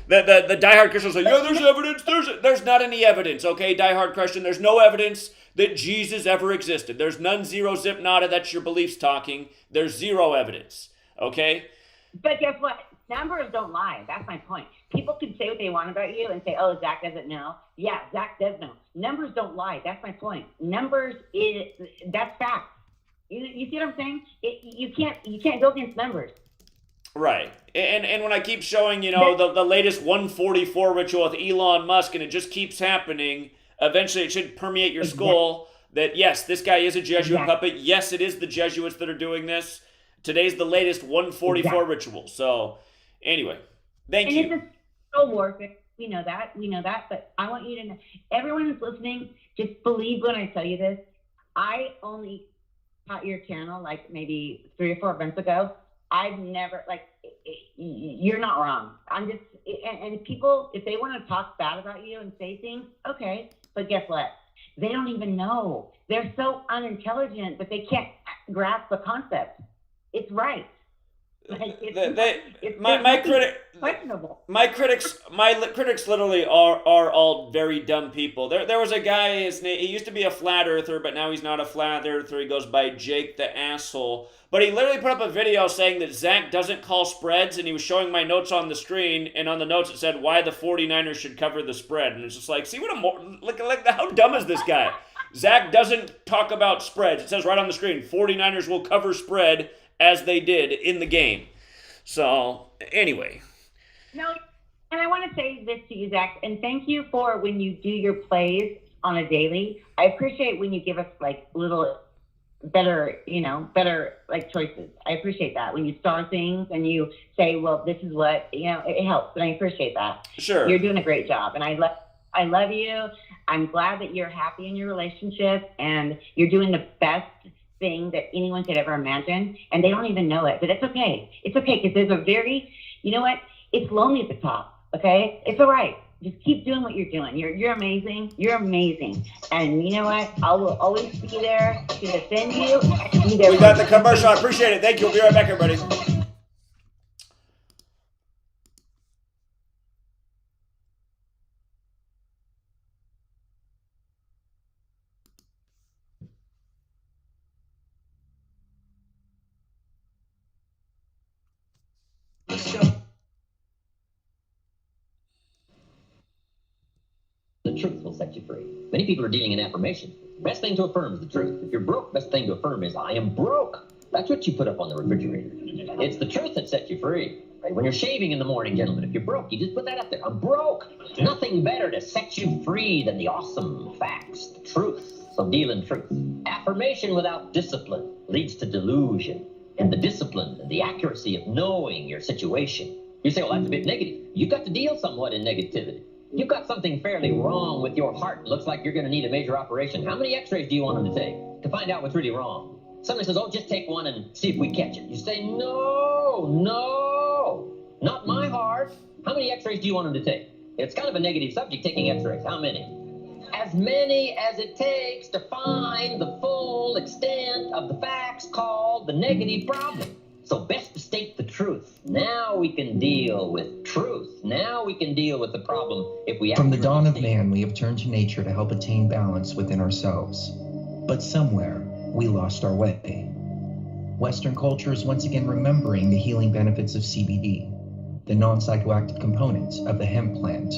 The diehard Christians say, yeah, there's evidence. There's not any evidence, okay, diehard Christian. There's no evidence that Jesus ever existed. There's none, zero, zip, nada. That's your beliefs talking. There's zero evidence, okay? But guess what? Numbers don't lie. That's my point. People can say what they want about you and say, oh, Zach doesn't know. Yeah, Zach does know. Numbers don't lie. That's my point. Numbers that's fact. You see what I'm saying? You can't go against numbers. Right. And when I keep showing, you know, the latest 144 ritual with Elon Musk, and it just keeps happening, eventually it should permeate your skull that, yes, this guy is a Jesuit puppet. Yes, it is the Jesuits that are doing this. Today's the latest 144 ritual. So, anyway, thank you. And it's so worth it. We know that. But I want you to know, everyone who's listening, just believe when I tell you this. I only caught your channel like maybe 3 or 4 months ago. I've never, you're not wrong. I'm just, and people, if they want to talk bad about you and say things, okay. But guess what? They don't even know. They're so unintelligent that they can't grasp the concept. It's right. My critics literally are all very dumb people. There was a guy, he used to be a flat earther, but now he's not a flat earther. He goes by Jake the Asshole. But he literally put up a video saying that Zach doesn't call spreads, and he was showing my notes on the screen, and on the notes it said why the 49ers should cover the spread. And it's just like, see what how dumb is this guy? Zach doesn't talk about spreads. It says right on the screen, 49ers will cover spread as they did in the game. So, anyway. No, and I want to say this to you, Zach, and thank you for when you do your plays on a daily. I appreciate when you give us little better choices. I appreciate that. When you star things and you say, well, this is what, it helps, and I appreciate that. Sure. You're doing a great job, and I love you. I'm glad that you're happy in your relationship, and you're doing the best thing that anyone could ever imagine, and they don't even know it, but it's okay. It's okay, because there's a very, you know what? It's lonely at the top, okay? It's all right. Just keep doing what you're doing. You're amazing. You're amazing. And you know what? I will always be there to defend you. We got the commercial. I appreciate it. Thank you. We'll be right back, everybody. The truth will set you free. Many people are dealing in affirmations. Best thing to affirm is the truth. If you're broke, best thing to affirm is, I am broke. That's what you put up on the refrigerator. It's the truth that sets you free. Right? When you're shaving in the morning, gentlemen, if you're broke, you just put that up there. I'm broke. Nothing better to set you free than the awesome facts, the truth. So deal in truth. Affirmation without discipline leads to delusion. And the discipline and the accuracy of knowing your situation. You say, well, that's a bit negative. You've got to deal somewhat in negativity. You've got something fairly wrong with your heart. Looks like you're going to need a major operation. How many x-rays do you want them to take to find out what's really wrong? Somebody says, oh, just take one and see if we catch it. You say, no, not my heart. How many x-rays do you want them to take? It's kind of a negative subject, taking x-rays. How many? As many as it takes to find the full extent of the facts called the negative problem. So best to state the truth. Now we can deal with truth. Now we can deal with the problem if we... From the dawn of man, we have turned to nature to help attain balance within ourselves. But somewhere, we lost our way. Western culture is once again remembering the healing benefits of CBD, the non-psychoactive component of the hemp plant.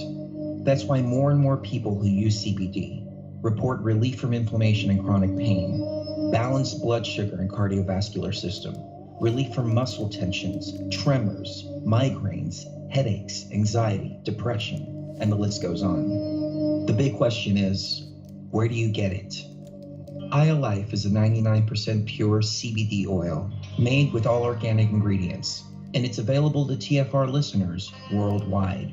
That's why more and more people who use CBD report relief from inflammation and chronic pain, balanced blood sugar and cardiovascular system, relief from muscle tensions, tremors, migraines, headaches, anxiety, depression, and the list goes on. The big question is, where do you get it? iLife is a 99% pure CBD oil made with all organic ingredients, and it's available to TFR listeners worldwide.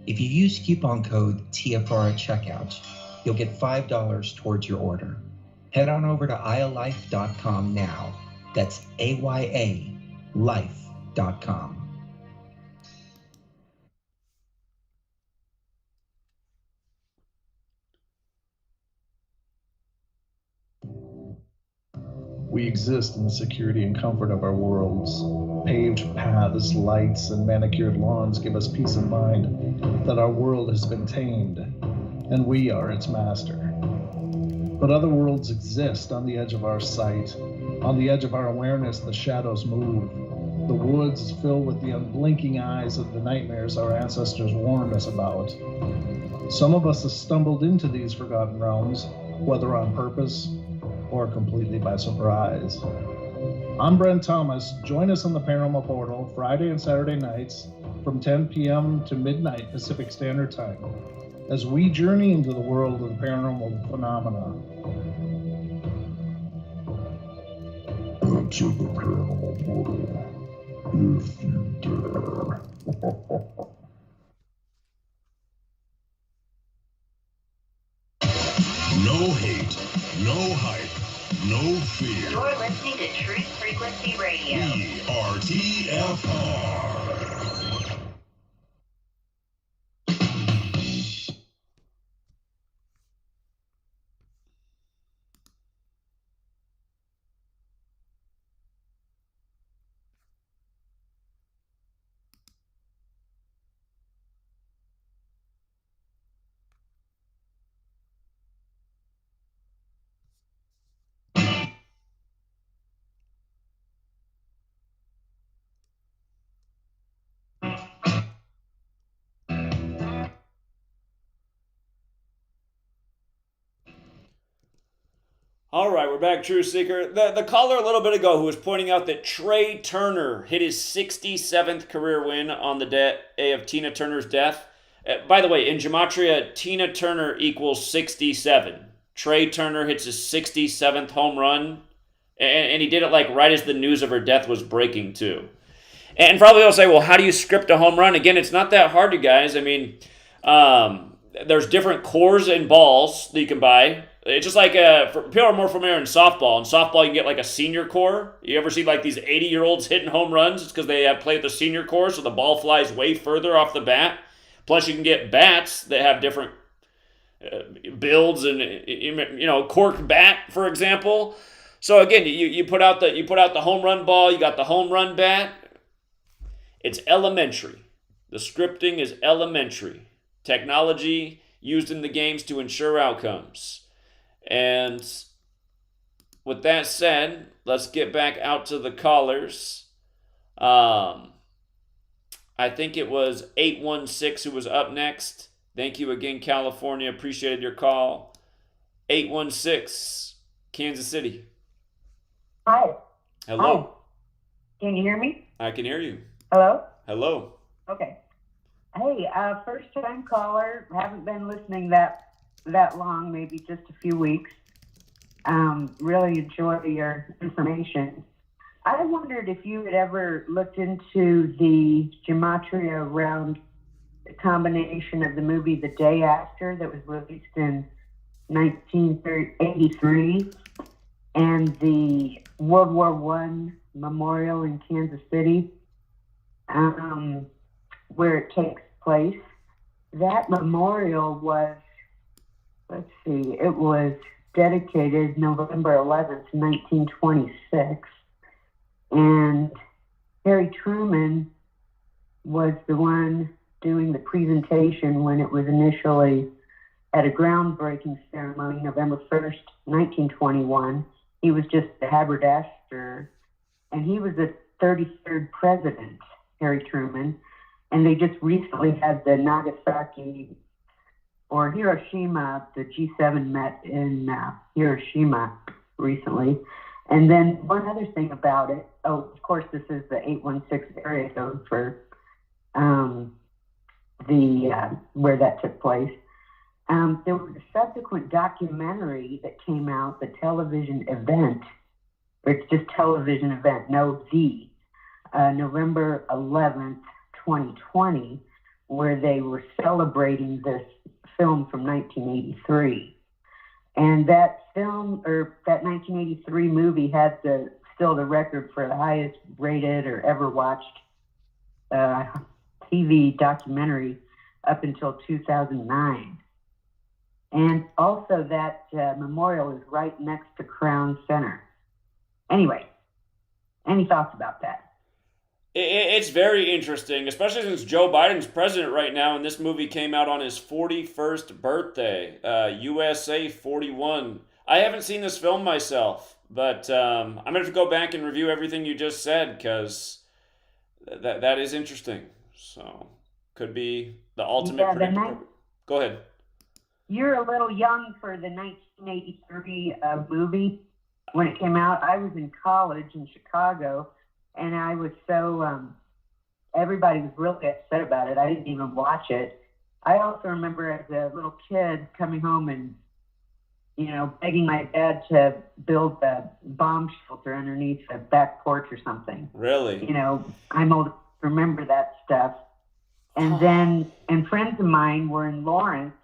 If you use coupon code TFR at checkout, you'll get $5 towards your order. Head on over to ialife.com now. That's AYA life.com. We exist in the security and comfort of our worlds. Paved paths, lights, and manicured lawns give us peace of mind that our world has been tamed, and we are its master. But other worlds exist on the edge of our sight. On the edge of our awareness, the shadows move. The woods is filled with the unblinking eyes of the nightmares our ancestors warned us about. Some of us have stumbled into these forgotten realms, whether on purpose or completely by surprise. I'm Brent Thomas. Join us on the Paranormal Portal Friday and Saturday nights from 10 p.m. to midnight Pacific Standard Time as we journey into the world of the paranormal phenomena. Enter the Paranormal Portal, if you dare. No hate, no hype, no fear. You're listening to Truth Frequency Radio. We are TFR. All right, we're back, True Seeker. The caller a little bit ago who was pointing out that Trey Turner hit his 67th career win on the day of Tina Turner's death. By the way, in Gematria, Tina Turner equals 67. Trey Turner hits his 67th home run, and he did it like right as the news of her death was breaking, too. And probably they'll say, well, how do you script a home run? Again, it's not that hard, you guys. I mean, there's different cores and balls that you can buy. It's just like, people are more familiar in softball. In softball, you can get like a senior core. You ever see like these 80-year-olds hitting home runs? It's because they have played the senior core, so the ball flies way further off the bat. Plus, you can get bats that have different builds and, cork bat, for example. So again, you put out the home run ball. You got the home run bat. It's elementary. The scripting is elementary. Technology used in the games to ensure outcomes. And with that said, let's get back out to the callers. I think it was 816 who was up next. Thank you again, California. Appreciated your call. 816, Kansas City. Hi. Hello. Hi. Can you hear me? I can hear you. Hello? Hello. Okay. Hey, first time caller. Haven't been listening that long, maybe just a few weeks. Really enjoy your information. I wondered if you had ever looked into the Gematria around the combination of the movie The Day After that was released in 1983 and the World War I memorial in Kansas City, where it takes place. That memorial was, it was dedicated November 11th, 1926. And Harry Truman was the one doing the presentation when it was initially at a groundbreaking ceremony, November 1st, 1921. He was just the haberdasher, and he was the 33rd president, Harry Truman. And they just recently had the Nagasaki or Hiroshima, the G7 met in Hiroshima recently. And then one other thing about it, of course, this is the 816 area code for where that took place. There was a subsequent documentary that came out, the television event, or it's just television event, no Z, November 11th, 2020, where they were celebrating this film from 1983. And that film, or that 1983 movie, had still the record for the highest rated or ever watched TV documentary up until 2009. And also that memorial is right next to Crown Center. Anyway, any thoughts about that? It's very interesting, especially since Joe Biden's president right now, and this movie came out on his 41st birthday, USA 41. I haven't seen this film myself, but I'm going to have to go back and review everything you just said, because that is interesting. So, could be the ultimate predictor. Go ahead. You're a little young for the 1983 movie when it came out. I was in college in Chicago, and I was so, everybody was really upset about it. I didn't even watch it. I also remember as a little kid coming home and, begging my dad to build a bomb shelter underneath a back porch or something. Really? I'm old enough to remember that stuff. And then, friends of mine were in Lawrence,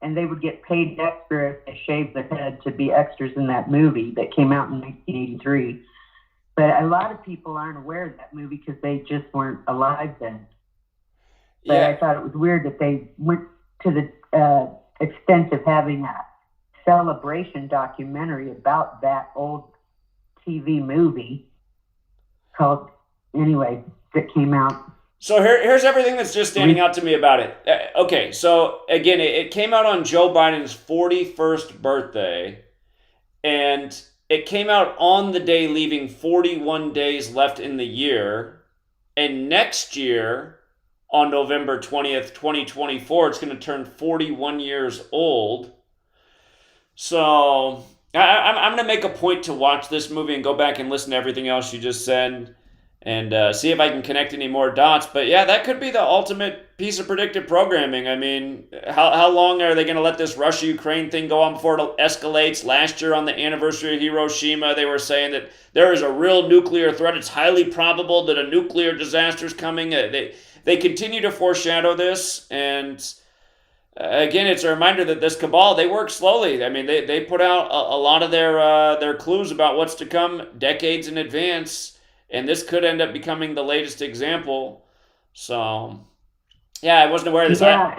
and they would get paid extra if they shaved their head to be extras in that movie that came out in 1983. But a lot of people aren't aware of that movie because they just weren't alive then. But Yeah. I thought it was weird that they went to the extent of having a celebration documentary about that old TV movie that came out. So here's everything that's just standing out to me about it. Okay, so again, it came out on Joe Biden's 41st birthday, and it came out on the day leaving 41 days left in the year. And next year, on November 20th, 2024, it's going to turn 41 years old. So I'm going to make a point to watch this movie and go back and listen to everything else you just said and see if I can connect any more dots. But yeah, that could be the ultimate piece of predictive programming. I mean, how long are they going to let this Russia-Ukraine thing go on before it escalates? Last year on the anniversary of Hiroshima, they were saying that there is a real nuclear threat. It's highly probable that a nuclear disaster is coming. They continue to foreshadow this, and again, it's a reminder that this cabal, they work slowly. I mean, they put out a lot of their clues about what's to come decades in advance. And this could end up becoming the latest example. So, yeah, I wasn't aware of this. Yeah,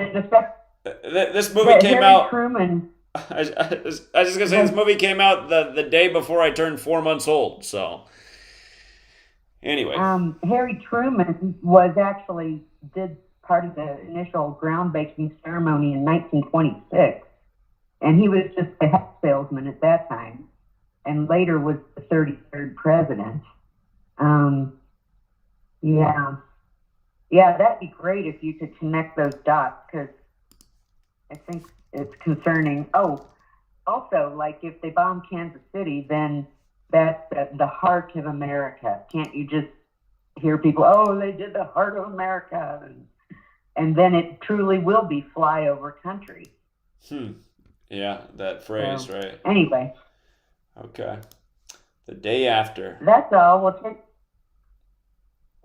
this movie came out. Truman. I was just going to say, this movie came out the day before I turned 4 months old. So, anyway. Harry Truman did part of the initial groundbreaking ceremony in 1926. And he was just a hat salesman at that time. And later was the 33rd president. Yeah, that'd be great if you could connect those dots, because I think it's concerning. Oh, also, like if they bomb Kansas City, then that's the heart of America. Can't you just hear people, oh, they did the heart of America, and then it truly will be flyover country. Yeah, that phrase, right? Anyway. Okay. The day after. That's all. We'll take.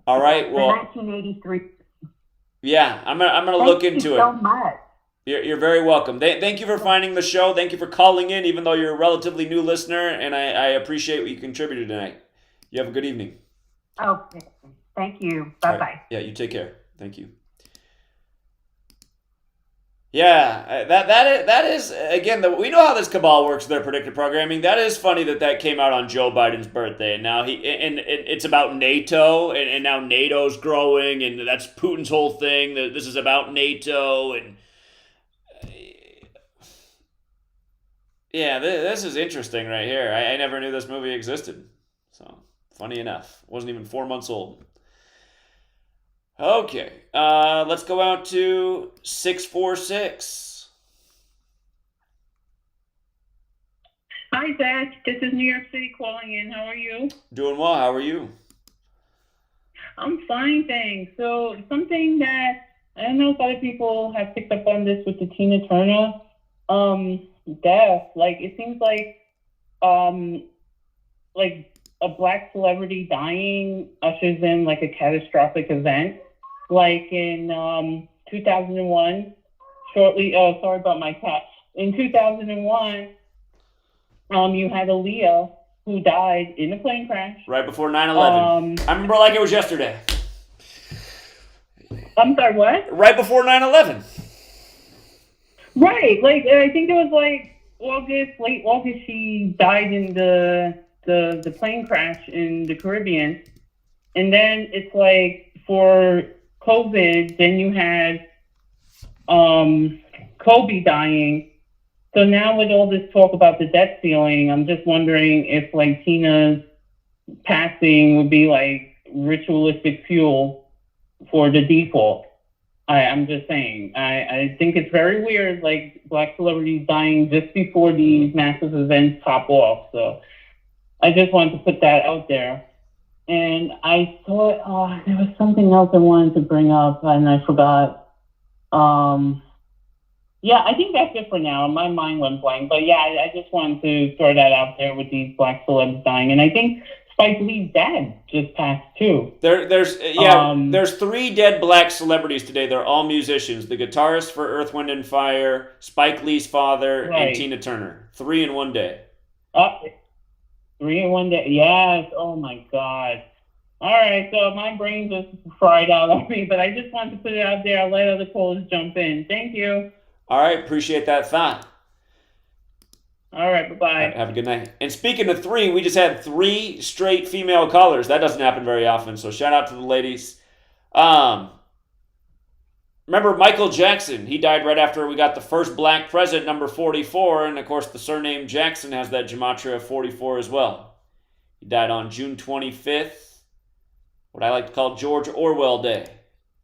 All right. Well. 1983. Yeah, I'm gonna look into it. Thank you so much. You're very welcome. Thank you for finding the show. Thank you for calling in, even though you're a relatively new listener, and I appreciate what you contributed tonight. You have a good evening. Okay. Thank you. Bye-bye. Right. Yeah, you take care. Thank you. Yeah, that is again. We know how this cabal works. Their predictive programming. That is funny that came out on Joe Biden's birthday, and now it's about NATO, and now NATO's growing, and that's Putin's whole thing. This is about NATO, and yeah, this is interesting right here. I never knew this movie existed. So funny enough, wasn't even 4 months old. Okay, let's go out to 646. Hi, Zach. This is New York City calling in. How are you? Doing well. How are you? I'm fine, thanks. So something that I don't know if other people have picked up on this with the Tina Turner death. Like, it seems like a black celebrity dying ushers in like a catastrophic event. Like in 2001, sorry about my cat. In 2001, you had Aaliyah who died in a plane crash. Right before 9/11. I remember like it was yesterday. I'm sorry, what? Right before 9/11. Right, like I think it was like late August. She died in the plane crash in the Caribbean, and then it's like for COVID, then you had Kobe dying. So now with all this talk about the debt ceiling, I'm just wondering if like Tina's passing would be like ritualistic fuel for the default. I'm just saying. I think it's very weird, like black celebrities dying just before these massive events pop off. So I just wanted to put that out there. And I thought there was something else I wanted to bring up and I forgot. Yeah, I think that's it for now. My mind went blank. But yeah, I just wanted to throw that out there with these black celebs dying. And I think Spike Lee's dad just passed too. There's 3 dead black celebrities today. They're all musicians. The guitarist for Earth, Wind and Fire, Spike Lee's father, Right. and Tina Turner. 3 in one day. 3 in one day. Yes. Oh my God. All right. So my brain just fried out on me, but I just wanted to put it out there. I'll let other callers jump in. Thank you. All right. Appreciate that thought. All right. Bye-bye. Have a good night. And speaking of 3, we just had 3 straight female callers. That doesn't happen very often. So shout out to the ladies. Remember Michael Jackson? He died right after we got the first black president, number 44. And of course, the surname Jackson has that Gematria 44 as well. He died on June 25th. What I like to call George Orwell Day.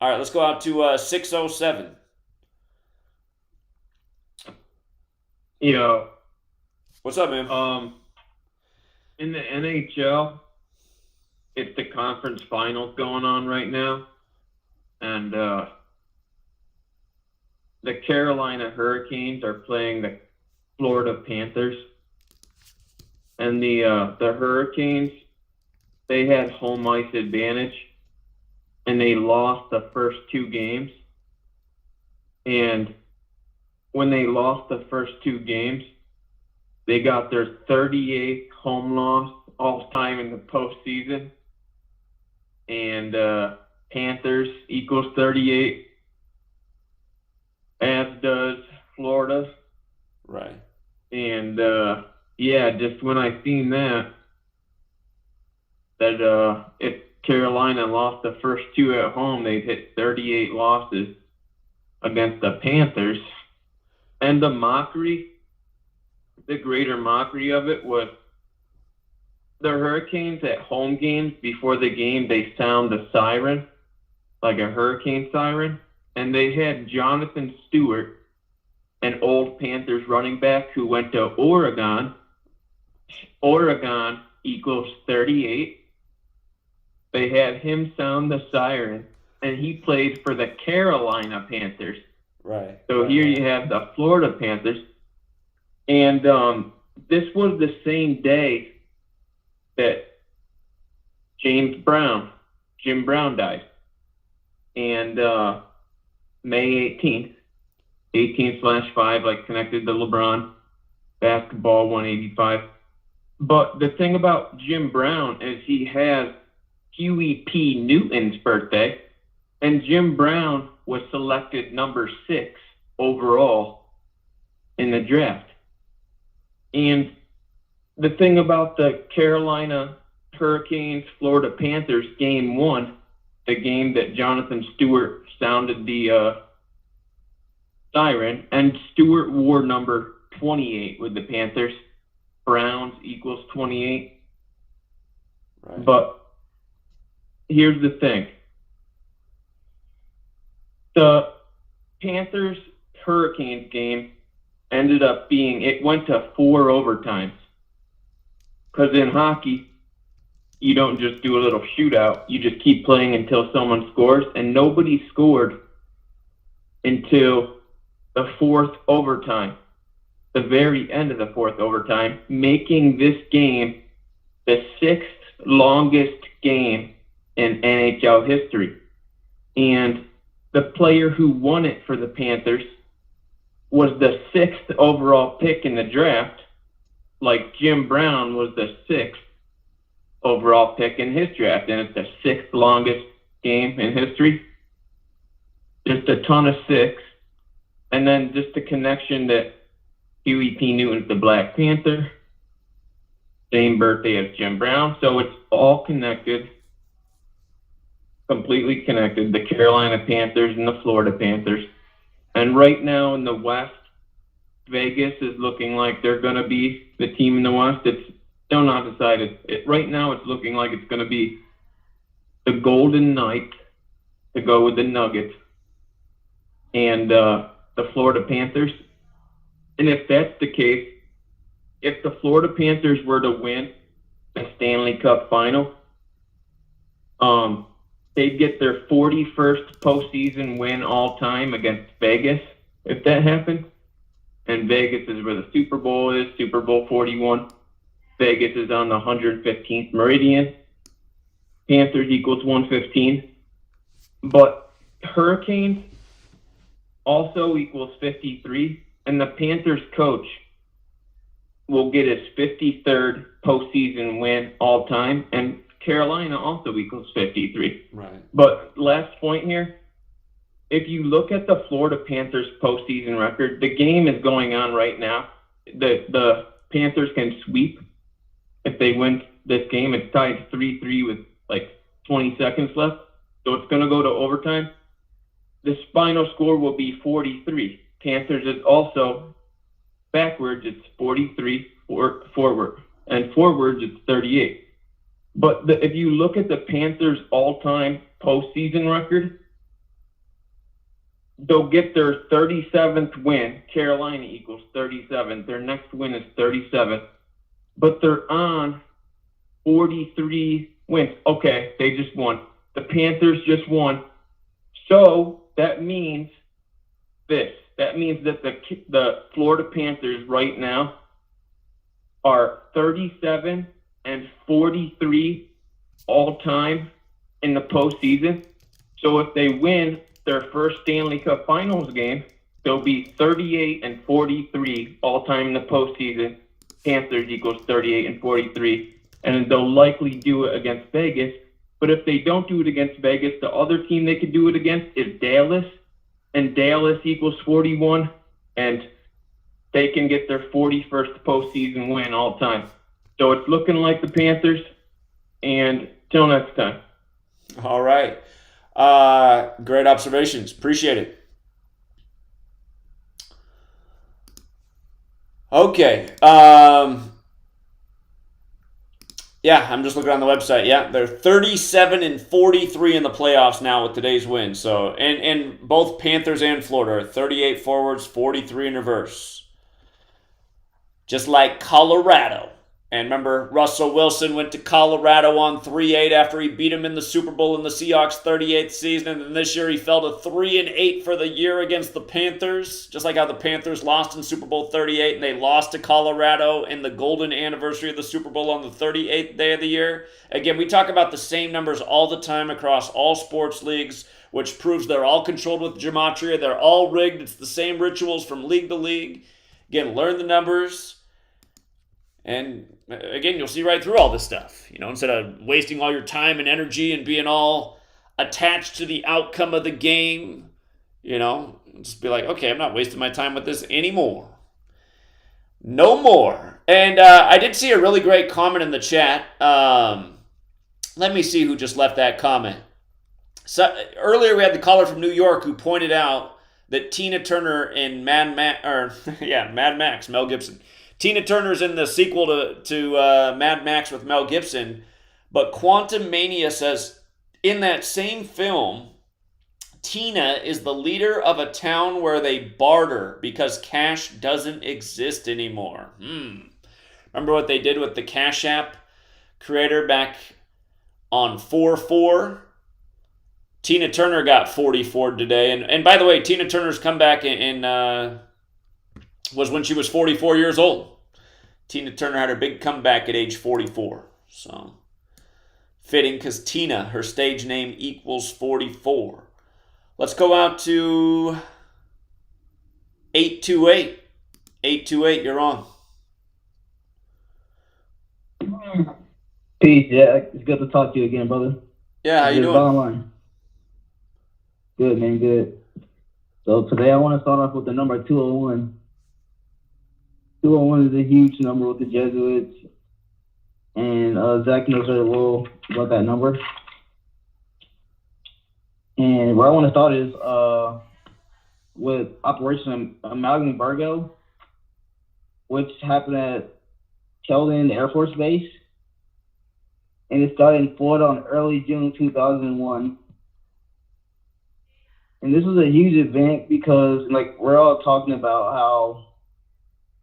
All right, let's go out to 607. Yo. What's up, man? In the NHL, it's the conference finals going on right now. And the Carolina Hurricanes are playing the Florida Panthers. And the Hurricanes, they had home ice advantage. And they lost the first 2 games. And when they lost the first 2 games, they got their 38th home loss all time in the postseason. And Panthers equals 38, as does Florida. Right. And yeah, just when I seen that if Carolina lost the first 2 at home, they'd hit 38 losses against the Panthers. And the greater mockery of it was the Hurricanes at home games, before the game, they sound a siren, like a hurricane siren. And they had Jonathan Stewart, an old Panthers running back who went to Oregon. Oregon equals 38. They had him sound the siren, and he played for the Carolina Panthers. Right. So here you have the Florida Panthers. And this was the same day that Jim Brown died. And May 18th, 18/5, like connected to LeBron, basketball 185. But the thing about Jim Brown is he has Huey P. Newton's birthday, and Jim Brown was selected number 6 overall in the draft. And the thing about the Carolina Hurricanes, Florida Panthers, game 1, the game that Jonathan Stewart sounded the siren, and Stewart wore number 28 with the Panthers. Browns equals 28. Right. But here's the thing. The Panthers-Hurricanes game ended up it went to 4 overtimes. Because in hockey, you don't just do a little shootout. You just keep playing until someone scores. And nobody scored until the 4th overtime. the very end of the fourth overtime, making this game the 6th longest game in NHL history. And the player who won it for the Panthers was the 6th overall pick in the draft, like Jim Brown was the 6th overall pick in his draft, and it's the 6th longest game in history. Just a ton of 6. And then just the connection that Huey P. Newton's the Black Panther, same birthday as Jim Brown, so it's all connected, completely connected, the Carolina Panthers and the Florida Panthers. And right now in the West, Vegas is looking like they're going to be the team in the West. It's still not decided. Right now it's looking like it's going to be the Golden Knights to go with the Nuggets and the Florida Panthers. And if that's the case, if the Florida Panthers were to win the Stanley Cup final, they'd get their 41st postseason win all time against Vegas, if that happened. And Vegas is where the Super Bowl is, Super Bowl 41. Vegas is on the 115th meridian. Panthers equals 115. But Hurricanes also equals 53. And the Panthers coach will get his 53rd postseason win all time. And Carolina also equals 53. Right. But last point here, if you look at the Florida Panthers postseason record, the game is going on right now. The Panthers can sweep if they win this game. It's tied 3-3 with like 20 seconds left. So it's going to go to overtime. The final score will be 43. Panthers is also backwards. It's 43 forward. And forwards, it's 38. But if you look at the Panthers' all-time postseason record, they'll get their 37th win. Carolina equals 37. Their next win is 37. But they're on 43 wins. Okay, they just won. The Panthers just won. So that means this. That means that the Florida Panthers right now are 37 and 43 all-time in the postseason. So if they win their first Stanley Cup Finals game, they'll be 38 and 43 all-time in the postseason. Panthers equals 38 and 43. And they'll likely do it against Vegas. But if they don't do it against Vegas, the other team they could do it against is Dallas. And Dallas equals 41. And they can get their 41st postseason win all time. So it's looking like the Panthers. And till next time. All right. Great observations. Appreciate it. Okay. Yeah, I'm just looking on the website. Yeah, they're 37 and 43 in the playoffs now with today's win. So, and both Panthers and Florida are 38 forwards, 43 in reverse. Just like Colorado. And remember, Russell Wilson went to Colorado on 3-8 after he beat him in the Super Bowl in the Seahawks' 38th season. And then this year he fell to 3-8 for the year against the Panthers. Just like how the Panthers lost in Super Bowl 38 and they lost to Colorado in the golden anniversary of the Super Bowl on the 38th day of the year. Again, we talk about the same numbers all the time across all sports leagues, which proves they're all controlled with Gematria. They're all rigged. It's the same rituals from league to league. Again, learn the numbers. And again, you'll see right through all this stuff. You know, instead of wasting all your time and energy and being all attached to the outcome of the game, you know, just be like, okay, I'm not wasting my time with this anymore. No more. And I did see a really great comment in the chat. Let me see who just left that comment. So earlier we had the caller from New York who pointed out that Tina Turner in Mad Max, Mel Gibson. Tina Turner's in the sequel to Mad Max with Mel Gibson, but Quantum Mania says in that same film, Tina is the leader of a town where they barter because cash doesn't exist anymore. Remember what they did with the CashApp creator back on 4/4? Tina Turner got 44 today. And by the way, Tina Turner's come back in was when she was 44 years old. Tina Turner had her big comeback at age 44. So, fitting because Tina, her stage name equals 44. Let's go out to 828. 828, you're on. Peace, Jack. It's good to talk to you again, brother. Yeah, how you doing? Bottom line. Good, man, good. So today I want to start off with the number 201. 201 is a huge number with the Jesuits. And Zach knows very well about that number. And where I want to start is with Operation Amalgam Virgo, which happened at Sheldon Air Force Base. And it started in Florida on early June 2001. And this was a huge event because, like, we're all talking about how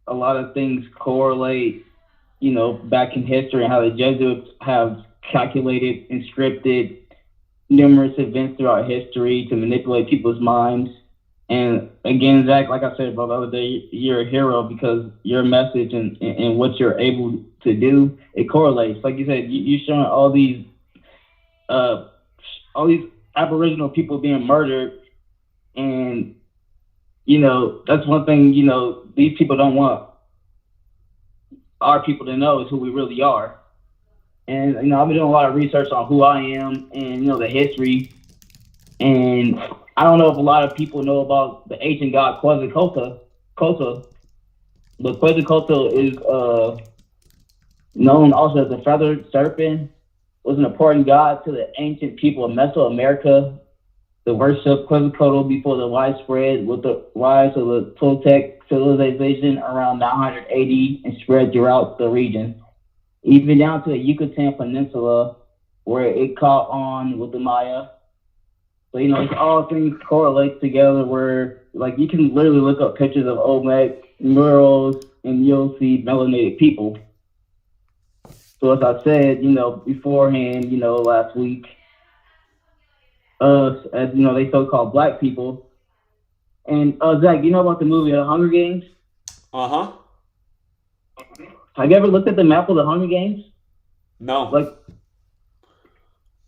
a lot of things correlate, you know, back in history, and how the Jesuits have calculated and scripted numerous events throughout history to manipulate people's minds. And again, Zach, like I said, bro, the other day, you're a hero because your message and what you're able to do, it correlates. Like you said, you're showing all these Aboriginal people being murdered. And, you know, that's one thing, you know, these people don't want our people to know is who we really are. And, you know, I've been doing a lot of research on who I am and, you know, the history. And I don't know if a lot of people know about the ancient god Quetzalcoatl. But Quetzalcoatl is known also as the feathered serpent, was an important god to the ancient people of Mesoamerica. The worship Quetzalcoatl before the widespread with the rise of the Toltec civilization around 900 AD and spread throughout the region, even down to the Yucatan Peninsula, where it caught on with the Maya. So, you know, it's all things correlate together where, like, you can literally look up pictures of Olmec murals and you'll see melanated people. So as I said, you know, beforehand, you know, last week, as you know, they so-called black people. And Zach, you know about the movie The Hunger Games? Uh-huh. Have you ever looked at the map of the Hunger Games? No. Like,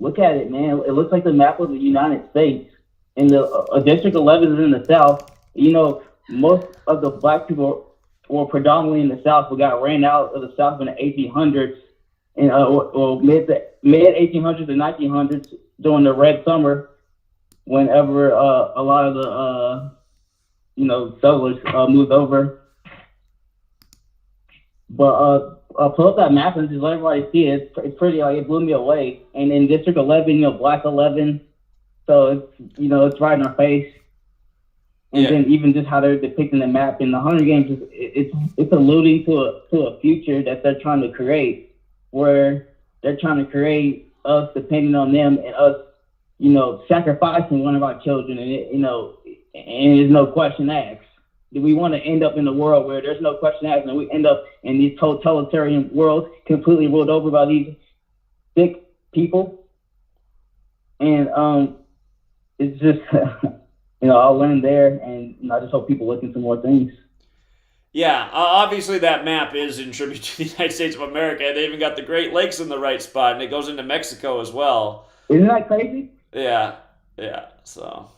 look at it, man. It looks like the map of the United States. And the District 11 is in the South. You know, most of the black people were predominantly in the South, but got ran out of the South in the 1800s, and or mid 1800s and 1900s during the Red Summer, whenever a lot of the you know, settlers moved over. But pull up that map and just let everybody see it. It's pretty, like, it blew me away. And in District 11, you know, Black 11, so it's, you know, it's right in our face. And then even just how they're depicting the map in the Hunger Games, it's alluding to a future that they're trying to create, where they're trying to create us depending on them and us, you know, sacrificing one of our children, and you know, and there's no question asked. Do we want to end up in a world where there's no question asked, and we end up in these totalitarian worlds completely ruled over by these sick people? And it's just, you know, I'll land there, and you know, I just hope people look into more things. Yeah, obviously that map is in tribute to the United States of America. They even got the Great Lakes in the right spot, and it goes into Mexico as well. Isn't that crazy? Yeah, so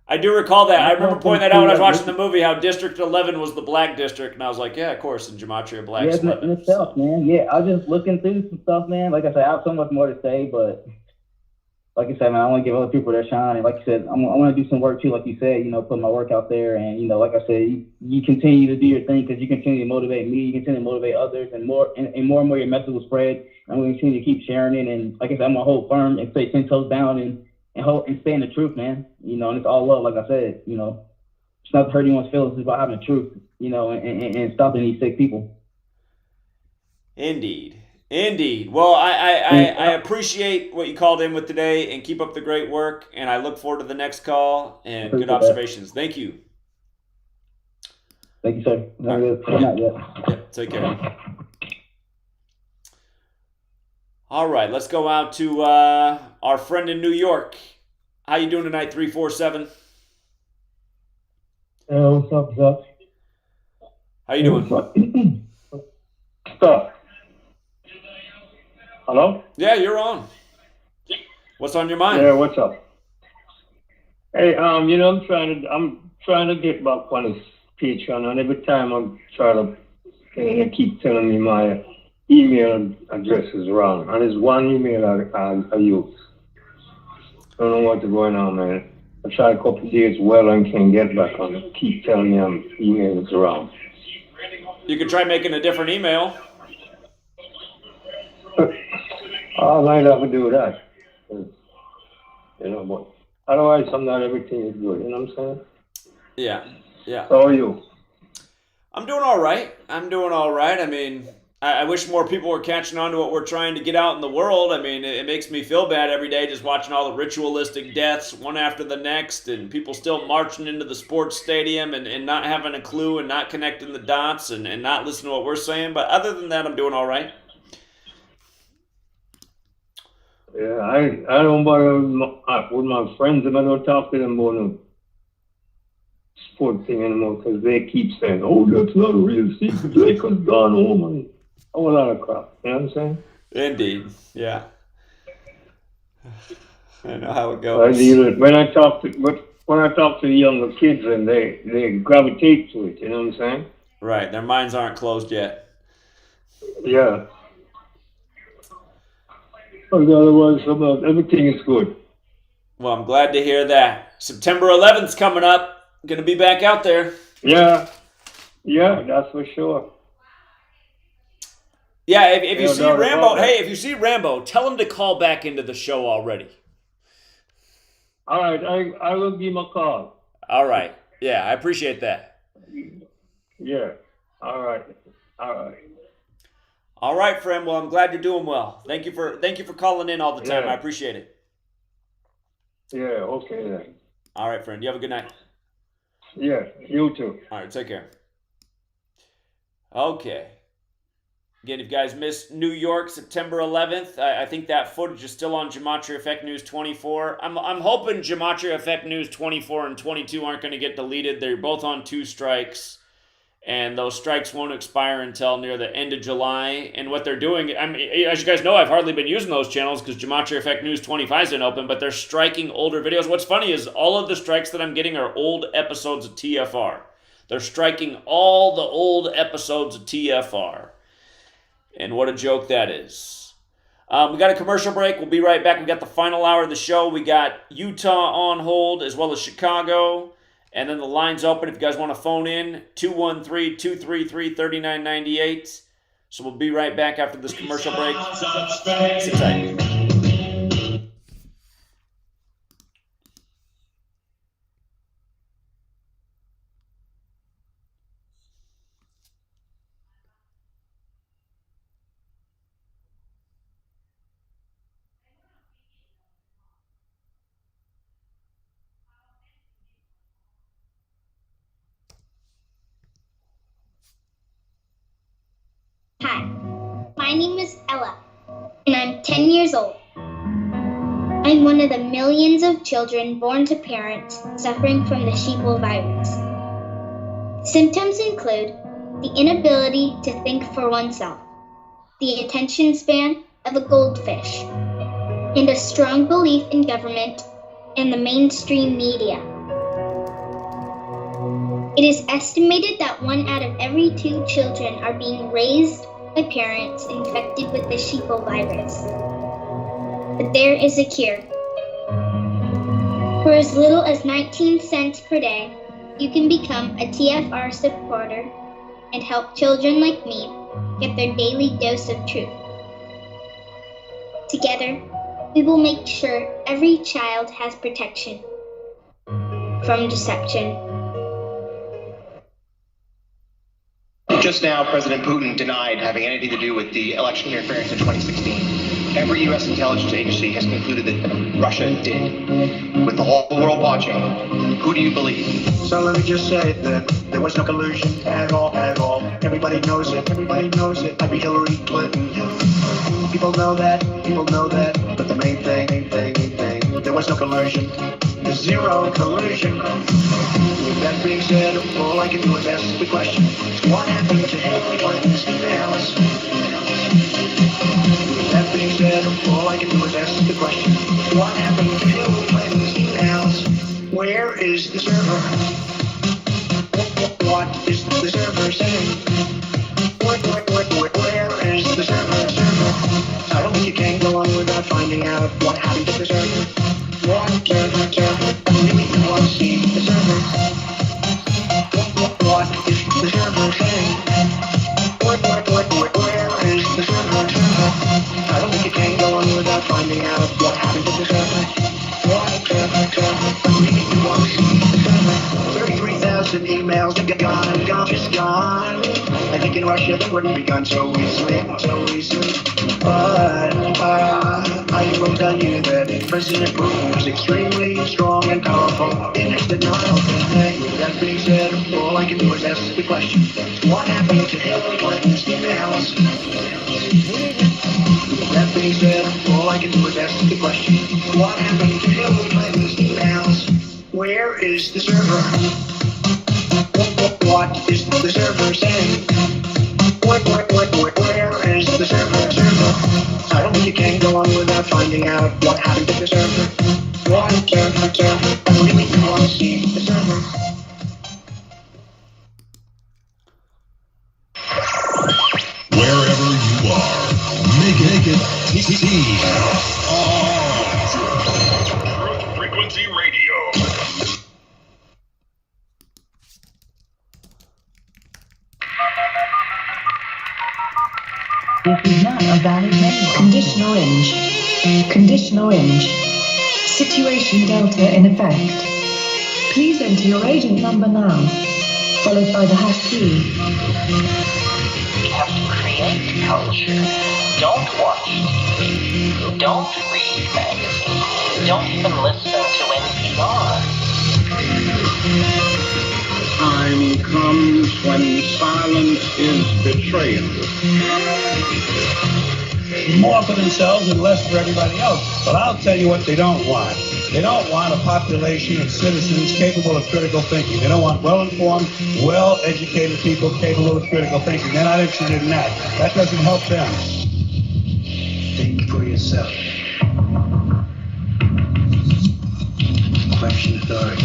I do recall that. I remember pointing that out when I was watching the movie, how District 11 was the black district, and I was like, yeah, of course, in Gematria, black. Yeah, in itself, man. Yeah, I was just looking through some stuff, man. Like I said, I have so much more to say, but like I said, man, I want to give other people their shine. And like I said, I want to do some work too, like you said, you know, put my work out there. And, you know, like I said, you continue to do your thing because you continue to motivate me, you continue to motivate others, and more and more your message will spread. I'm going to continue to keep sharing it. And like I said, I'm going to hold firm and stay 10 toes down and stay in the truth, man. You know, and it's all love, like I said, you know. It's not to hurt anyone's feelings, it's about having the truth, you know, and stopping these sick people. Indeed. Well, I appreciate what you called in with today, and keep up the great work, and I look forward to the next call, and good observations. Thank you. Thank you, sir. Not yet. Take care. All right, let's go out to our friend in New York. How you doing tonight, 347? What's up, Zach? How you doing? Stuff. Hello? Yeah, you're on. What's on your mind? Yeah, what's up? Hey, you know, I'm trying to get back on this Patreon, and every time I'm trying to, they keep telling me my email address is wrong, and it's one email I use. I don't know what's going on, man. I tried a couple of days well and can't get back on it. Keep telling me my email is wrong. You could try making a different email. I might have to do that. You know, but otherwise, not everything is good. You know what I'm saying? Yeah. How are you? I'm doing all right. I mean, I wish more people were catching on to what we're trying to get out in the world. I mean, it makes me feel bad every day just watching all the ritualistic deaths one after the next, and people still marching into the sports stadium and not having a clue and not connecting the dots and not listening to what we're saying. But other than that, I'm doing all right. Yeah, I don't bother with my friends, and I don't talk to them about no sport thing anymore because they keep saying, "Oh, that's not a real secret. Drake has gone home," and a whole lot of crap. You know what I'm saying? Indeed, yeah. I know how it goes. When I talk to the younger kids, and they gravitate to it. You know what I'm saying? Right, their minds aren't closed yet. Yeah. Otherwise, everything is good. Well, I'm glad to hear that. September 11th's coming up. Going to be back out there. Yeah, that's for sure. Yeah, if you see Rambo, if you see Rambo, tell him to call back into the show already. All right, I will give him a call. All right. Yeah, I appreciate that. Yeah. All right. All right, friend. Well, I'm glad you're doing well. Thank you for calling in all the time. Yeah. I appreciate it. Yeah, okay then. All right, friend. You have a good night. Yeah, you too. All right, take care. Okay. Again, if you guys missed New York, September 11th, I think that footage is still on Gematria Effect News 24. I'm hoping Gematria Effect News 24 and 22 aren't going to get deleted. They're both on 2 strikes. And those strikes won't expire until near the end of July. And what they're doing, I mean, as you guys know, I've hardly been using those channels because Gematria Effect News 25 isn't open, but they're striking older videos. What's funny is all of the strikes that I'm getting are old episodes of TFR. They're striking all the old episodes of TFR. And what a joke that is. We got a commercial break. We'll be right back. We got the final hour of the show. We got Utah on hold as well as Chicago. And then the line's open if you guys want to phone in, 213-233-3998. So we'll be right back after this commercial break. Sit tight. Hi, my name is Ella, and I'm 10 years old. I'm one of the millions of children born to parents suffering from the sheeple virus. Symptoms include the inability to think for oneself, the attention span of a goldfish, and a strong belief in government and the mainstream media. It is estimated that 1 out of every 2 children are being raised by parents infected with the sheeple virus. But there is a cure. For as little as 19 cents per day, you can become a TFR supporter and help children like me get their daily dose of truth. Together, we will make sure every child has protection from deception. Just now, President Putin denied having anything to do with the election interference in 2016. Every U.S. intelligence agency has concluded that Russia did. With the whole world watching, who do you believe? So let me just say that there was no collusion at all. Everybody knows it. I'd be Hillary Clinton. People know that. But the main thing there was no collusion. Zero collusion. With that being said, all I can do is ask the question. What happened to Hillary Clinton's emails? With that being said, all I can do is ask the question. What happened to Hillary Clinton's emails? Where is the server? What is the server saying? Where is the server? I don't think you can go on without finding out what happened to the server. What server? I really want to see the server. What is the server saying? Where is the server? I don't think you can go on without finding out what happened to the server. What server? I really want to see the server. 33,000 emails gone, just gone. I think in Russia they wouldn't be gone so easily. But I will tell you that President Putin is extremely strong and powerful in his denial. With that being said, all I can do is ask the question. What happened to Hillary Clinton's emails? With that being said, all I can do is ask the question. What happened to Hillary Clinton's emails? Where is the server? What is the server saying? Where is the server? I don't think you can go on without finding out what happened to the server. What server? I really want to see the server. Wherever you are, make it TFR. Truth Frequency Radio. This is not a valid menu. Condition orange. Condition orange. Situation Delta in effect. Please enter your agent number now, followed by the hash key. We have to create culture. Don't watch TV. Don't read magazines. Don't even listen to NPR. Time comes when silence is betrayal. More for themselves and less for everybody else. But I'll tell you what they don't want. They don't want a population of citizens capable of critical thinking. They don't want well-informed, well-educated people capable of critical thinking. They're not interested in that. That doesn't help them. Think for yourself. Question authority.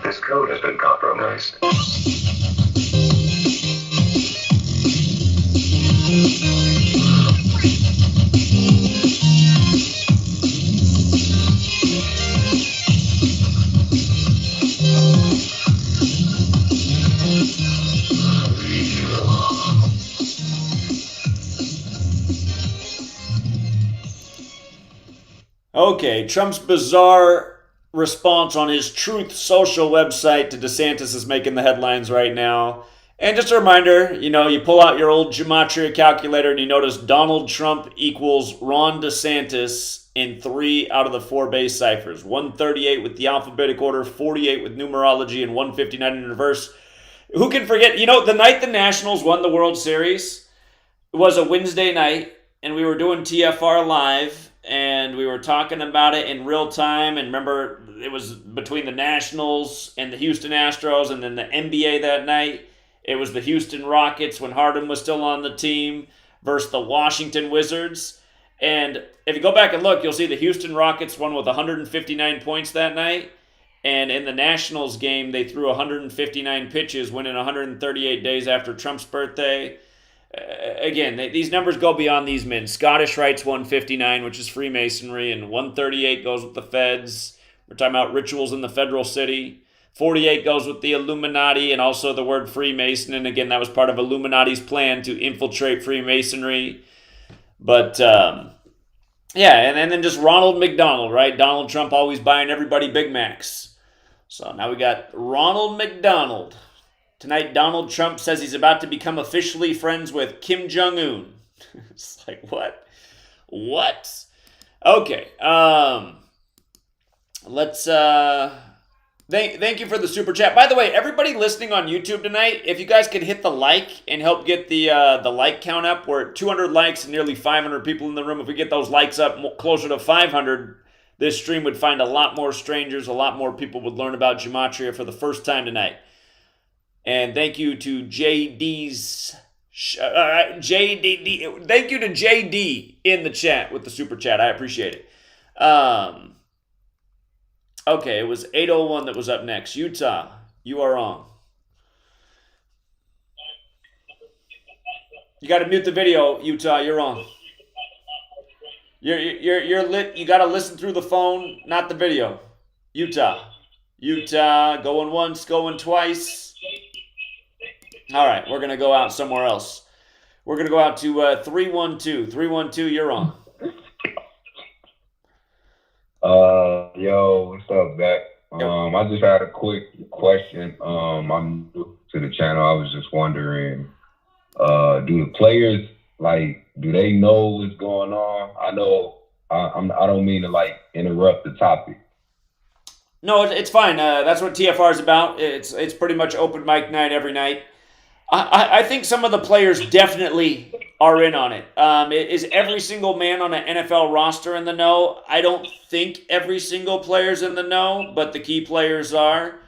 This code has been compromised. Okay, Trump's bizarre response on his Truth Social website to DeSantis is making the headlines right now. And just a reminder, you pull out your old Gematria calculator and you notice Donald Trump equals Ron DeSantis in 3 out of the 4 base ciphers. 138 with the alphabetic order, 48 with numerology, and 159 in reverse. Who can forget, the night the Nationals won the World Series, it was a Wednesday night, and we were doing TFR Live, and we were talking about it in real time. And remember, it was between the Nationals and the Houston Astros, and then the NBA that night. It was the Houston Rockets when Harden was still on the team versus the Washington Wizards. And if you go back and look, you'll see the Houston Rockets won with 159 points that night. And in the Nationals game, they threw 159 pitches, winning 138 days after Trump's birthday. Again, these numbers go beyond these men. Scottish Rite's 159, which is Freemasonry, and 138 goes with the feds. We're talking about rituals in the federal city. 48 goes with the Illuminati and also the word Freemason. And again, that was part of Illuminati's plan to infiltrate Freemasonry. But, and then just Ronald McDonald, right? Donald Trump always buying everybody Big Macs. So now we got Ronald McDonald. Tonight, Donald Trump says he's about to become officially friends with Kim Jong-un. It's like, what? What? Okay. Let's Thank you for the super chat. By the way, everybody listening on YouTube tonight, if you guys could hit the like and help get the like count up, we're at 200 likes and nearly 500 people in the room. If we get those likes up closer to 500, this stream would find a lot more strangers, a lot more people would learn about Gematria for the first time tonight. And thank you to JD's JD. Thank you to JD in the chat with the super chat. I appreciate it. Okay, it was 801 that was up next. Utah, you are on. You got to mute the video, Utah. You're on. You're lit. You got to listen through the phone, not the video. Utah, going once, going twice. All right, we're gonna go out somewhere else. We're gonna go out to 312. 312, you're on. Yo, what's up, Zach? I just had a quick question. I'm new to the channel. I was just wondering, do the players, do they know what's going on? I know I don't mean to interrupt the topic. No, it's fine. That's what TFR is about. It's pretty much open mic night every night. I think some of the players definitely are in on it. Is every single man on an NFL roster in the know? I don't think every single player's in the know, but the key players are.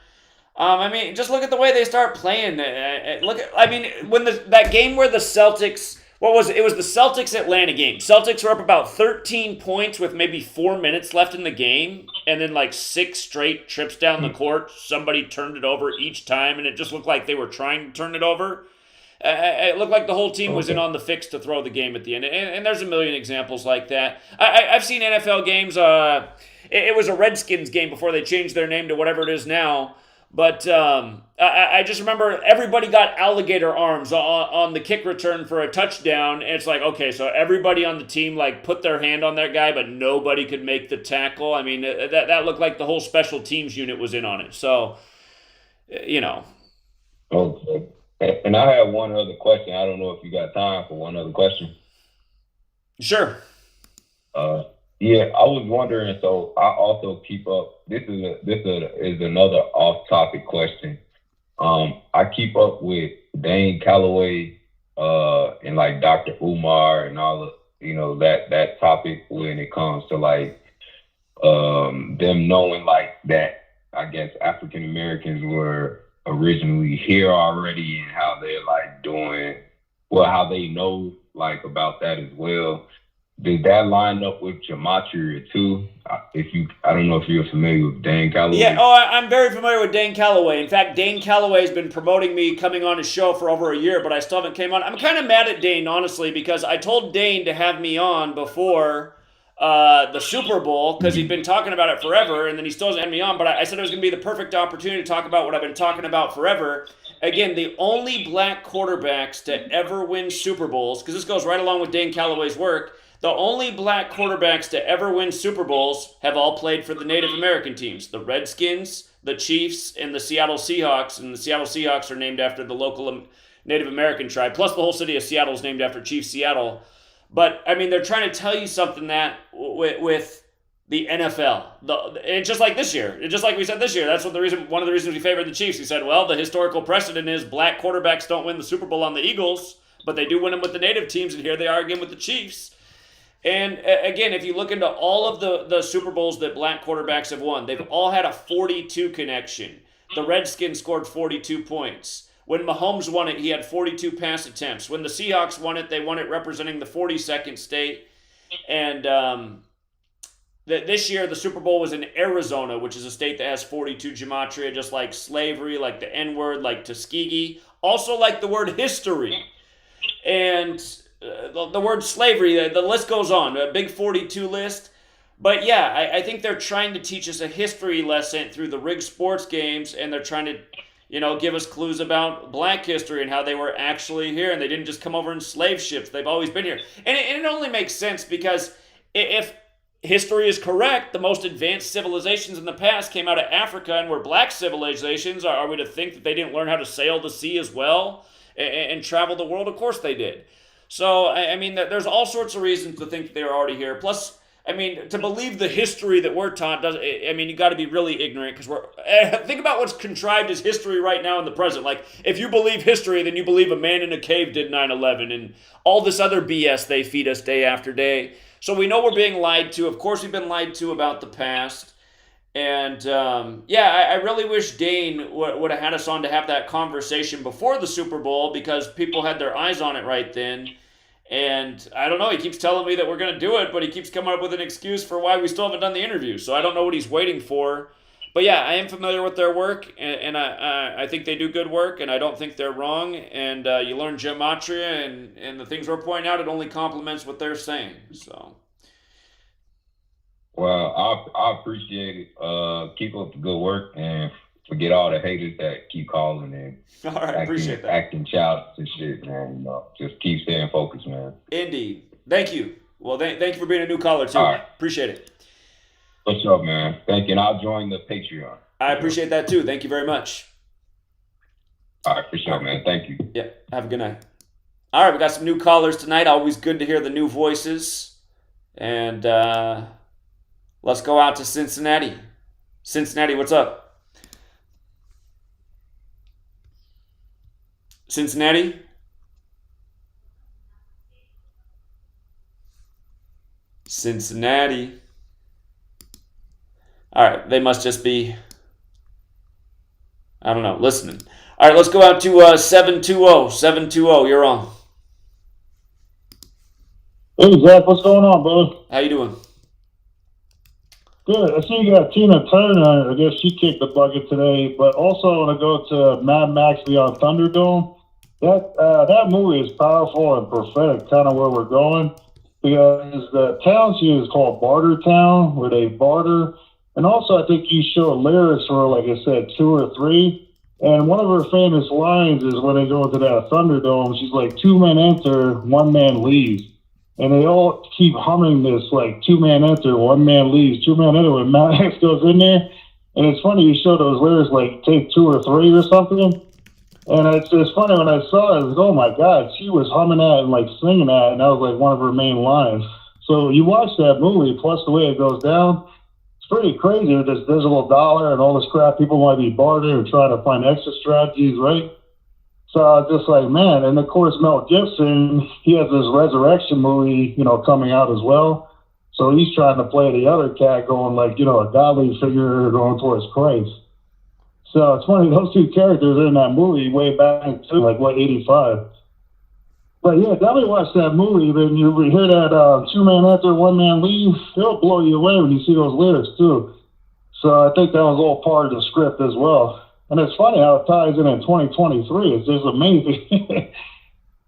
Just look at the way they start playing. When that game where the Celtics, it was the Celtics-Atlanta game. Celtics were up about 13 points with maybe 4 minutes left in the game, and then 6 straight trips down the court, somebody turned it over each time, and it just looked like they were trying to turn it over. It looked like the whole team was in on the fix to throw the game at the end, and there's a million examples like that. I've seen NFL games. It was a Redskins game before they changed their name to whatever it is now. But I just remember everybody got alligator arms on the kick return for a touchdown. And it's like, okay, so everybody on the team put their hand on that guy, but nobody could make the tackle. I mean, that looked like the whole special teams unit was in on it. So, Okay. And I have one other question. I don't know if you got time for one other question. Sure. Yeah, I was wondering. So I also keep up. This is another off-topic question. I keep up with Dane Calloway and Dr. Umar and all of that topic when it comes to them knowing that. I guess African Americans were originally here already and how they're doing. Well, how they know about that as well. Did that line up with Gematria too? I don't know if you're familiar with Dane Calloway. Yeah, I'm very familiar with Dane Calloway. In fact, Dane Calloway has been promoting me coming on his show for over a year, but I still haven't came on. I'm kind of mad at Dane, honestly, because I told Dane to have me on before the Super Bowl because he'd been talking about it forever, and then he still hasn't had me on, but I said it was going to be the perfect opportunity to talk about what I've been talking about forever. Again, the only black quarterbacks to ever win Super Bowls, because this goes right along with Dane Calloway's work, the only black quarterbacks to ever win Super Bowls have all played for the Native American teams. The Redskins, the Chiefs, and the Seattle Seahawks. And the Seattle Seahawks are named after the local Native American tribe. Plus the whole city of Seattle is named after Chief Seattle. But, they're trying to tell you something that with the NFL. And just like this year. Just like we said this year. That's one of the reasons we favored the Chiefs. We said, well, the historical precedent is black quarterbacks don't win the Super Bowl on the Eagles, but they do win them with the Native teams, and here they are again with the Chiefs. And again, if you look into all of the Super Bowls that black quarterbacks have won, they've all had a 42 connection. The Redskins scored 42 points. When Mahomes won it, he had 42 pass attempts. When the Seahawks won it, they won it representing the 42nd state. And this year, the Super Bowl was in Arizona, which is a state that has 42 gematria, just like slavery, like the N-word, like Tuskegee. Also like the word history. And the word slavery, the list goes on, a big 42 list. But yeah, I think they're trying to teach us a history lesson through the rigged sports games, and they're trying to, give us clues about black history and how they were actually here, and they didn't just come over in slave ships. They've always been here. And it only makes sense because if history is correct, the most advanced civilizations in the past came out of Africa and were black civilizations. Are we to think that they didn't learn how to sail the sea as well and travel the world? Of course they did. So, there's all sorts of reasons to think that they were already here. Plus, I mean, to believe the history that we're taught doesn't. I mean, you got to be really ignorant because we're. Think about what's contrived as history right now in the present. Like, if you believe history, then you believe a man in a cave did 9/11 and all this other BS they feed us day after day. So we know we're being lied to. Of course, we've been lied to about the past. And I really wish Dane would have had us on to have that conversation before the Super Bowl because people had their eyes on it right then. And I don't know, he keeps telling me that we're going to do it, but he keeps coming up with an excuse for why we still haven't done the interview. So I don't know what he's waiting for. But yeah, I am familiar with their work, and I think they do good work, and I don't think they're wrong. And you learn Gematria, and the things we're pointing out, it only complements what they're saying. So. Well, I appreciate it. Keep up the good work, and forget all the haters that keep calling and all right, appreciate that. Acting childish and shit, man. You know, just keep staying focused, man. Indeed. Thank you. Well, thank you for being a new caller, too. All right. Appreciate it. What's up, man? Thank you. And I'll join the Patreon. I appreciate that, too. Thank you very much. All right, for sure, man. Thank you. Yeah, have a good night. All right, we got some new callers tonight. Always good to hear the new voices. And let's go out to Cincinnati. Cincinnati, what's up? Cincinnati? Cincinnati. All right, they must just be, I don't know, listening. All right, let's go out to 720. 720, you're on. Hey, Zach, what's going on, brother? How you doing? Good. I see you got Tina Turner. I guess she kicked the bucket today. But also, I want to go to Mad Max Beyond Thunderdome. That movie is powerful and prophetic, kind of where we're going, because the town she is called Barter Town, where they barter. And also, I think you show lyrics for, like I said, 2 or 3. And one of her famous lines is when they go into that Thunderdome, she's like, 2 men enter, 1 man leaves. And they all keep humming this, like, 2 man enter, 1 man leaves, 2 man enter. When Mad Max goes in there, and it's funny, you show those lyrics, like, take 2 or 3 or something. And it's funny, when I saw it, I was like, oh my God, she was humming that and, like, singing that, and that was, like, one of her main lines. So you watch that movie, plus the way it goes down, it's pretty crazy with this digital dollar and all this crap. People might be bartering or trying to find exit strategies, right? So I was just like, man, and of course Mel Gibson, he has this resurrection movie, coming out as well. So he's trying to play the other cat going like, a godly figure going towards Christ. So it's funny, those 2 characters are in that movie way back to like, 85. But yeah, definitely watch that movie. Then you hear that 2 man enter, 1 man leave, it'll blow you away when you see those lyrics too. So I think that was all part of the script as well. And it's funny how it ties in 2023. It's just amazing.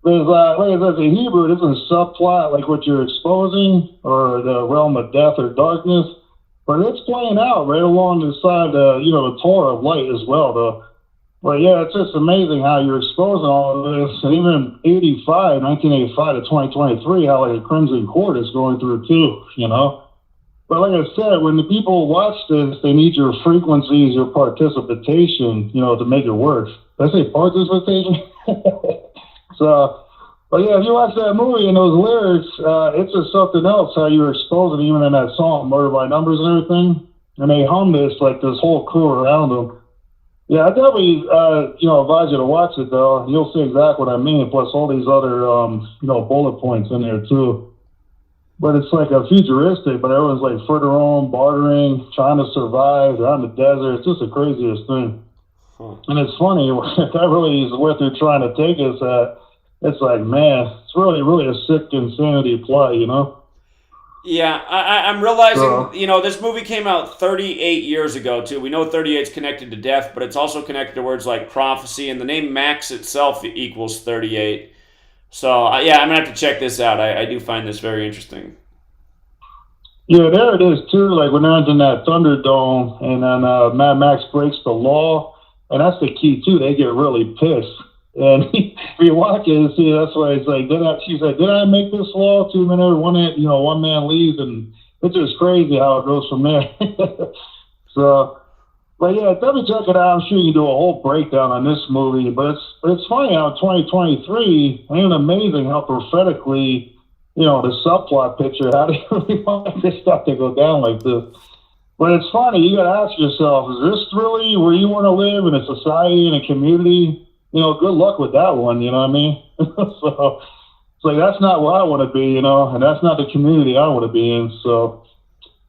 There's, like it says in Hebrew, it isn't subplot like what you're exposing or the realm of death or darkness, but it's playing out right along the side of, the Torah of light as well, though. But yeah, it's just amazing how you're exposing all of this. And even 1985 to 2023, how like a Crimson Cord is going through too, But like I said, when the people watch this, they need your frequencies, your participation, to make it work. Did I say participation? So, but yeah, if you watch that movie and those lyrics, it's just something else how you're exposing, even in that song, Murder by Numbers and everything. And they hum this, like this whole crew around them. Yeah, I definitely, advise you to watch it, though. You'll see exactly what I mean, plus all these other, bullet points in there, too. But it's like a futuristic, but everyone's like for their own, bartering, trying to survive. They're out in the desert. It's just the craziest thing. And it's funny, that really is what they're trying to take us at. It's like, man, it's really, really a sick insanity play, Yeah, I'm realizing, this movie came out 38 years ago, too. We know 38 is connected to death, but it's also connected to words like prophecy, and the name Max itself equals 38. So, I'm going to have to check this out. I do find this very interesting. Yeah, there it is, too. Like, when they're in that Thunderdome, and then Mad Max breaks the law, and that's the key, too. They get really pissed. And if you watch it, see, that's why it's like, she said, did I make this law? 2 minutes, 1 man leaves, and it's just crazy how it goes from there. So, but yeah, definitely check it out. I'm sure you can do a whole breakdown on this movie, but it's funny how in 2023, ain't it amazing how prophetically the subplot picture. How do you really want this stuff to go down like this? But it's funny. You got to ask yourself: is this really where you want to live in a society, in a community? Good luck with that one. You know what I mean? So it's like that's not where I want to be. And that's not the community I want to be in. So.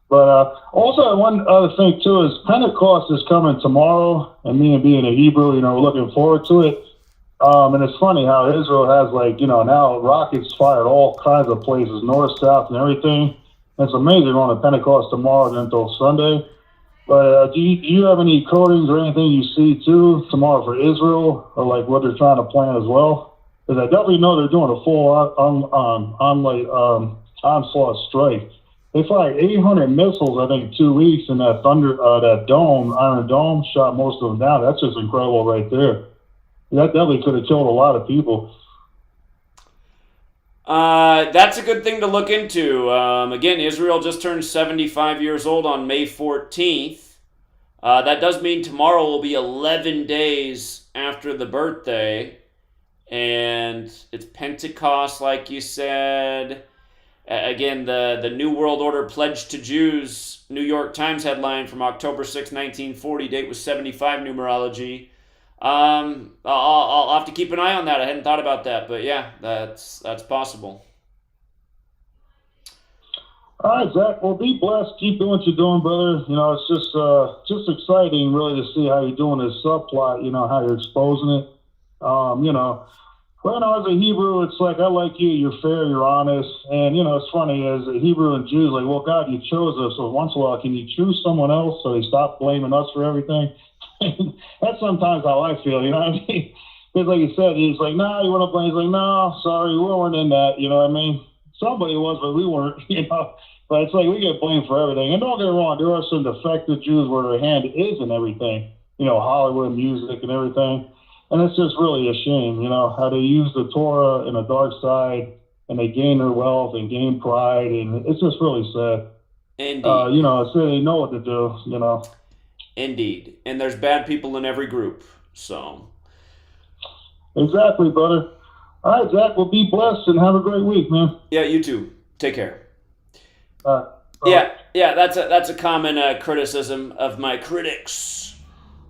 But also, one other thing, too, is Pentecost is coming tomorrow, and me and being a Hebrew, we're looking forward to it. And it's funny how Israel has, now rockets fired all kinds of places, north, south, and everything. It's amazing on the Pentecost tomorrow and until Sunday. But do you have any codings or anything you see, too, tomorrow for Israel, or, what they're trying to plan as well? Because I definitely know they're doing a full onslaught strike. They fired 800 missiles, I think, 2 weeks, and that Iron Dome, shot most of them down. That's just incredible right there. That definitely could have killed a lot of people. That's a good thing to look into. Again, Israel just turned 75 years old on May 14th. That does mean tomorrow will be 11 days after the birthday. And it's Pentecost, like you said. Again, the New World Order pledged to Jews, New York Times headline from October 6, 1940, date was 75 numerology. I'll have to keep an eye on that. I hadn't thought about that, but yeah, that's possible. All right, Zach. Well, be blessed. Keep doing what you're doing, brother. It's just exciting, really, to see how you're doing this subplot. How you're exposing it. Well, as a Hebrew, it's like, I like you, you're fair, you're honest. And, it's funny, as a Hebrew and Jews, well, God, you chose us. So once in a while, can you choose someone else so they stop blaming us for everything? That's sometimes how I feel, you know what I mean? Because like you said, he's like, nah, you want to blame? He's like, no, sorry, we weren't in that, you know what I mean? Somebody was, but we weren't, But it's like, we get blamed for everything. And don't get me wrong, there are some defective Jews where their hand is in everything, Hollywood music and everything. And it's just really a shame, how they use the Torah in a dark side, and they gain their wealth and gain pride, and it's just really sad. Indeed. So they know what to do, Indeed. And there's bad people in every group, so. Exactly, brother. All right, Zach, well, be blessed and have a great week, man. Yeah, you too. Take care. Yeah, that's a common criticism of my critics.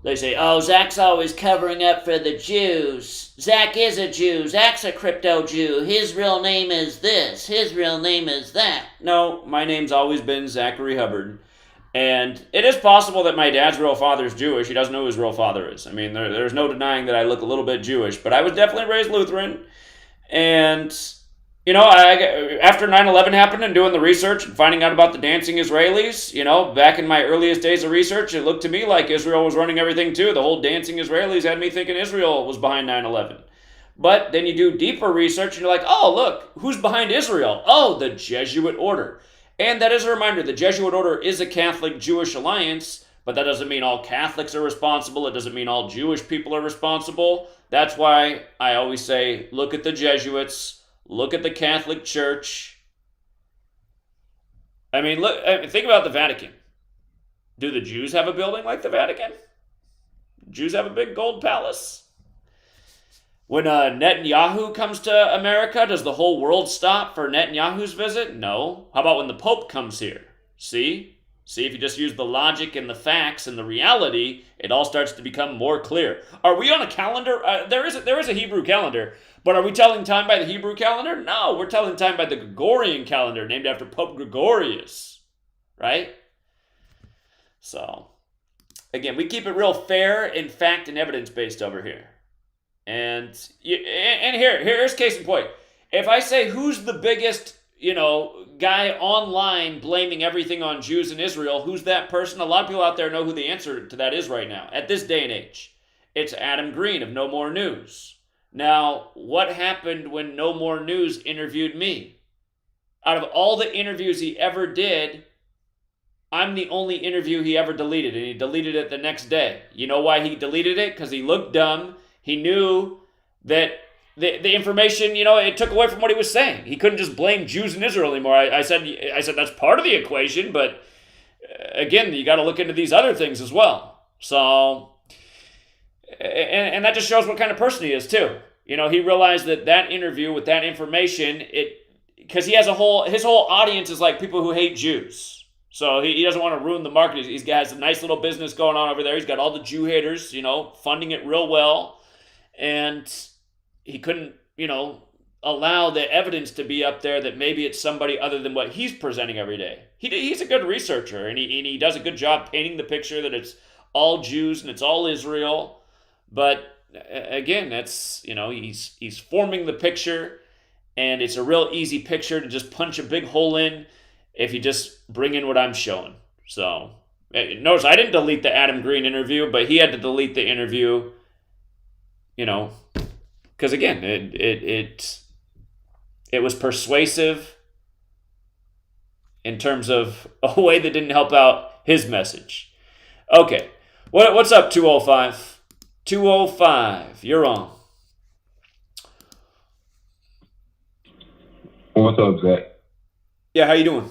They say, oh, Zach's always covering up for the Jews. Zach is a Jew. Zach's a crypto Jew. His real name is this. His real name is that. No, my name's always been Zachary Hubbard. And it is possible that my dad's real father is Jewish. He doesn't know who his real father is. I mean, there's no denying that I look a little bit Jewish. But I was definitely raised Lutheran. And after 9/11 happened and doing the research and finding out about the dancing Israelis, back in my earliest days of research, it looked to me like Israel was running everything too. The whole dancing Israelis had me thinking Israel was behind 9/11. But then you do deeper research and you're like, oh, look, who's behind Israel? Oh, the Jesuit order. And that is a reminder, the Jesuit order is a Catholic-Jewish alliance, but that doesn't mean all Catholics are responsible. It doesn't mean all Jewish people are responsible. That's why I always say, look at the Jesuits. Look at the Catholic Church. I mean, think about the Vatican. Do the Jews have a building like the Vatican? Jews have a big gold palace? When Netanyahu comes to America, does the whole world stop for Netanyahu's visit? No. How about when the Pope comes here? See? See, if you just use the logic and the facts and the reality, it all starts to become more clear. Are we on a calendar? There is a Hebrew calendar, but are we telling time by the Hebrew calendar? No, we're telling time by the Gregorian calendar, named after Pope Gregorius, right? So, again, we keep it real fair and fact and evidence-based over here. And here's case in point. If I say who's the biggest guy online blaming everything on Jews in Israel, who's that person? A lot of people out there know who the answer to that is right now. At this day and age, it's Adam Green of No More News. Now, what happened when No More News interviewed me? Out of all the interviews he ever did, I'm the only interview he ever deleted, and he deleted it the next day. You know why he deleted it? Because he looked dumb. He knew that the information, it took away from what he was saying. He couldn't just blame Jews in Israel anymore. I said that's part of the equation, but again, you got to look into these other things as well. So, and that just shows what kind of person he is too. He realized that interview with that information, because he has his whole audience is like people who hate Jews. So he doesn't want to ruin the market. He's got a nice little business going on over there. He's got all the Jew haters, funding it real well. And he couldn't, allow the evidence to be up there that maybe it's somebody other than what he's presenting every day. He's a good researcher, and he does a good job painting the picture that it's all Jews and it's all Israel. But again, that's, he's forming the picture, and it's a real easy picture to just punch a big hole in if you just bring in what I'm showing. So notice I didn't delete the Adam Green interview, but he had to delete the interview, because again, it was persuasive in terms of a way that didn't help out his message. Okay, what's up, 205? 205, you're on. What's up, Zach? Yeah, how you doing?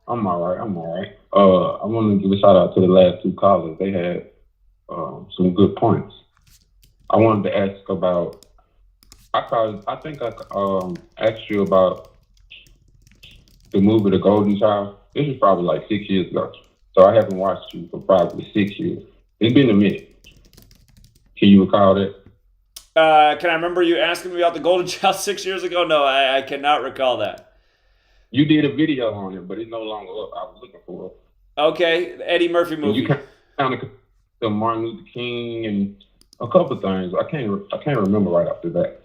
I'm all right. I want to give a shout out to the last two callers. They had some good points. I wanted to ask about. I think I asked you about the movie The Golden Child. This is probably like 6 years ago, so I haven't watched you for probably 6 years. It's been a minute. Can you recall that? Can I remember you asking me about The Golden Child 6 years ago? No, I cannot recall that. You did a video on it, but it's no longer up. I was looking for it. Okay, the Eddie Murphy movie. And you kind of the Martin Luther King and a couple things. I can't remember right after that.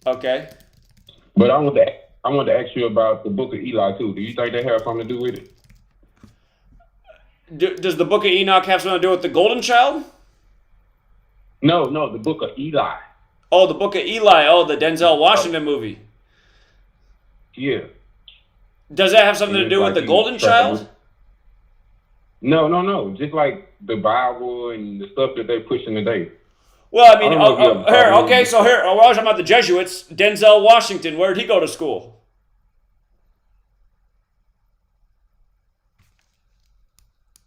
Okay. But I want to ask you about the Book of Eli too. Do you think that has something to do with it? Does the Book of Enoch have something to do with the Golden Child? No, the Book of Eli. Oh, the Book of Eli. Oh, the Denzel Washington movie. Yeah. Does that have something to do with the Golden Child? No. Just like the Bible and the stuff that they pushing today. Well, I mean, here, I was talking about the Jesuits. Denzel Washington, where did he go to school?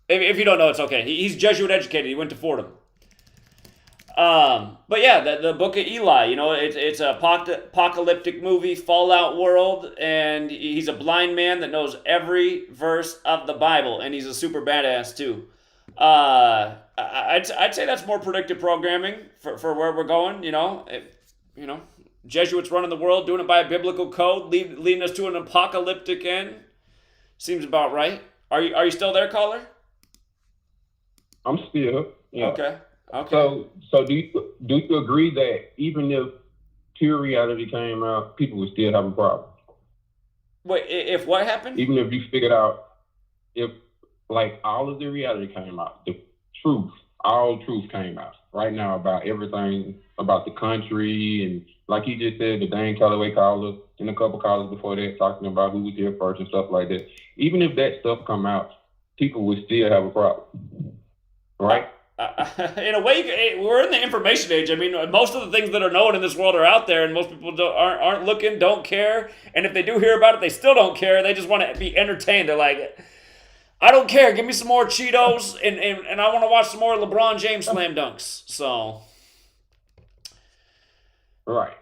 If you don't know, it's okay. He's Jesuit educated. He went to Fordham. But yeah, the Book of Eli, it's a apocalyptic movie, Fallout world, and he's a blind man that knows every verse of the Bible, and he's a super badass too. I'd say that's more predictive programming for where we're going. Jesuits running the world, doing it by a biblical code, leading us to an apocalyptic end. Seems about right. Are you still there, caller? I'm still. Yeah. Okay. So do you agree that even if pure reality came out, people would still have a problem? Wait, if what happened? Even if you figured out, if like all of the reality came out, the truth, all truth came out right now about everything, about the country, and like he just said, the Dane Calloway caller and a couple callers before that talking about who was here first and stuff like that. Even if that stuff come out, people would still have a problem, right? In a way, we're in the information age. I mean, most of the things that are known in this world are out there, and most people aren't looking, don't care. And if they do hear about it, they still don't care. They just want to be entertained. They're like, I don't care. Give me some more Cheetos, and I want to watch some more LeBron James slam dunks. So, right.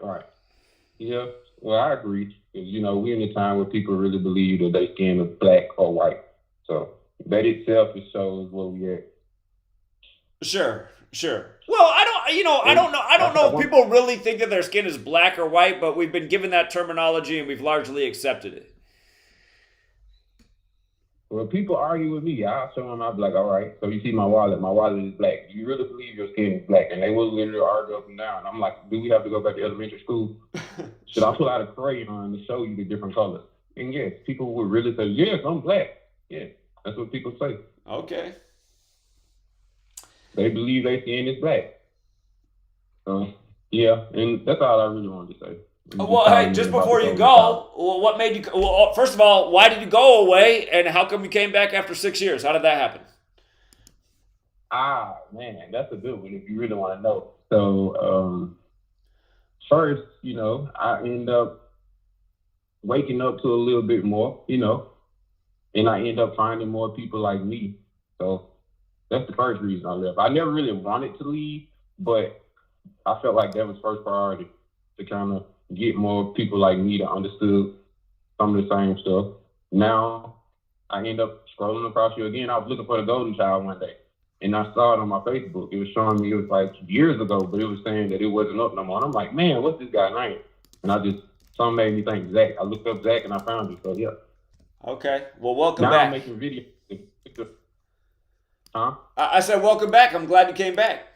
Yeah, well, I agree. We're in a time where people really believe that their skin is black or white. So that itself shows where we at. Sure. Well, I don't know if people really think that their skin is black or white, but we've been given that terminology and we've largely accepted it. Well, people argue with me. I'll show them. I'll be like, all right, so you see my wallet is black. Do you really believe your skin is black? And they will literally argue up and down. I'm like, do we have to go back to elementary school? Should I pull out a crayon to show you the different colors? And yes, people would really say, yes, I'm black. Yeah, that's what people say. Okay. They believe their skin is black. Yeah, and that's all I really wanted to say. Well, hey, just before you go, what made you? Well, first of all, why did you go away, and how come you came back after 6 years? How did that happen? Man, that's a good one if you really want to know. So, first, I end up waking up to a little bit more, and I end up finding more people like me. So that's the first reason I left. I never really wanted to leave, but I felt like that was first priority to kind of, get more people like me to understood some of the same stuff. Now I end up scrolling across you again. I was looking for the golden child one day, and I saw it on my Facebook. It was showing me, it was like years ago, but it was saying that it wasn't up no more. And I'm like, man, what's this guy's name? And something made me think Zach. I looked up Zach and I found you. So yeah. Okay. Well, welcome now back. I'm making videos. Huh? I said welcome back. I'm glad you came back.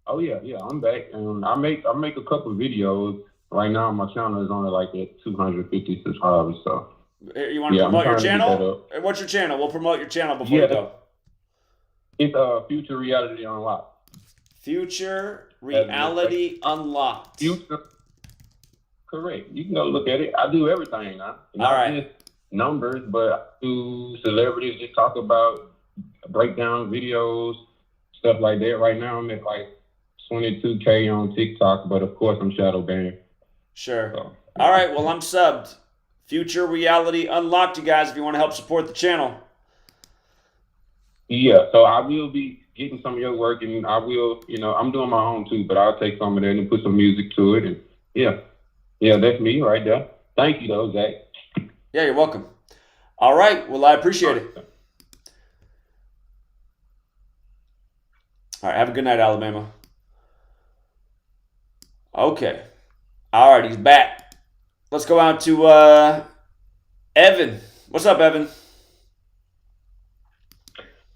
Oh yeah, I'm back, and I make a couple of videos. Right now, my channel is only like at 250 subscribers. So You want to promote your channel? What's your channel? We'll promote your channel before you go. It's Future Reality Unlocked. Future Reality Unlocked. Correct. You can go look at it. I do everything now. Not just numbers, but I do celebrities, just talk about breakdown videos, stuff like that. Right now, I'm at like 22K on TikTok, but of course, I'm shadow banned. Sure. So, all right. Well, I'm subbed. Future Reality Unlocked, you guys, if you want to help support the channel. Yeah, so I will be getting some of your work, and I will, I'm doing my own too, but I'll take some of that and put some music to it. And yeah, that's me right there. Thank you, though, Zach. Yeah, you're welcome. All right. Well, I appreciate it. All right. Have a good night, Alabama. Okay. All right. He's back. Let's go out to Evan. What's up, Evan?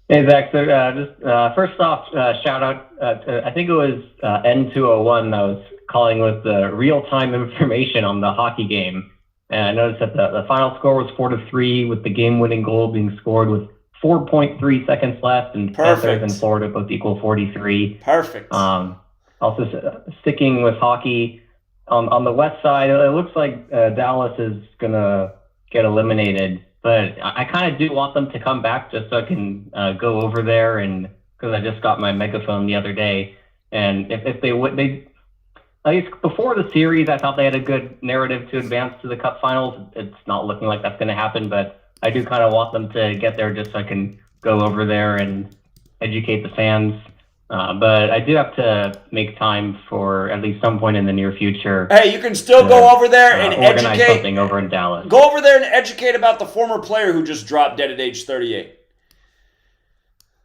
Hey, Zach. So just first off, shout out. I think it was N201 that was calling with the real-time information on the hockey game. And I noticed that the final score was 4-3 with the game-winning goal being scored with 4.3 seconds left, and Panthers and Florida both equal 43. Perfect. Also, sticking with hockey, on the west side, it looks like Dallas is going to get eliminated. But I kind of do want them to come back just so I can go over there, and because I just got my megaphone the other day. And if they would, at least before the series, I thought they had a good narrative to advance to the Cup Finals. It's not looking like that's going to happen, but I do kind of want them to get there just so I can go over there and educate the fans. But I do have to make time for at least some point in the near future. Hey, you can still go over there and organize educate. Something over in Dallas. Go over there and educate about the former player who just dropped dead at age 38.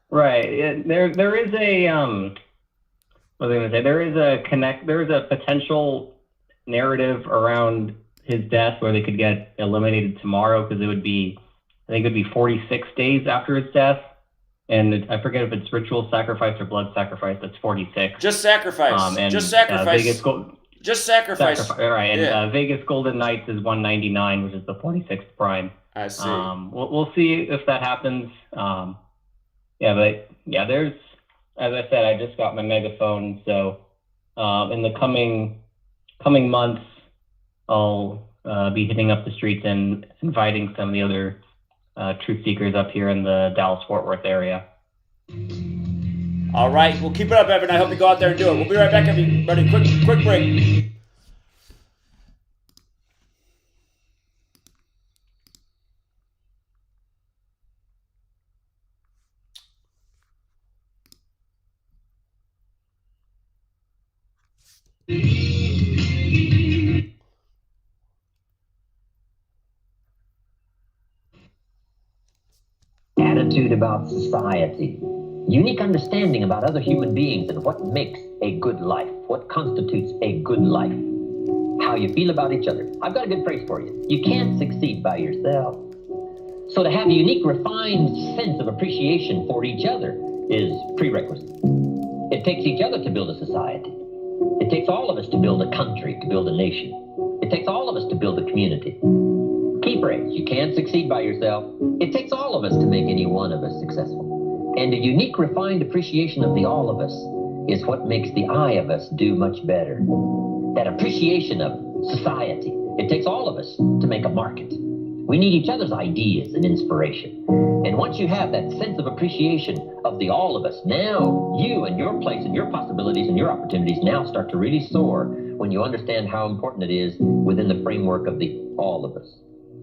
Right. There is a what was I going to say? There is a potential narrative around his death where they could get eliminated tomorrow, because I think it would be 46 days after his death. And I forget if it's ritual sacrifice or blood sacrifice. That's 46. Just sacrifice. Just sacrifice. Just sacrifice. All right. And Vegas Golden Knights is 199, which is the 46th prime. I see. We'll see if that happens. There's, as I said, I just got my megaphone. So in the coming months, I'll be hitting up the streets and inviting some of the other truth seekers up here in the Dallas-Fort Worth area. All right, well, keep it up, Evan. I hope you go out there and do it. We'll be right back, everybody. Quick break. Attitude about society, unique understanding about other human beings and what makes a good life, what constitutes a good life, how you feel about each other. I've got a good phrase for you. You can't succeed by yourself. So to have a unique, refined sense of appreciation for each other is prerequisite. It takes each other to build a society. It takes all of us to build a country, to build a nation. It takes all of us to build a community. Key phrase, you can't succeed by yourself. It takes all of us to make any one of us successful. And a unique, refined appreciation of the all of us is what makes the I of us do much better. That appreciation of society, it takes all of us to make a market. We need each other's ideas and inspiration. And once you have that sense of appreciation of the all of us, now you and your place and your possibilities and your opportunities now start to really soar when you understand how important it is within the framework of the all of us.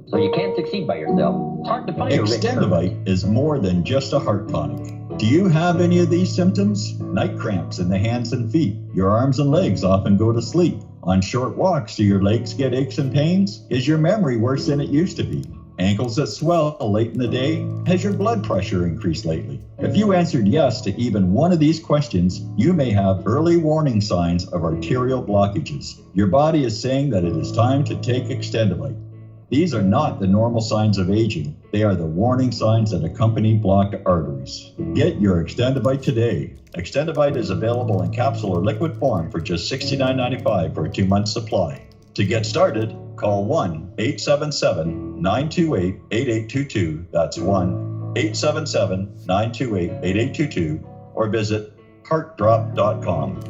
So you can't succeed by yourself. It's hard to find a rich Extendivite is more than just a heart tonic. Do you have any of these symptoms? Night cramps in the hands and feet. Your arms and legs often go to sleep. On short walks, do your legs get aches and pains? Is your memory worse than it used to be? Ankles that swell late in the day? Has your blood pressure increased lately? If you answered yes to even one of these questions, you may have early warning signs of arterial blockages. Your body is saying that it is time to take Extendivite. These are not the normal signs of aging. They are the warning signs that accompany blocked arteries. Get your Extendivite today. Extendivite is available in capsule or liquid form for just $69.95 for a 2-month supply. To get started, call 1-877-928-8822. That's 1-877-928-8822 or visit heartdrop.com.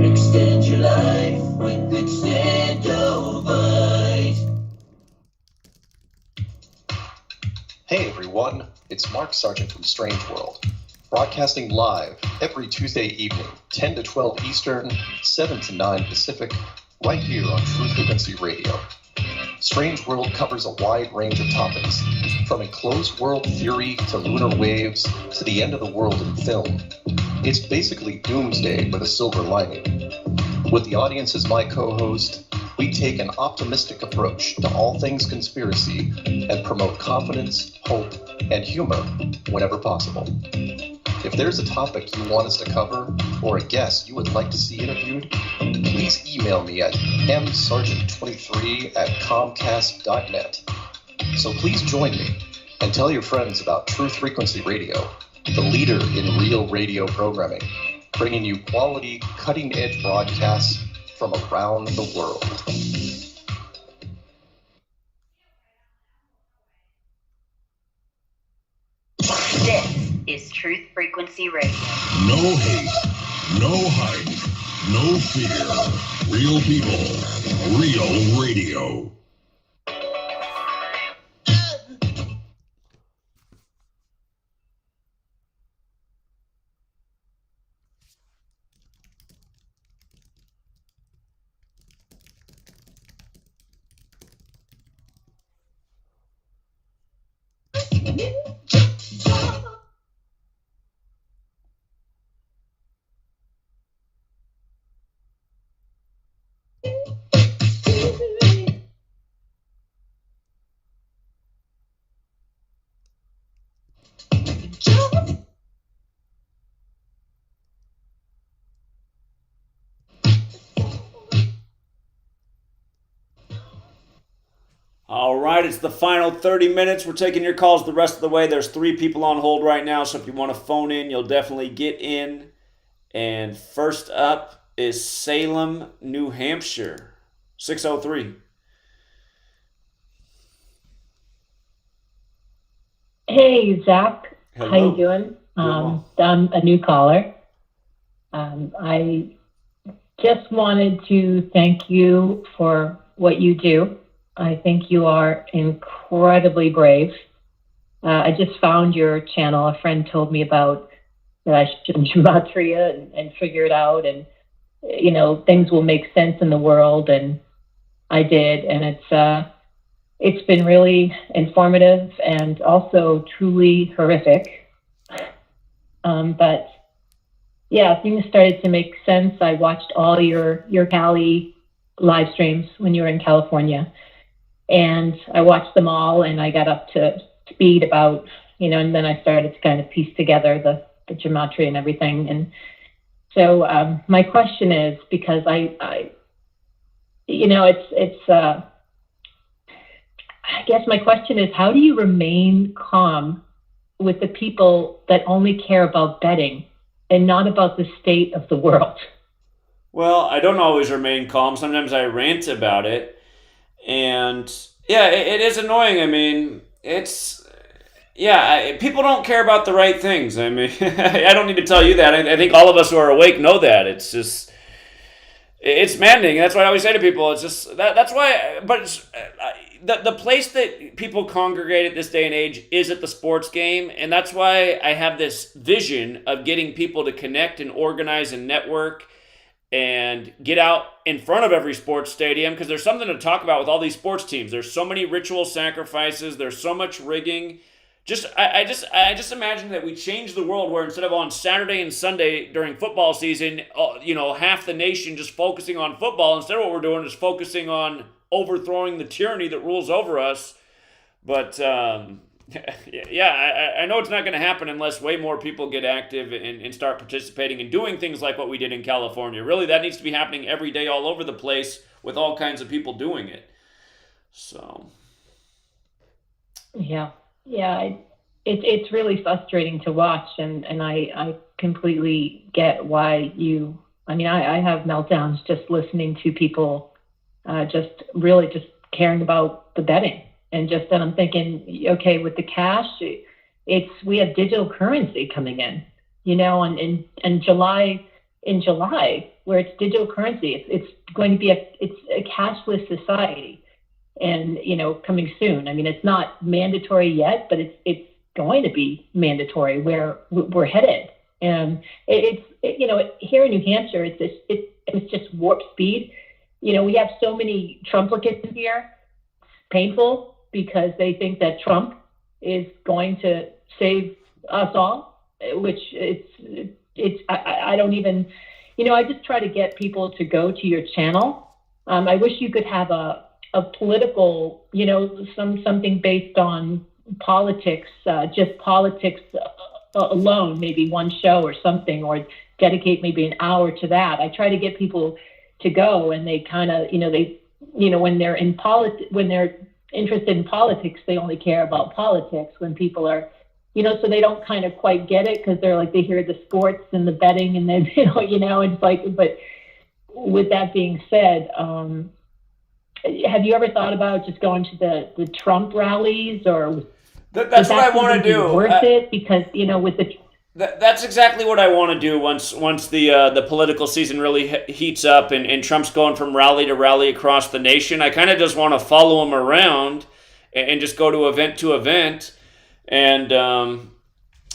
Extend your life with Extendivite. Hey everyone, it's Mark Sargent from Strange World, broadcasting live every Tuesday evening, 10 to 12 Eastern, 7 to 9 Pacific, right here on True Frequency Radio. Strange World covers a wide range of topics, from enclosed world theory to lunar waves to the end of the world in film. It's basically doomsday with a silver lining. With the audience as my co-host, we take an optimistic approach to all things conspiracy and promote confidence, hope, and humor whenever possible. If there's a topic you want us to cover or a guest you would like to see interviewed, please email me at msargent23@comcast.net. So please join me and tell your friends about True Frequency Radio, the leader in real radio programming, bringing you quality, cutting-edge broadcasts from around the world. This is Truth Frequency Radio. No hate, no hype, no fear. Real people, real radio. All right, it's the final 30 minutes. We're taking your calls the rest of the way. There's 3 people on hold right now, so if you want to phone in, you'll definitely get in. And first up is Salem, New Hampshire, 603. Hey, Zach. Hello. How you doing? I'm a new caller. I just wanted to thank you for what you do. I think you are incredibly brave. I just found your channel. A friend told me about that I should Gematria and figure it out, and you know, things will make sense in the world, and I did, and it's been really informative and also truly horrific. But yeah, things started to make sense. I watched all your Cali live streams when you were in California, and I watched them all, and I got up to speed about, you know, and then I started to kind of piece together the gematria and everything. And so my question is, because I you know, I guess my question is, how do you remain calm with the people that only care about betting and not about the state of the world? Well, I don't always remain calm. Sometimes I rant about it. And yeah, it is annoying. I mean, people don't care about the right things. I mean, I don't need to tell you that. I think all of us who are awake know that. It's just, it's maddening. That's why I always say to people, it's just, that's why, but it's, the place that people congregate at this day and age is at the sports game. And that's why I have this vision of getting people to connect and organize and network and get out in front of every sports stadium, because there's something to talk about with all these sports teams. There's so many ritual sacrifices. There's so much rigging I just imagine that we change the world where instead of on Saturday and Sunday during football season, half the nation just focusing on football, instead of what we're doing is focusing on overthrowing the tyranny that rules over us. But I know it's not going to happen unless way more people get active and start participating and doing things like what we did in California. Really, that needs to be happening every day all over the place with all kinds of people doing it. So. Yeah. It's really frustrating to watch, and I completely get why you. I mean, I have meltdowns just listening to people, just caring about the betting, and then I'm thinking, okay, with the cash, we have digital currency coming in, in July, where it's digital currency, it's going to be a cashless society. And, coming soon. I mean, it's not mandatory yet, but it's going to be mandatory where we're headed. And here in New Hampshire, it's just warp speed. We have so many Trumplicates here. It's painful because they think that Trump is going to save us all, which I don't even, I just try to get people to go to your channel. I wish you could have a political, something based on politics, just politics alone, maybe one show or something, or dedicate maybe an hour to that. I try to get people to go, and they kind of, when they're when they're interested in politics, they only care about politics. When people are, so they don't kind of quite get it because they're like, they hear the sports and the betting, and then, it's like, but with that being said, have you ever thought about just going to the Trump rallies, or that's what I want to do? Worth it because with the that's exactly what I want to do once the political season really heats up and Trump's going from rally to rally across the nation. I kind of just want to follow him around and just go to event and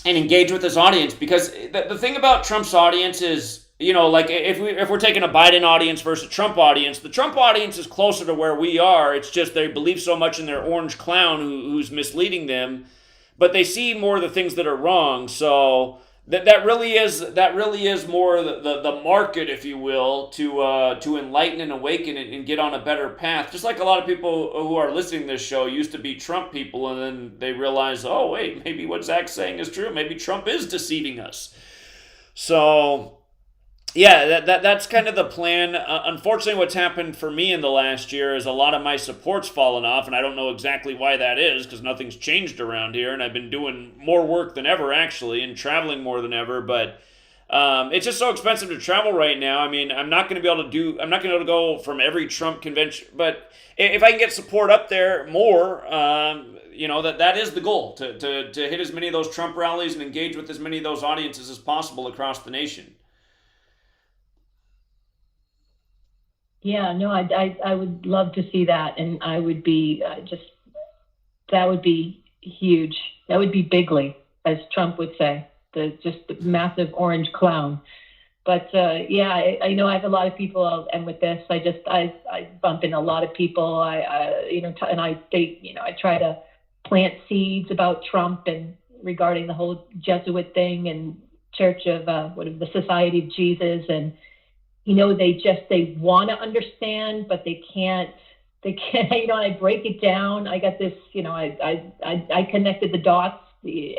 engage with his audience, because the thing about Trump's audience is, like if we're taking a Biden audience versus a Trump audience, the Trump audience is closer to where we are. It's just they believe so much in their orange clown who's misleading them, but they see more of the things that are wrong. So that really is more the market, if you will, to enlighten and awaken and get on a better path. Just like a lot of people who are listening to this show used to be Trump people, and then they realize, oh wait, maybe what Zach's saying is true. Maybe Trump is deceiving us. So. Yeah, that's kind of the plan. Unfortunately, what's happened for me in the last year is a lot of my support's fallen off, and I don't know exactly why that is, because nothing's changed around here, and I've been doing more work than ever, actually, and traveling more than ever, but it's just so expensive to travel right now. I mean, I'm not going to be able to go from every Trump convention, but if I can get support up there more, that is the goal, to hit as many of those Trump rallies and engage with as many of those audiences as possible across the nation. Yeah, no, I would love to see that, and I would be that would be huge. That would be bigly, as Trump would say, the massive orange clown. But I know I have a lot of people, and with this, I bump into a lot of people. I try to plant seeds about Trump and regarding the whole Jesuit thing and Church of the Society of Jesus, and they want to understand, but they can't, I break it down. I got this, I connected the dots,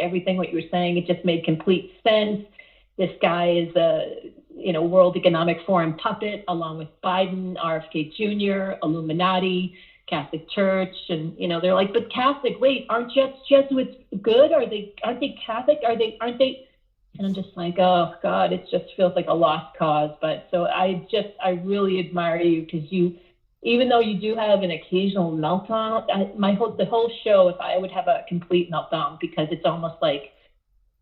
everything what you were saying, it just made complete sense. This guy is a, World Economic Forum puppet, along with Biden, RFK Jr., Illuminati, Catholic Church. And, they're like, but Catholic, wait, aren't Jesuits good? Aren't they Catholic? Aren't they? And I'm just like, oh God, it just feels like a lost cause. But so I really admire you, because even though you do have an occasional meltdown, the whole show, if I would have a complete meltdown, because it's almost like,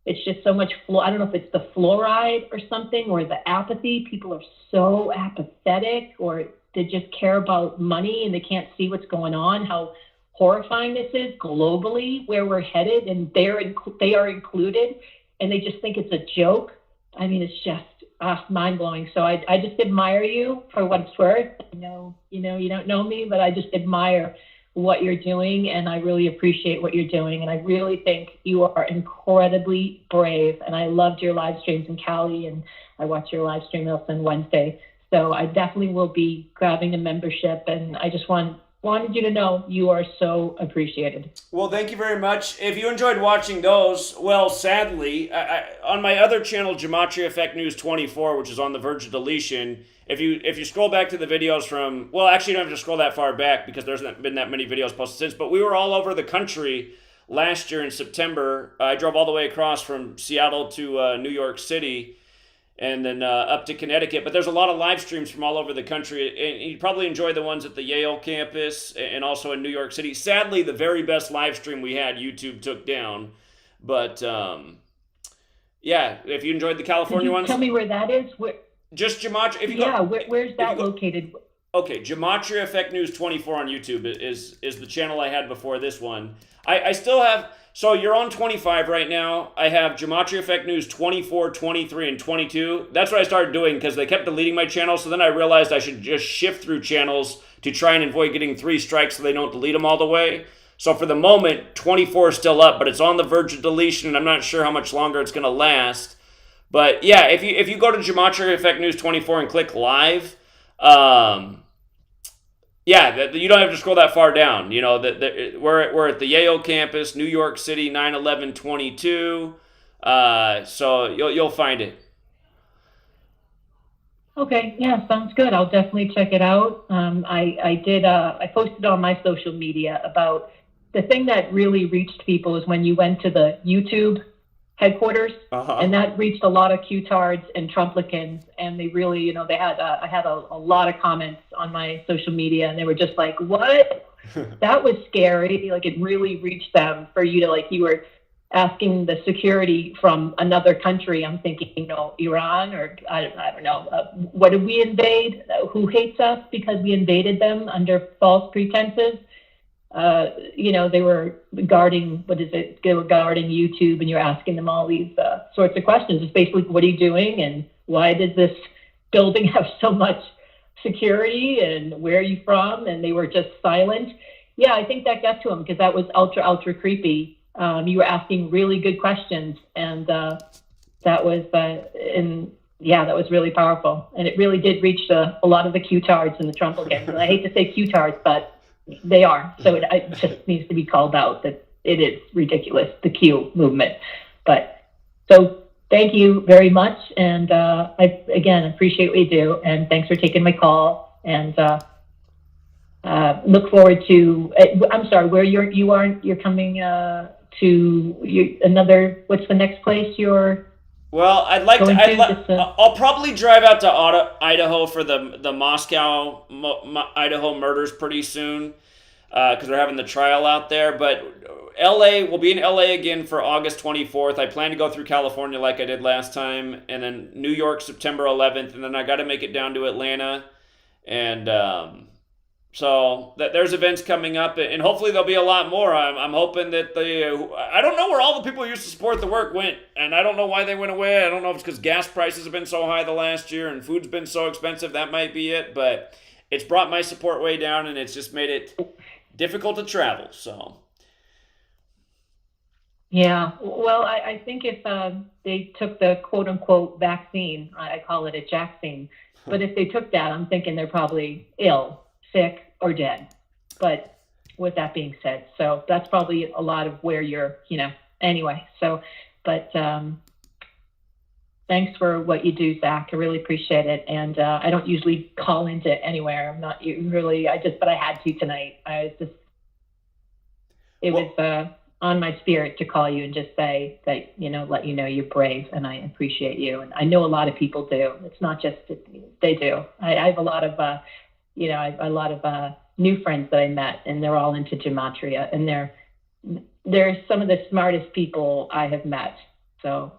it's just so much, I don't know if it's the fluoride or something, or the apathy. People are so apathetic, or they just care about money and they can't see what's going on, how horrifying this is globally, where we're headed, and they are included. And they just think it's a joke. I mean, it's just mind-blowing. So I just admire you for what it's worth. You don't know me, but I just admire what you're doing, and I really appreciate what you're doing. And I really think you are incredibly brave. And I loved your live streams in Cali, and I watched your live stream also on Wednesday. So I definitely will be grabbing a membership, and I just wanted you to know you are so appreciated. Well, thank you very much. If you enjoyed watching those, well, sadly, on my other channel, GematriaEffectNews 24, which is on the verge of deletion, if you scroll back to the videos from, well, actually, you don't have to scroll that far back because there's not been that many videos posted since, but we were all over the country last year in September. I drove all the way across from Seattle to New York City, and then up to Connecticut. But there's a lot of live streams from all over the country, and you probably enjoy the ones at the Yale campus and also in New York City. Sadly, the very best live stream we had, YouTube took down. But yeah, if you enjoyed the California ones, tell me where that is. Just Gematria. If you where's that located? Okay, GematriaEffectNews 24 on YouTube is the channel I had before this one. I still have. So you're on 25 right now. I have GematriaEffectNews 24, 23, and 22. That's what I started doing because they kept deleting my channel. So then I realized I should just shift through channels to try and avoid getting 3 strikes so they don't delete them all the way. So for the moment, 24 is still up, but it's on the verge of deletion, and I'm not sure how much longer it's going to last. But yeah, if you go to GematriaEffectNews 24 and click live, yeah, you don't have to scroll that far down. You know, we're at the Yale campus, New York City, 9/11/22. So you'll find it. Okay, yeah, sounds good. I'll definitely check it out. I posted on my social media about the thing that really reached people is when you went to the YouTube headquarters, and that reached a lot of Q-tards and Trumplicans, and they really, you know, I had a lot of comments on my social media, and they were just like, what? That was scary. Like, it really reached them for you to, like, you were asking the security from another country. I'm thinking, you know, Iran, or I don't know, what did we invade? Who hates us because we invaded them under false pretenses? You know, they were guarding, they were guarding YouTube, and you're asking them all these sorts of questions. It's basically, what are you doing, and why does this building have so much security, and where are you from? And they were just silent. Yeah, I think that got to them because that was ultra creepy. You were asking really good questions, and that was that was really powerful, and it really did reach a lot of the Q-tards and the Trumplicans. And I hate to say Q-tards, but they are. So it just needs to be called out that it is ridiculous, the Q movement. But so thank you very much. And I, again, appreciate what you do. And thanks for taking my call. And look forward to, I'm sorry, where you're coming to another, what's the next place you're Well, I'll probably drive out to Idaho for the Moscow, Idaho murders pretty soon because they're having the trial out there. But LA, we'll be in LA again for August 24th. I plan to go through California like I did last time, and then New York September 11th, and then I got to make it down to Atlanta. And so there's events coming up, and hopefully there'll be a lot more. I'm hoping that I don't know where all the people who used to support the work went, and I don't know why they went away. I don't know if it's because gas prices have been so high the last year and food's been so expensive. That might be it, but it's brought my support way down, and it's just made it difficult to travel. So yeah, well, I think if they took the quote-unquote vaccine, I call it a jackcine, but if they took that, I'm thinking they're probably ill, sick, or dead. But with that being said, so that's probably a lot of where you're, anyway. So, but thanks for what you do, Zach. I really appreciate it. And I don't usually call into anywhere. I'm not really, but I had to tonight. It was on my spirit to call you and just say that, let you know you're brave, and I appreciate you. And I know a lot of people do. It's not just, they do. I have a lot of, a lot of new friends that I met, and they're all into Gematria, and they're some of the smartest people I have met. So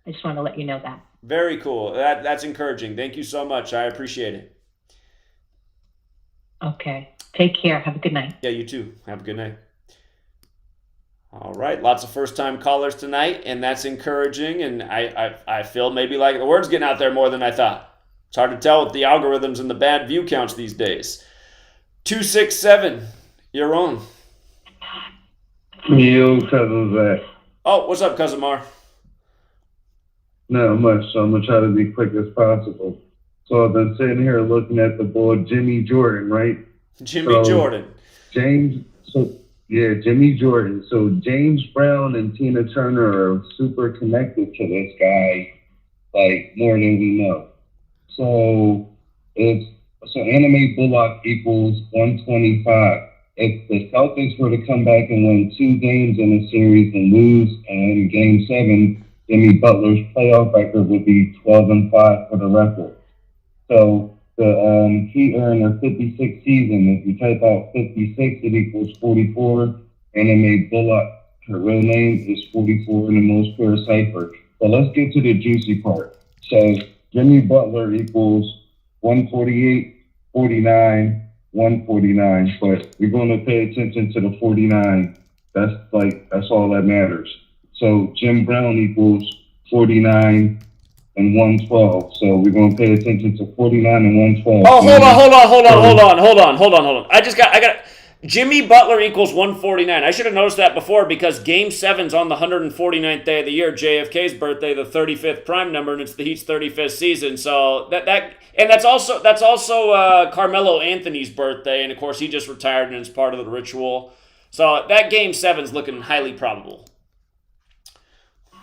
I just want to let you know that. Very cool. That's encouraging. Thank you so much. I appreciate it. Okay. Take care. Have a good night. Yeah, you too. Have a good night. All right. Lots of first-time callers tonight, and that's encouraging. And I feel maybe like the word's getting out there more than I thought. It's hard to tell with the algorithms and the bad view counts these days. 267 You're on. Yo, cousin Zach. Oh, what's up, cousin Mar? Not much, so I'm gonna try to be quick as possible. So I've been sitting here looking at the boy Jimmy Jordan, right? Jimmy Jordan. Jimmy Jordan. So James Brown and Tina Turner are super connected to this guy, like more than we know. So Anime Bullock equals 125. If the Celtics were to come back and win 2 games in a series and lose in Game 7, Jimmy Butler's playoff record would be 12-5 for the record. So the Heat are in their 56th season. If you type out 56, it equals 44. Anime Bullock, her real name is 44 in the most pure cipher. But let's get to the juicy part. So Jimmy Butler equals 148, 49, 149, but we're going to pay attention to the 49. That's all that matters. So Jim Brown equals 49 and 112. So we're going to pay attention to 49 and 112. Oh, hold on. I got Jimmy Butler equals 149. I should have noticed that before because Game 7's on the 149th day of the year, JFK's birthday, the 35th prime number, and it's the Heat's 35th season. So that's also Carmelo Anthony's birthday, and of course he just retired and it's part of the ritual. So that Game 7's looking highly probable.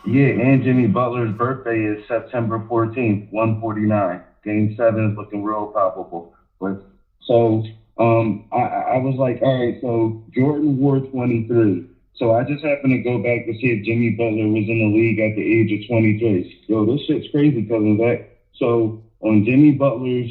Yeah, and Jimmy Butler's birthday is September 14th, 149. Game 7 is looking real probable. But so I was like, all right, so Jordan wore 23. So I just happened to go back to see if Jimmy Butler was in the league at the age of 23. Yo, this shit's crazy because of that. So on Jimmy Butler's,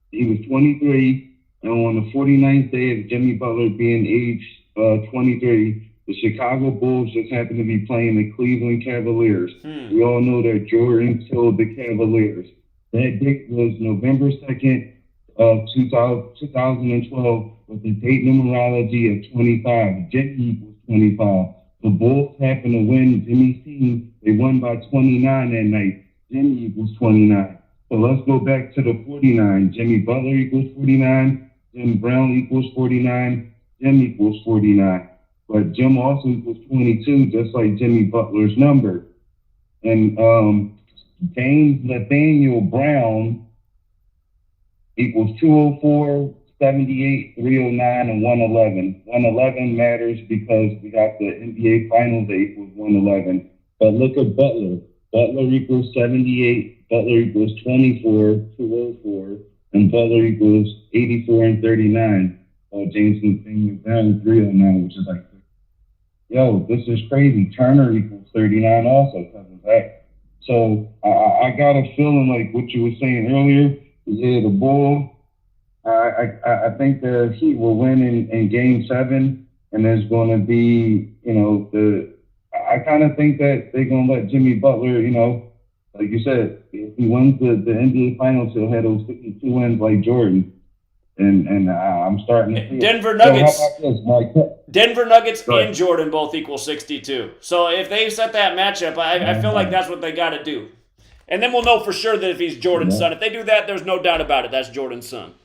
he was 23, and on the 49th day of Jimmy Butler being age 23, the Chicago Bulls just happened to be playing the Cleveland Cavaliers. We all know that Jordan killed the Cavaliers. That date was November 2nd of 2012 with the date numerology of 25. Jimmy equals 25. The Bulls happened to win Jimmy's team. They won by 29 that night. Jimmy equals 29. So let's go back to the 49. Jimmy Butler equals 49. Jim Brown equals 49. Jim equals 49. But Jim also equals 22, just like Jimmy Butler's number. And James Nathaniel Brown equals 204, 78, 309, and 111. 111 matters because we got the NBA Finals that equals 111. But look at Butler. Butler equals 78. Butler equals 24, 204. And Butler equals 84 and 39. James Nathaniel Brown 309, which is like, yo, this is crazy. Turner equals 39 also because of that. So I got a feeling like what you were saying earlier. Yeah, the Bull. I think the Heat will win in Game 7, and there's going to be, I kind of think that they're going to let Jimmy Butler, like you said, if he wins the NBA Finals, he'll have those 52 wins like Jordan. And I'm starting to see Denver Nuggets. So how about this, Denver Nuggets and Jordan both equal 62. So if they set that matchup, I feel like that's what they got to do. And then we'll know for sure that if he's Jordan's son. If they do that, there's no doubt about it. That's Jordan's son.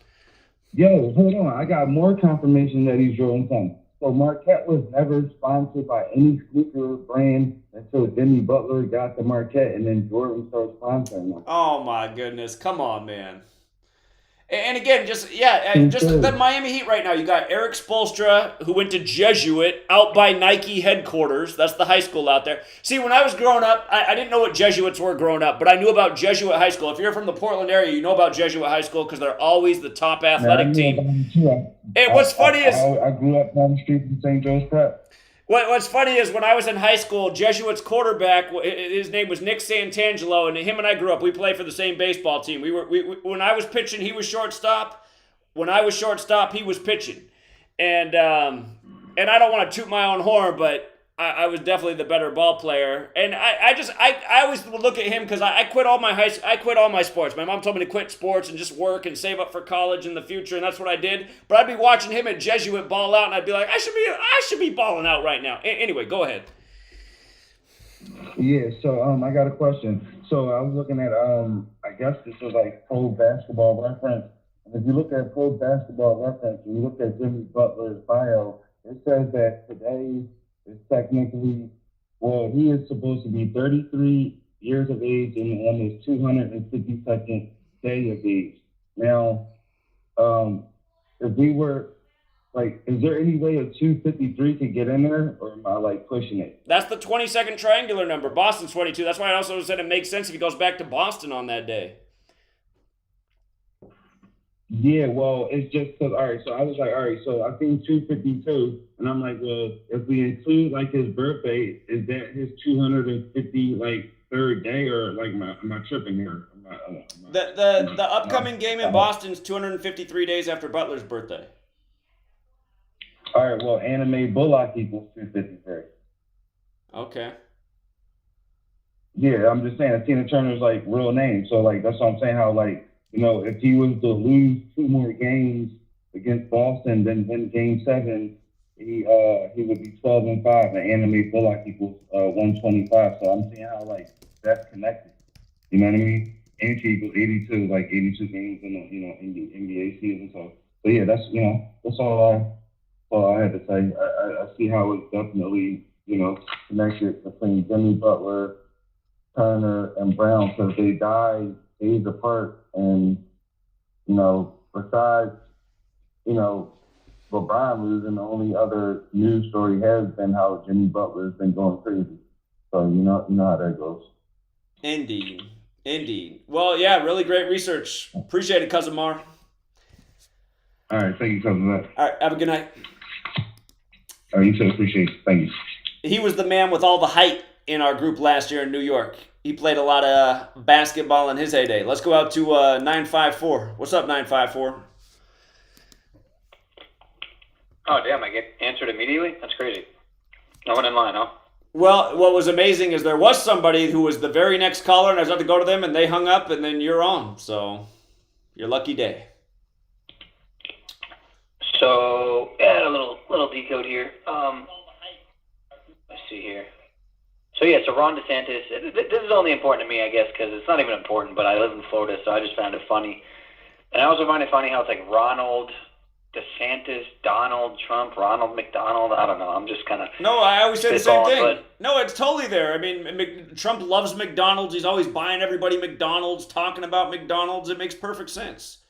Yo, hold on. I got more confirmation that he's Jordan's son. So Marquette was never sponsored by any sneaker brand until Jimmy Butler got to Marquette, and then Jordan started sponsoring them. Oh, my goodness. Come on, man. And again, just the Miami Heat right now. You got Eric Spoelstra, who went to Jesuit, out by Nike headquarters. That's the high school out there. See, when I was growing up, I didn't know what Jesuits were growing up, but I knew about Jesuit High School. If you're from the Portland area, you know about Jesuit High School because they're always the top athletic team. And what's funny is... I grew up down the street from St. Joe's Prep. What's funny is when I was in high school, Jesuit's quarterback, his name was Nick Santangelo, and him and I grew up. We played for the same baseball team. When I was pitching, he was shortstop. When I was shortstop, he was pitching. And I don't want to toot my own horn, but I was definitely the better ball player. And I always look at him because I quit all my sports. My mom told me to quit sports and just work and save up for college in the future, and that's what I did. But I'd be watching him at Jesuit ball out, and I'd be like, I should be balling out right now. Anyway, go ahead. Yeah, so I got a question. So I was looking at I guess this was like Pro Basketball Reference, And if you look at Pro Basketball Reference, and you look at Jimmy Butler's bio, it says that today is technically, well, he is supposed to be 33 years of age and on his 252nd day of age. Now, if we were, like, is there any way a 253 could get in there, or am I, like, pushing it? That's the 22nd triangular number. Boston's 22. That's why I also said it makes sense if he goes back to Boston on that day. Yeah, well, it's just because, all right, so I was like, all right, so I think 252, and I'm like, well, if we include, like, his birthday, is that his 250, like, third day, or, like, am I tripping here? The upcoming game in Boston's 253 days after Butler's birthday. All right, well, Anime Bullock equals 253. Okay. Yeah, I'm just saying, Tina Turner's, like, real name, so, like, that's what I'm saying, how, like, you know, if he was to lose 2 more games against Boston, then win Game 7, he would be 12-5, and Anime Bullock equals 125. So I'm seeing how, like, that's connected. You know what I mean? And he equals 82, like 82 games in the NBA season. So yeah, that's that's all I had to say. I see how it's definitely connected between Jimmy Butler, Turner, and Brown, because they died days apart. And, besides, LeBron losing, the only other news story has been how Jimmy Butler's been going crazy. So, you know how that goes. Indeed. Well, yeah, really great research. Appreciate it, Cousin Mar. All right, thank you, Cousin Matt. All right, have a good night. All right, you too, appreciate it. Thank you. He was the man with all the height in our group last year in New York. He played a lot of basketball in his heyday. Let's go out to 954. What's up, 954? Oh, damn, I get answered immediately? That's crazy. No one in line, huh? Well, what was amazing is there was somebody who was the very next caller, and I was about to go to them, and they hung up, and then you're on. So, your lucky day. So, yeah, a little decode here. Let's see here. So, yeah, so Ron DeSantis, this is only important to me, I guess, because it's not even important, but I live in Florida, so I just found it funny. And I also find it funny how it's like Ronald DeSantis, Donald Trump, Ronald McDonald. I don't know. I'm just kind of... No, I always say the same thing. But... No, it's totally there. I mean, Trump loves McDonald's. He's always buying everybody McDonald's, talking about McDonald's. It makes perfect sense.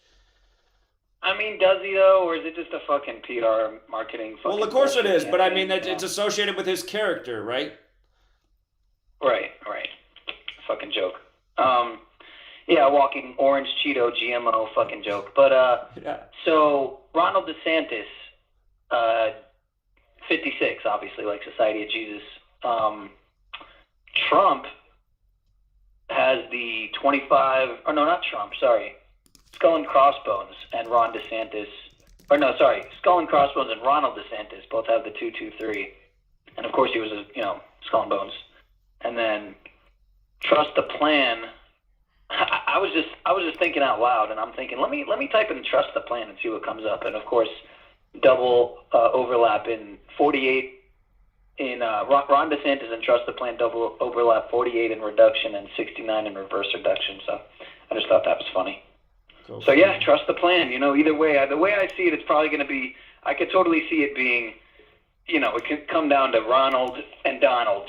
I mean, does he, though? Or is it just a fucking PR marketing fucking... Well, of course it is, but I mean, campaign, it's associated with his character, right? Right. Fucking joke. Yeah, walking orange Cheeto GMO fucking joke. But, yeah. So, Ronald DeSantis, 56, obviously, like Society of Jesus. Trump has the 25, or no, not Trump, sorry. Skull and Crossbones and Ron DeSantis, or no, sorry, Skull and Crossbones and Ronald DeSantis both have the 223. And of course he was, Skull and Bones. And then Trust the Plan. I was just thinking out loud, and I'm thinking, let me type in Trust the Plan and see what comes up. And of course, double overlap in 48 in Ron DeSantis and Trust the Plan, double overlap 48 in reduction and 69 in reverse reduction. So I just thought that was funny. Cool. So yeah, Trust the Plan. Either way, the way I see it, it's probably going to be. I could totally see it being, it could come down to Ronald and Donald.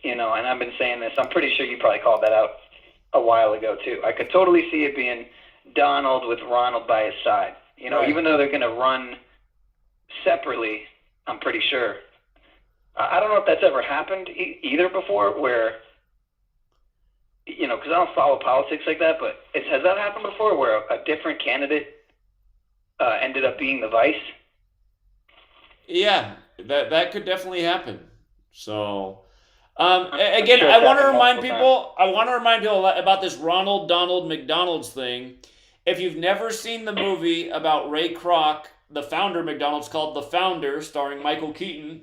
And I've been saying this. I'm pretty sure you probably called that out a while ago too. I could totally see it being Donald with Ronald by his side. Right. Even though they're going to run separately, I'm pretty sure. I don't know if that's ever happened either before, where, because I don't follow politics like that, but has that happened before where a different candidate ended up being the vice? Yeah, that could definitely happen. So... again, I want to remind people about this Ronald Donald McDonald's thing. If you've never seen the movie about Ray Kroc, the founder of McDonald's, called The Founder, starring Michael Keaton,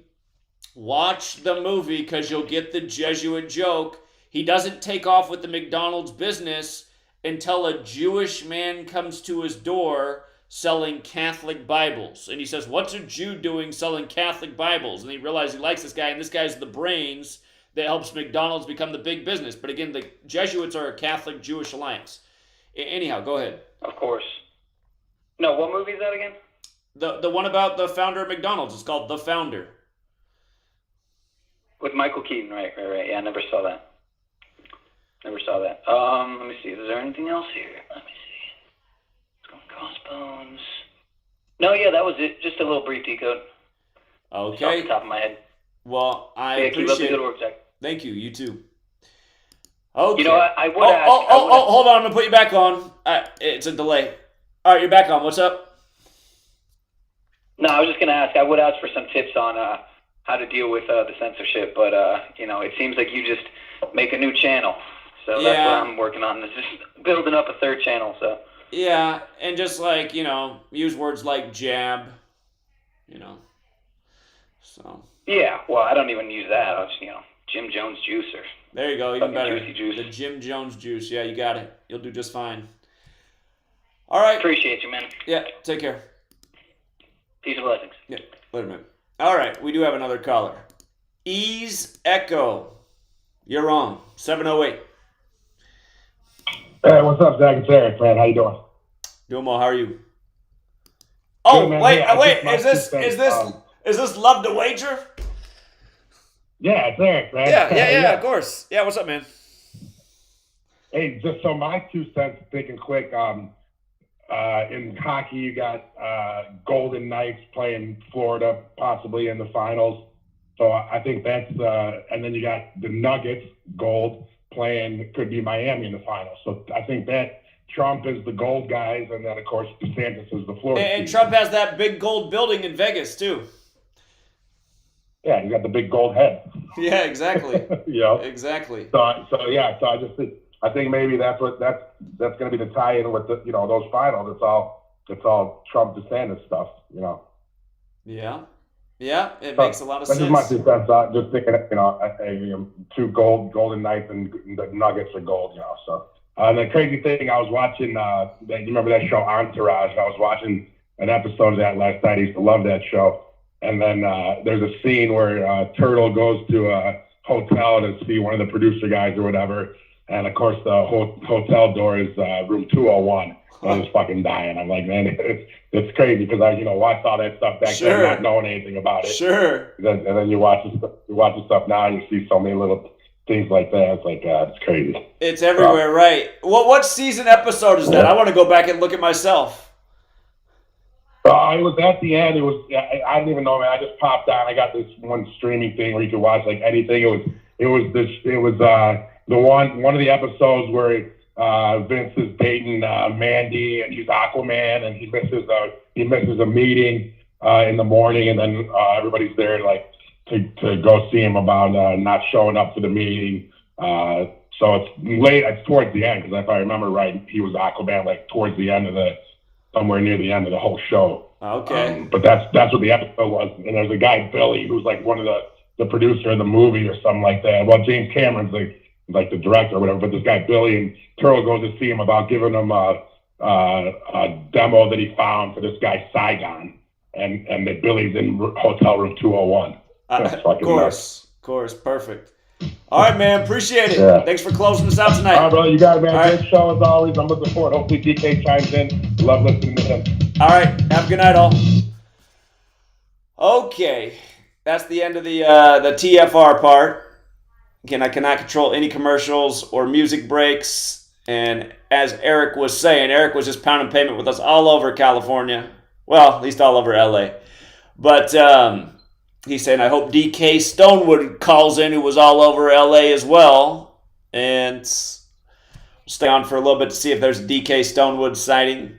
watch the movie because you'll get the Jesuit joke. He doesn't take off with the McDonald's business until a Jewish man comes to his door selling Catholic Bibles. And he says, "What's a Jew doing selling Catholic Bibles?" And he realizes he likes this guy, and this guy's the brains that helps McDonald's become the big business. But again, the Jesuits are a Catholic-Jewish alliance. Anyhow, go ahead. Of course. No, what movie is that again? The one about the founder of McDonald's. It's called The Founder. With Michael Keaton, right. Yeah, I never saw that. Let me see. Is there anything else here? Let me see. Skull and Crossbones. No, yeah, that was it. Just a little brief decode. Okay. Off the top of my head. Well, I keep up the appreciate good it. work, Zach. Thank you. You too. Okay. You know what? I would ask. Hold on. I'm going to put you back on. It's a delay. All right, you're back on. What's up? No, I was just going to ask. I would ask for some tips on how to deal with the censorship, but, it seems like you just make a new channel. So that's what I'm working on. Is just building up a third channel, so. Yeah, and just like, use words like jab, so. Yeah, well, I don't even use that. I'll just, Jim Jones juice or. There you go, even better. Juicy juice. The Jim Jones juice. Yeah, you got it. You'll do just fine. All right. Appreciate you, man. Yeah, take care. Peace and blessings. Yeah, later, man. All right, we do have another caller. Ease Echo. You're wrong. 708. Hey, what's up, Zach? It's Eric, man. How you doing? Doing well. How are you? Oh, Good, wait. Hey, Is this Love to Wager? Yeah, it's Eric, man. Yeah, of course. Yeah, what's up, man? Hey, just so my 2 cents, thinking quick. In hockey, you got Golden Knights playing Florida, possibly in the finals. So I think that's, and then you got the Nuggets, gold, playing, could be Miami in the finals. So I think that Trump is the gold guys, and then, of course, DeSantis is the Florida And team. Trump has that big gold building in Vegas, too. Yeah, you got the big gold head. Yeah, exactly. Exactly. So I think maybe that's going to be the tie-in with the, those finals. It's all Trump DeSantis stuff, Yeah, it makes a lot of sense. That's just my 2 cents. Just thinking, 2 Golden Knights and the Nuggets are gold, So the crazy thing, I was watching. You remember that show Entourage? I was watching an episode of that last night. I used to love that show. And then there's a scene where Turtle goes to a hotel to see one of the producer guys or whatever. And, of course, the hotel door is room 201. I was fucking dying. I'm like, man, it's crazy because I, watched all that stuff back then, not knowing anything about it. Sure. And then you watch the stuff now, and you see so many little things like that. It's like, it's crazy. It's everywhere, right? Well, what season episode is that? I want to go back and look at myself. It was at the end. It was. I didn't even know, man. I just popped on. I got this one streaming thing where you could watch like anything. It was the one of the episodes where Vince is dating Mandy, and he's Aquaman, and he misses a meeting in the morning, and then everybody's there like to go see him about not showing up for the meeting. So it's late. It's towards the end because if I remember right, he was Aquaman like towards the end of somewhere near the end of the whole show. Okay. But that's what the episode was. And there's a guy, Billy, who's like one of the producer of the movie or something like that. Well, James Cameron's like the director or whatever, but this guy, Billy, and Turtle goes to see him about giving him a demo that he found for this guy, Saigon. And that Billy's in hotel room 201. Of course. Perfect. All right, man. Appreciate it. Yeah. Thanks for closing us out tonight. All right, brother. You got it, man. All Great show as always. I'm looking forward. Hopefully DK chimes in. Love listening to him. All right. Have a good night, all. Okay. That's the end of the TFR part. Again, I cannot control any commercials or music breaks. And as Eric was saying, Eric was just pounding pavement with us all over California. Well, at least all over LA. But he's saying, I hope DK Stonewood calls in, who was all over LA as well. And we'll stay on for a little bit to see if there's a DK Stonewood sighting.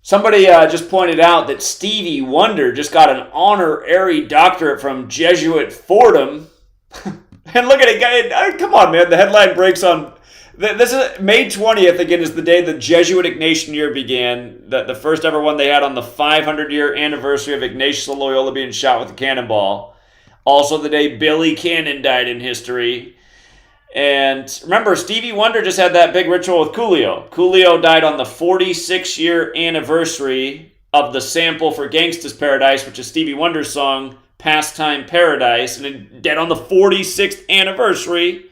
Somebody just pointed out that Stevie Wonder just got an honorary doctorate from Jesuit Fordham. And look at it. Come on, man. The headline breaks on... This is May 20th, again, is the day the Jesuit Ignatian year began. The first ever one they had on the 500-year anniversary of Ignatius of Loyola being shot with a cannonball. Also the day Billy Cannon died in history. And remember, Stevie Wonder just had that big ritual with Coolio. Coolio died on the 46-year anniversary of the sample for Gangsta's Paradise, which is Stevie Wonder's song, Pastime Paradise. And it dead on the 46th anniversary.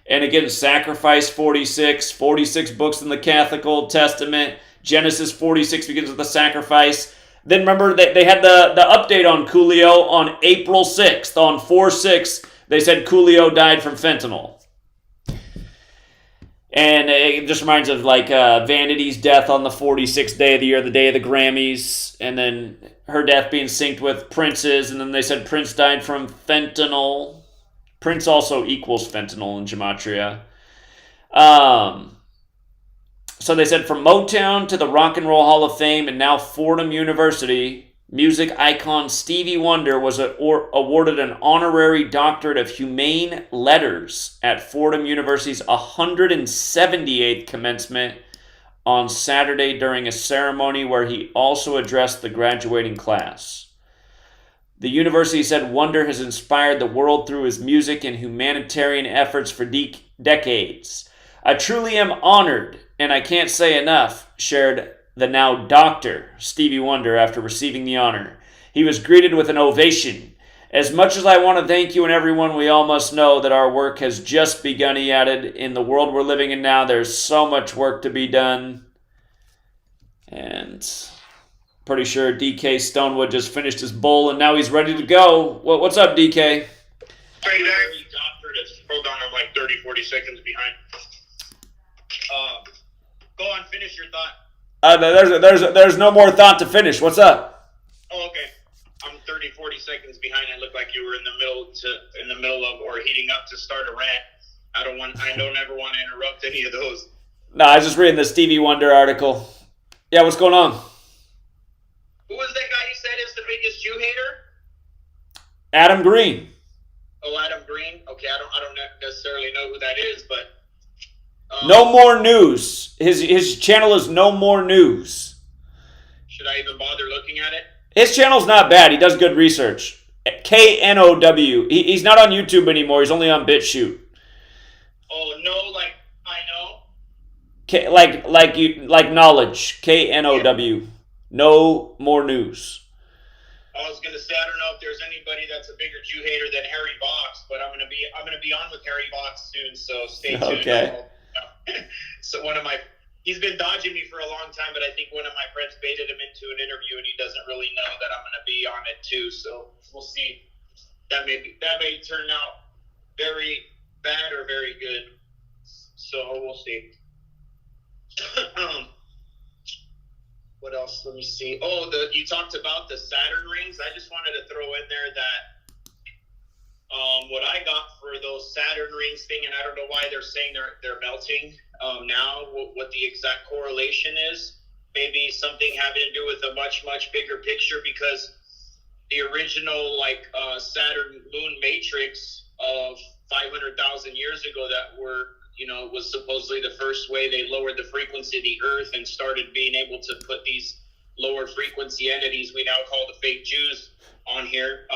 And again, Sacrifice 46, 46 books in the Catholic Old Testament. Genesis 46 begins with the sacrifice. Then remember that they had the update on Coolio on April 6th. On 4/6, they said Coolio died from fentanyl. And it just reminds of like Vanity's death on the 46th day of the year, the day of the Grammys. And then her death being synced with Prince's. And then they said Prince died from fentanyl. Prince also equals fentanyl in Gematria. So they said from Motown to the Rock and Roll Hall of Fame and now Fordham University, music icon Stevie Wonder was awarded an honorary doctorate of humane letters at Fordham University's 178th commencement on Saturday during a ceremony where he also addressed the graduating class. The university said Wonder has inspired the world through his music and humanitarian efforts for decades. I truly am honored, and I can't say enough, shared the now Dr. Stevie Wonder after receiving the honor. He was greeted with an ovation. As much as I want to thank you and everyone, we all must know that our work has just begun, he added. In the world we're living in now, there's so much work to be done. And pretty sure DK Stonewood just finished his bowl and now he's ready to go. What's up, DK? Hey, doctor, hold on, I'm like 30, 40 seconds behind. Go on, finish your thought. There's no more thought to finish. What's up? Oh, okay. I'm 30, 40 seconds behind. It looked like you were in the middle of or heating up to start a rant. I don't ever want to interrupt any of those. No, I was just reading the Stevie Wonder article. Yeah, what's going on? Who was that guy you said is the biggest Jew hater? Adam Green. Oh, Adam Green. Okay, I don't necessarily know who that is, but No More News. His channel is No More News. Should I even bother looking at it? His channel's not bad. He does good research. KNOW. He's not on YouTube anymore. He's only on BitChute. Oh no, like I know. Like knowledge. KNOW. No More News. I was gonna say I don't know if there's anybody that's a bigger Jew hater than Harry Box, but I'm gonna be on with Harry Box soon, so stay tuned. Okay. So he's been dodging me for a long time, but I think one of my friends baited him into an interview, and he doesn't really know that I'm gonna be on it too. So we'll see. That may turn out very bad or very good. So we'll see. What else? Let me see. Oh, you talked about the Saturn rings. I just wanted to throw in there that what I got for those Saturn rings thing, and I don't know why they're saying they're melting now. What the exact correlation is? Maybe something having to do with a much bigger picture, because the original Saturn moon matrix of 500,000 years ago that was supposedly the first way they lowered the frequency of the Earth and started being able to put these lower frequency entities we now call the fake Jews on here.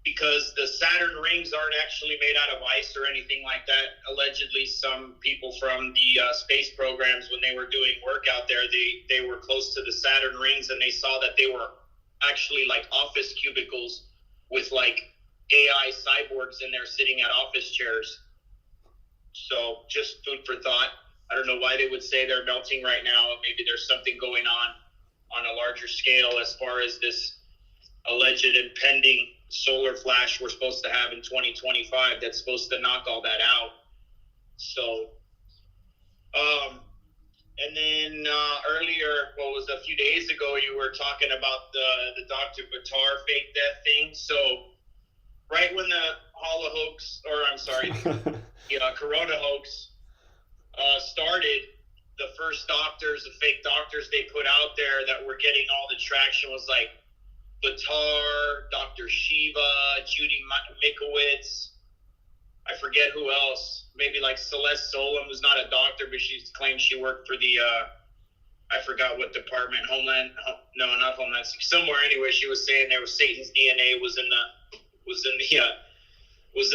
Because the Saturn rings aren't actually made out of ice or anything like that. Allegedly, some people from the space programs, when they were doing work out there, they were close to the Saturn rings, and they saw that they were actually like office cubicles with like AI cyborgs in there sitting at office chairs. So just food for thought. I don't know why they would say they're melting right now. Maybe there's something going on a larger scale as far as this alleged impending solar flash we're supposed to have in 2025 that's supposed to knock all that out. So, and then earlier, a few days ago, you were talking about the Dr. Batar fake death thing. So, right when the Corona hoax started, the first doctors, the fake doctors they put out there that were getting all the traction was like Batar, Dr. Shiva, Judy Mikowitz, I forget who else. Maybe like Celeste Solem, who's not a doctor, but she claims she worked for the, I forgot what department, not Homeland, somewhere anyway. She was saying there was Satan's DNA was in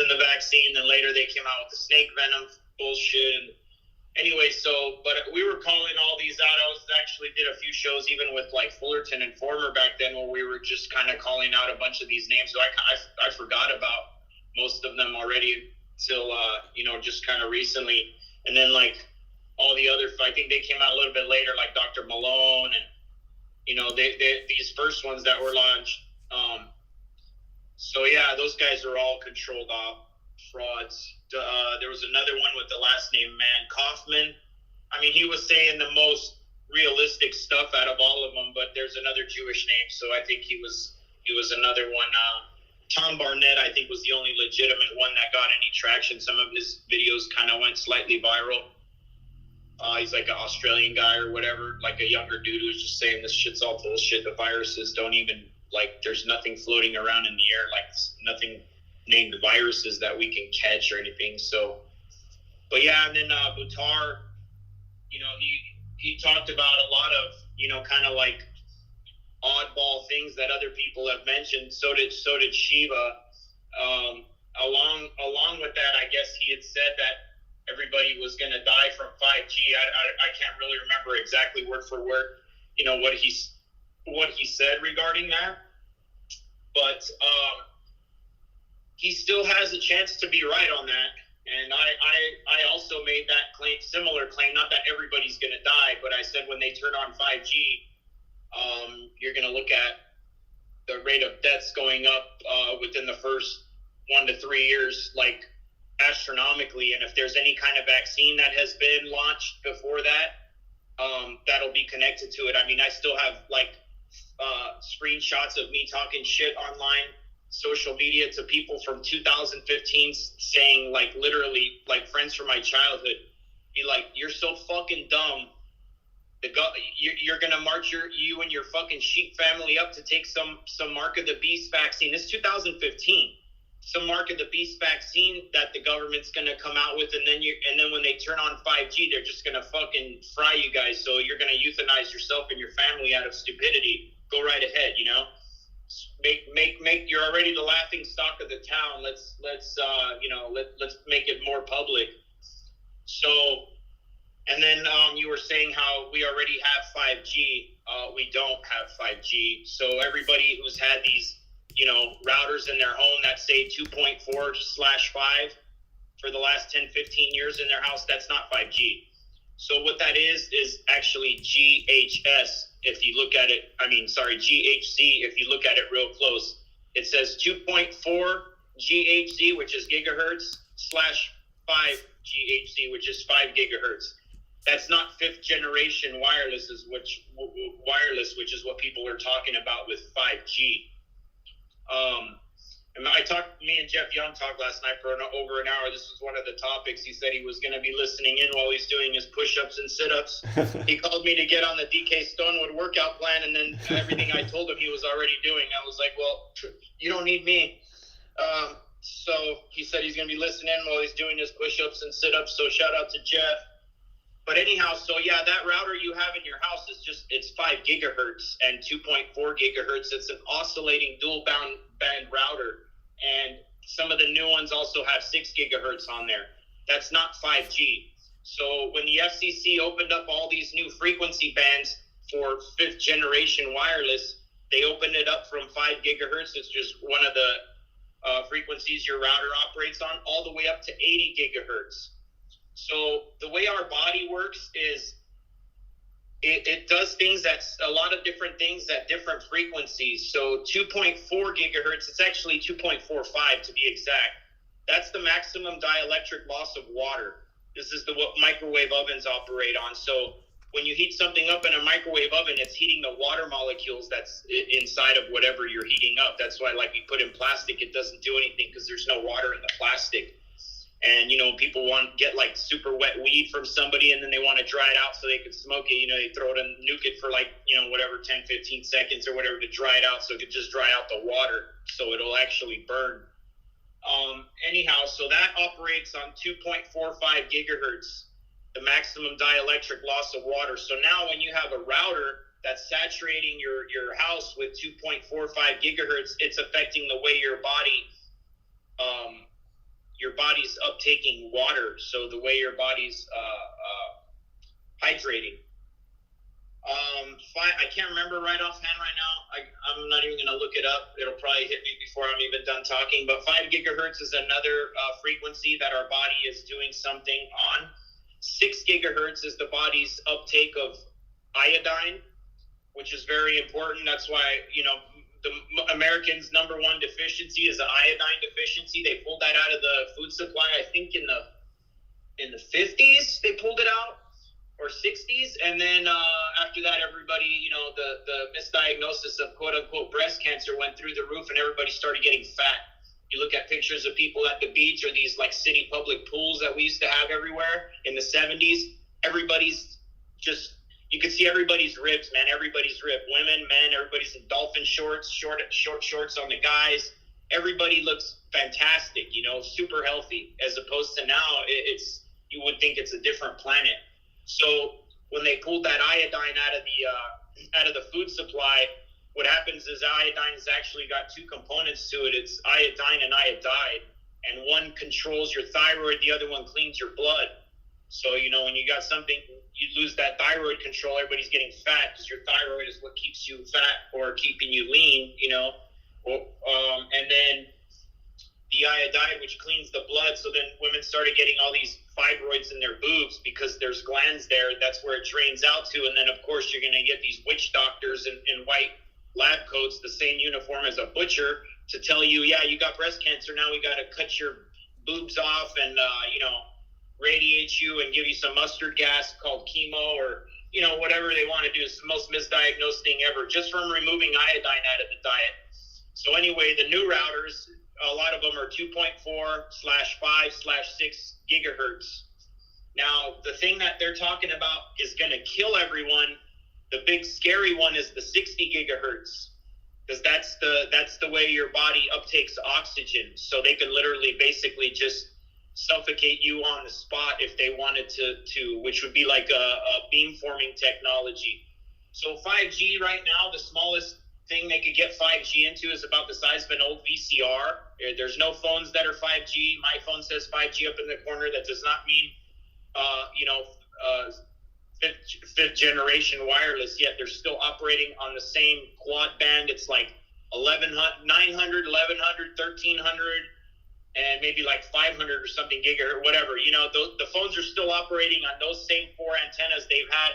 the vaccine, and later they came out with the snake venom bullshit. And anyway, but we were calling all these out. I actually did a few shows even with like Fullerton and Former back then, where we were just kind of calling out a bunch of these names. So I forgot about most of them already. till just kind of recently, and then like all the other, I think they came out a little bit later, like Dr. Malone, and these first ones that were launched. So yeah, those guys are all controlled frauds. There was another one with the last name Kaufman. I mean, he was saying the most realistic stuff out of all of them, but there's another Jewish name, so I think he was another one. Tom Barnett, I think, was the only legitimate one that got any traction. Some of his videos kind of went slightly viral. He's like an Australian guy or whatever, like a younger dude who's just saying this shit's all bullshit. The viruses don't even, like, there's nothing floating around in the air, like nothing named viruses that we can catch or anything. So, but yeah, and then Buttar, he talked about a lot of, kind of like oddball things that other people have mentioned. So did Shiva. Along with that, I guess he had said that everybody was going to die from 5G. I can't really remember exactly word for word, what he said regarding that. But he still has a chance to be right on that. And I also made that similar claim, not that everybody's going to die, but I said when they turn on 5G, you're going to look at the rate of deaths going up within the first 1 to 3 years, like astronomically. And if there's any kind of vaccine that has been launched before that, that'll be connected to it. I mean, I still have like screenshots of me talking shit online, social media, to people from 2015 saying, like, literally, like, friends from my childhood be like, you're so fucking dumb. You're gonna march you and your fucking sheep family up to take some mark of the beast vaccine. This is 2015. Some mark of the beast vaccine that the government's gonna come out with, and then when they turn on 5G, they're just gonna fucking fry you guys. So you're gonna euthanize yourself and your family out of stupidity. Go right ahead, Make you're already the laughing stock of the town. Let's make it more public. So, and then you were saying how we already have 5G. We don't have 5G. So everybody who's had these, routers in their home that say 2.4/5 for the last 10, 15 years in their house, that's not 5G. So what that is actually GHS. If you look at it, GHZ, if you look at it real close, it says 2.4 GHZ, which is gigahertz, /5 GHZ, which is 5 gigahertz. That's not 5th generation wireless, which is what people are talking about with 5G. And me and Jeff Young talked last night for over an hour. This was one of the topics. He said he was going to be listening in while he's doing his push-ups and sit-ups. He called me to get on the DK Stonewood workout plan, and then everything I told him he was already doing. I was like, well, you don't need me. So he said he's going to be listening in while he's doing his push-ups and sit-ups, so shout out to Jeff. But anyhow, so yeah, that router you have in your house it's 5 gigahertz and 2.4 gigahertz. It's an oscillating dual band router. And some of the new ones also have 6 gigahertz on there. That's not 5G. So when the FCC opened up all these new frequency bands for 5th generation wireless, they opened it up from 5 gigahertz. It's just one of the frequencies your router operates on, all the way up to 80 gigahertz. So the way our body works is it does things a lot of different things at different frequencies. So 2.4 gigahertz, it's actually 2.45 to be exact. That's the maximum dielectric loss of water. This is what microwave ovens operate on. So when you heat something up in a microwave oven, it's heating the water molecules that's inside of whatever you're heating up. That's why, like, you put in plastic, it doesn't do anything because there's no water in the plastic. And, people get like super wet weed from somebody, and then they want to dry it out so they can smoke it. They throw it and nuke it for like, whatever, 10, 15 seconds or whatever to dry it out so it could just dry out the water so it'll actually burn. Anyhow, so that operates on 2.45 gigahertz, the maximum dielectric loss of water. So now when you have a router that's saturating your house with 2.45 gigahertz, it's affecting the way your body's uptaking water, so the way your body's hydrating. I can't remember right offhand right now. I'm not even going to look it up. It'll probably hit me before I'm even done talking. But 5 gigahertz is another frequency that our body is doing something on. 6 gigahertz is the body's uptake of iodine, which is very important. That's why, the Americans' number one deficiency is the iodine deficiency. They pulled that out of the food supply, I think in the 50s they pulled it out, or 60s. And then after that, everybody, the misdiagnosis of quote unquote breast cancer went through the roof and everybody started getting fat. You look at pictures of people at the beach or these like city public pools that we used to have everywhere in the 70s. Everybody's just, you could see everybody's ribs, man. Everybody's ripped. Women, men, everybody's in dolphin shorts, short shorts on the guys. Everybody looks fantastic, super healthy, as opposed to now you would think it's a different planet. So when they pulled that iodine out of the food supply, what happens is iodine has actually got 2 components to it. It's iodine and iodide, and one controls your thyroid, the other one cleans your blood. So, when you got something, you lose that thyroid control, everybody's getting fat because your thyroid is what keeps you fat or keeping you lean, and then the iodide, which cleans the blood. So then women started getting all these fibroids in their boobs because there's glands there. That's where it drains out to. And then, of course, you're going to get these witch doctors in white lab coats, the same uniform as a butcher, to tell you, yeah, you got breast cancer. Now we got to cut your boobs off and, radiate you and give you some mustard gas called chemo, or, whatever they want to do. It's the most misdiagnosed thing ever, just from removing iodine out of the diet. So anyway, the new routers, a lot of them are 2.4/5/6 gigahertz. Now, the thing that they're talking about is going to kill everyone. The big scary one is the 60 gigahertz, because that's the way your body uptakes oxygen. So they can literally basically just suffocate you on the spot if they wanted to, which would be like a beamforming technology. So 5G right now, the smallest thing they could get 5G into is about the size of an old VCR. There's no phones that are 5G. My phone says 5G up in the corner. That does not mean, fifth generation wireless yet. They're still operating on the same quad band. It's like 900, 1100, 1300, and maybe like 500 or something gigahertz, whatever. The phones are still operating on those same 4 antennas they've had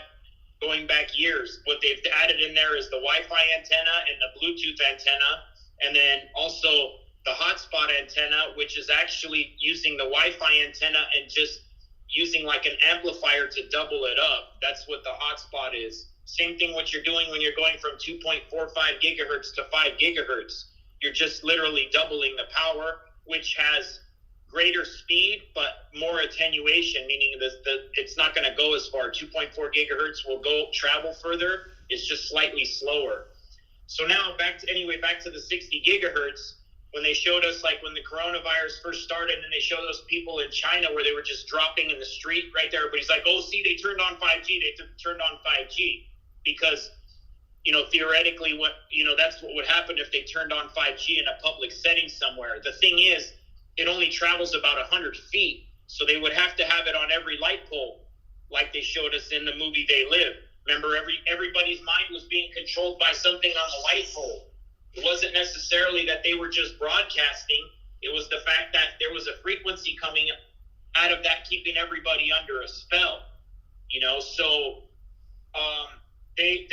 going back years. What they've added in there is the Wi-Fi antenna and the Bluetooth antenna, and then also the hotspot antenna, which is actually using the Wi-Fi antenna and just using like an amplifier to double it up. That's what the hotspot is. Same thing what you're doing when you're going from 2.45 gigahertz to 5 gigahertz. You're just literally doubling the power, which has greater speed but more attenuation, meaning it's not going to go as far. 2.4 gigahertz will travel further. It's just slightly slower. So now back to the 60 gigahertz. When they showed us, like when the coronavirus first started, and they showed those people in China where they were just dropping in the street right there, everybody's like, oh, see, they turned on 5G. They turned on 5G because, theoretically, that's what would happen if they turned on 5G in a public setting somewhere. The thing is, it only travels about 100 feet, so they would have to have it on every light pole, like they showed us in the movie They Live. Remember, everybody's mind was being controlled by something on the light pole. It wasn't necessarily that they were just broadcasting. It was the fact that there was a frequency coming out of that, keeping everybody under a spell. So they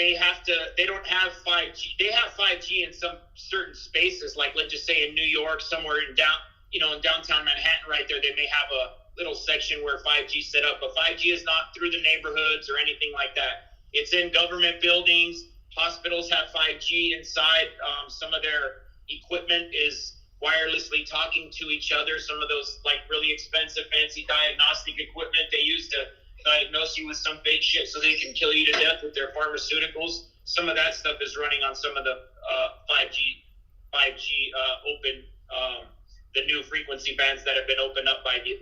don't have 5G. They have 5G in some certain spaces, like let's just say in New York, somewhere in downtown Manhattan right there, they may have a little section where 5G set up, but 5G is not through the neighborhoods or anything like that. It's in government buildings. Hospitals have 5G inside. Some of their equipment is wirelessly talking to each other. Some of those like really expensive, fancy diagnostic equipment they use to diagnose you with some fake shit so they can kill you to death with their pharmaceuticals. Some of that stuff is running on some of the 5G open, the new frequency bands that have been opened up by the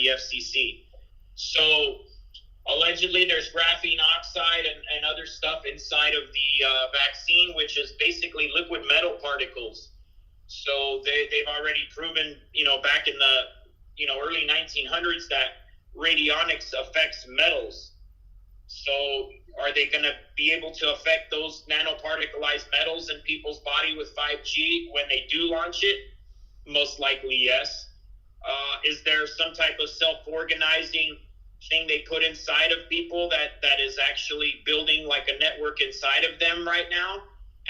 FCC. So allegedly there's graphene oxide and other stuff inside of the vaccine, which is basically liquid metal particles. So they've already proven, back in the, early 1900s that radionics affects metals. So are they going to be able to affect those nanoparticleized metals in people's body with 5G when they do launch it? Most likely, yes. Is there some type of self-organizing thing they put inside of people that is actually building like a network inside of them right now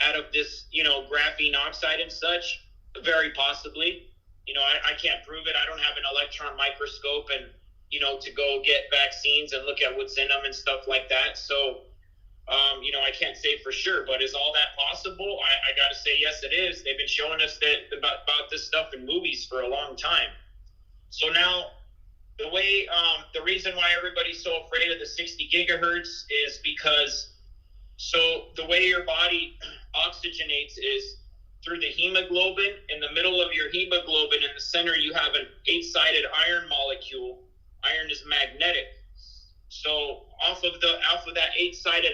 out of this, graphene oxide and such? Very possibly. I can't prove it. I don't have an electron microscope and, to go get vaccines and look at what's in them and stuff like that. So, I can't say for sure, but is all that possible? I got to say, yes, it is. They've been showing us that about this stuff in movies for a long time. So now the reason why everybody's so afraid of the 60 gigahertz is because, so the way your body oxygenates is through the hemoglobin. In the middle of your hemoglobin, in the center, you have an 8-sided iron molecule. Iron is magnetic. So off of that 8-sided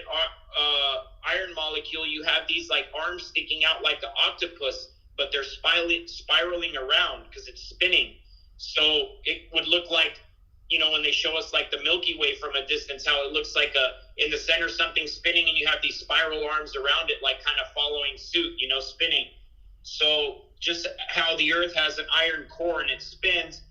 iron molecule, you have these like arms sticking out like the octopus, but they're spiraling around because it's spinning. So it would look like, when they show us like the Milky Way from a distance, how it looks like in the center something spinning and you have these spiral arms around it, like kind of following suit, spinning. So just how the Earth has an iron core and it spins,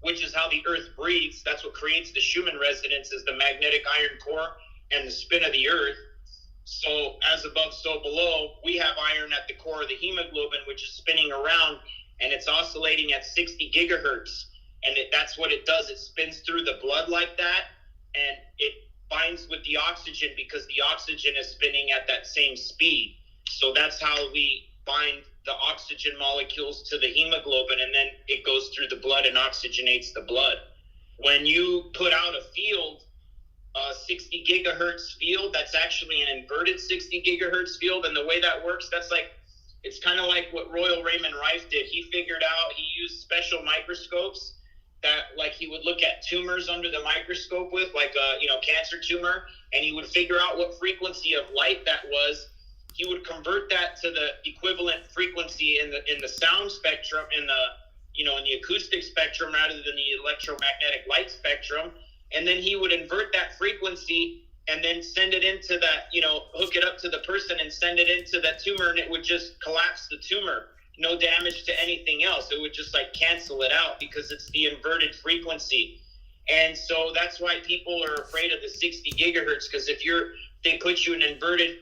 which is how the Earth breathes. That's what creates the Schumann resonance, is the magnetic iron core and the spin of the Earth. So as above, so below, we have iron at the core of the hemoglobin, which is spinning around, and it's oscillating at 60 gigahertz. And that's what it does. It spins through the blood like that, and it binds with the oxygen because the oxygen is spinning at that same speed. So that's how we bind the oxygen molecules to the hemoglobin, and then it goes through the blood and oxygenates the blood. When you put out a field, a 60 gigahertz field, that's actually an inverted 60 gigahertz field. And the way that works, it's kind of like what Royal Raymond Rife did. He used special microscopes that, like, he would look at tumors under the microscope with, like a cancer tumor, and he would figure out what frequency of light that was. He would convert that to the equivalent frequency in the sound spectrum, in the acoustic spectrum rather than the electromagnetic light spectrum. And then he would invert that frequency and then send it into that, hook it up to the person and send it into that tumor, and it would just collapse the tumor. No damage to anything else. It would just like cancel it out because it's the inverted frequency. And so that's why people are afraid of the 60 gigahertz, because if they put you in an inverted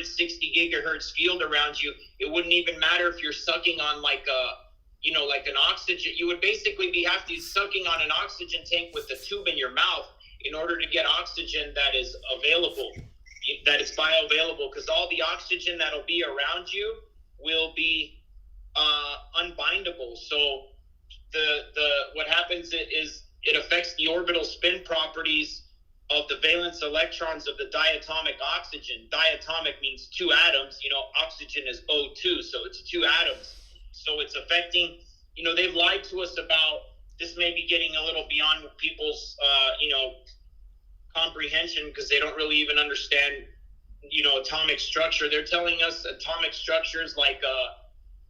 60 gigahertz field around you, it wouldn't even matter if you're sucking on like an oxygen. You would basically have to be sucking on an oxygen tank with a tube in your mouth in order to get oxygen that is available, that is bioavailable, because all the oxygen that'll be around you will be unbindable. So what happens is it affects the orbital spin properties of the valence electrons of the diatomic oxygen. Diatomic means two atoms. Oxygen is O2, so it's two atoms. So it's affecting, they've lied to us about, this may be getting a little beyond people's, comprehension, because they don't really even understand, atomic structure. They're telling us atomic structures like,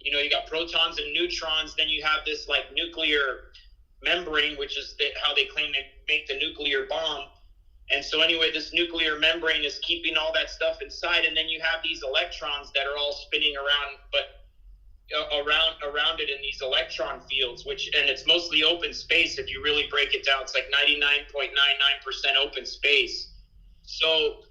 you got protons and neutrons, then you have this like nuclear membrane, which is how they claim they make the nuclear bomb. And so anyway, this nuclear membrane is keeping all that stuff inside, and then you have these electrons that are all spinning around, but around it in these electron fields, and it's mostly open space. If you really break it down, it's like 99.99% open space. So,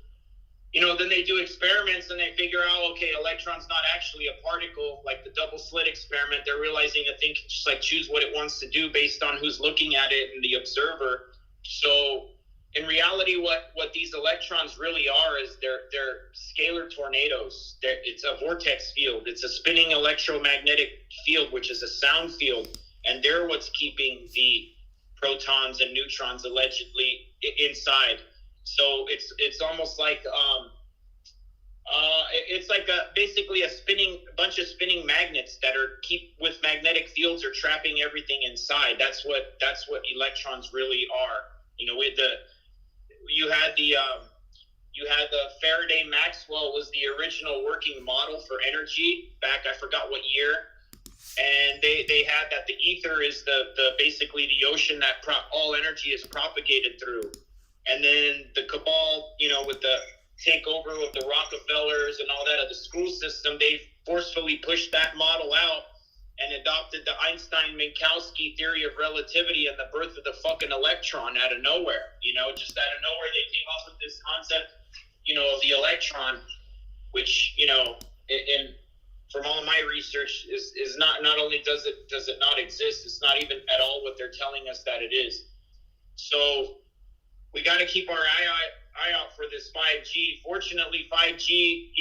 then they do experiments and they figure out, okay, electron's not actually a particle, like the double slit experiment. They're realizing a thing can just like choose what it wants to do based on who's looking at it and the observer. So in reality, what these electrons really are is they're scalar tornadoes. It's a vortex field. It's a spinning electromagnetic field, which is a sound field, and they're what's keeping the protons and neutrons allegedly inside. So it's almost like it's like basically a bunch of spinning magnets that with magnetic fields are trapping everything inside. That's what electrons really are. You had the Faraday Maxwell was the original working model for energy back, I forgot what year, And they had that the ether is the basically the ocean that all energy is propagated through. And then the cabal, with the takeover of the Rockefellers and all that of the school system, they forcefully pushed that model out and adopted the Einstein-Minkowski theory of relativity and the birth of the fucking electron out of nowhere. Just out of nowhere, they came up with this concept, of the electron, which, from all my research is not only does it not exist, it's not even at all what they're telling us that it is. So we got to keep our eye out for this 5G. Fortunately, 5G,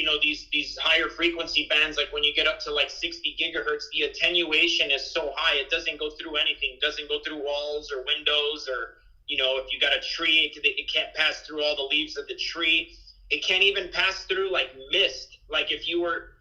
these higher frequency bands, like when you get up to like 60 gigahertz, the attenuation is so high, it doesn't go through anything. It doesn't go through walls or windows, or, if you got a tree, it can't pass through all the leaves of the tree. It can't even pass through like mist. Like if you were,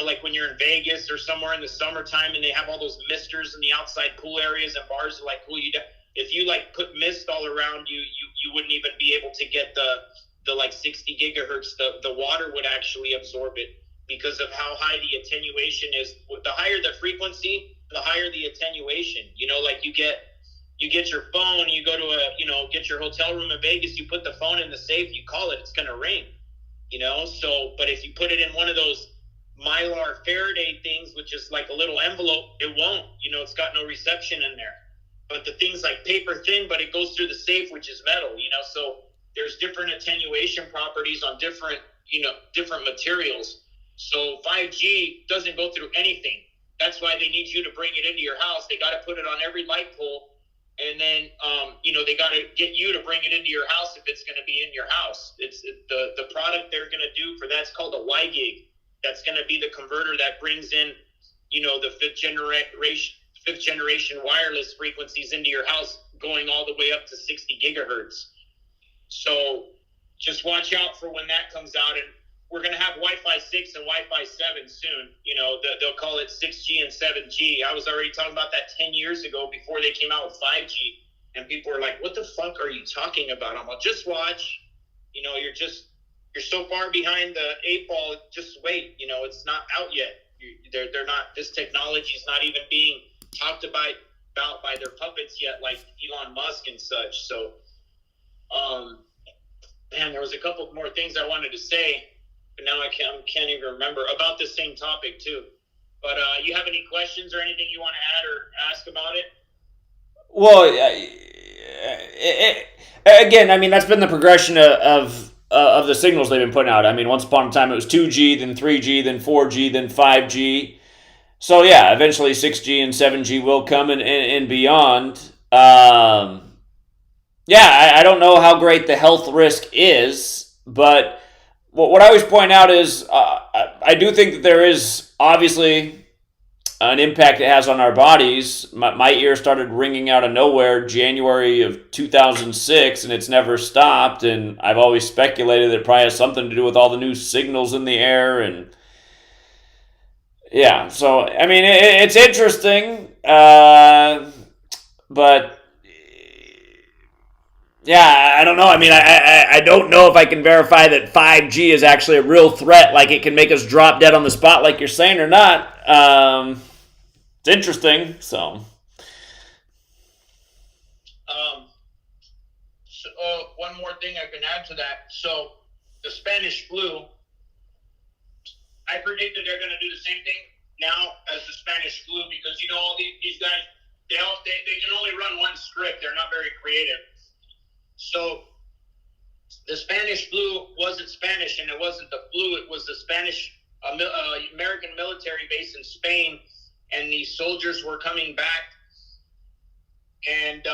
like when you're in Vegas or somewhere in the summertime and they have all those misters in the outside pool areas and bars to like cool you down. If you like put mist all around you, you wouldn't even be able to get the like 60 gigahertz. The water would actually absorb it because of how high the attenuation is. The higher the frequency, the higher the attenuation. Like you get your phone, you go to get your hotel room in Vegas, you put the phone in the safe, you call it, it's gonna ring. So but if you put it in one of those Mylar Faraday things, which is like a little envelope, it won't. It's got no reception in there. But the thing's like paper thin, but it goes through the safe, which is metal, so there's different attenuation properties on different materials. So 5G doesn't go through anything. That's why they need you to bring it into your house. They got to put it on every light pole. And then, they got to get you to bring it into your house if it's going to be in your house. The product they're going to do for that's called a Y-Gig. That's going to be the converter that brings in, the fifth generation wireless frequencies into your house, going all the way up to 60 gigahertz. So just watch out for when that comes out. And we're going to have Wi-Fi 6 and Wi-Fi 7 soon. They'll call it 6G and 7G. I was already talking about that 10 years ago before they came out with 5G. And people were like, what the fuck are you talking about? I'm like, just watch. You're so far behind the 8 ball. Just wait. It's not out yet. They're not. This technology is not even being talked about by their puppets yet, like Elon Musk and such. So, there was a couple more things I wanted to say, but now I can't even remember about the same topic too. But you have any questions or anything you want to add or ask about it? Well, again, I mean, that's been the progression of the signals they've been putting out. I mean, once upon a time it was 2G, then 3G, then 4G, then 5G. So yeah, eventually 6G and 7G will come and beyond. I don't know how great the health risk is, but what I always point out is I do think that there is obviously an impact it has on our bodies. My ear started ringing out of nowhere January of 2006, and it's never stopped. And I've always speculated that it probably has something to do with all the new signals in the air. And yeah, so I mean, it's interesting, but yeah, I don't know. I mean, I don't know if I can verify that 5G is actually a real threat, like it can make us drop dead on the spot like you're saying or not. It's interesting, so. One more thing I can add to that. So the Spanish flu, I predict that they're going to do the same thing now as the Spanish flu, because all these guys, they can only run one script. They're not very creative. So the Spanish flu wasn't Spanish, and it wasn't the flu. It was the Spanish American military base in Spain, and these soldiers were coming back and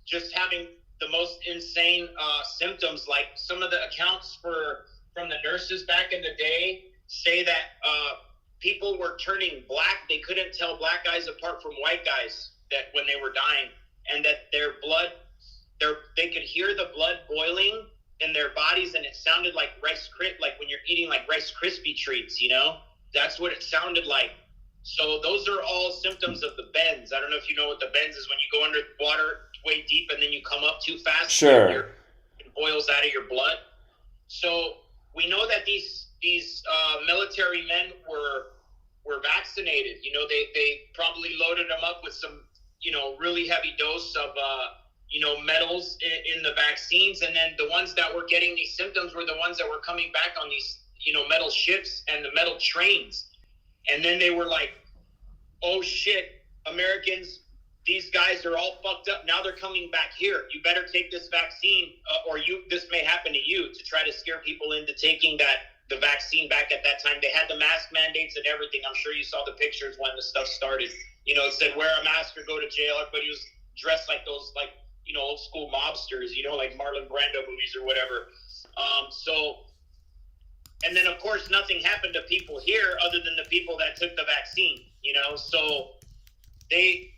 just having the most insane symptoms. Like some of the accounts from the nurses back in the day say that people were turning black. They couldn't tell black guys apart from white guys that when they were dying, and that their blood, they could hear the blood boiling in their bodies, and it sounded like like when you're eating like Rice Krispie treats, that's what it sounded like. So those are all symptoms of the bends. I don't know if you know what the bends is, when you go under water way deep and then you come up too fast. Sure. It boils out of your blood. So we know that these military men were were vaccinated. You know, they probably loaded them up with some, you know, really heavy dose of, you know, metals in the vaccines. And then the ones that were getting these symptoms were the ones that were coming back on these, you know, metal ships and the metal trains. And then they were like, oh shit, Americans, these guys are all fucked up. Now they're coming back here. You better take this vaccine or this may happen to you, to try to scare people into taking the vaccine back at that time. They had the mask mandates and everything. I'm sure you saw the pictures when the stuff started. You know, it said wear a mask or go to jail. Everybody was dressed like those, like, you know, old school mobsters, you know, like Marlon Brando movies or whatever. And then of course nothing happened to people here other than the people that took the vaccine, you know. So they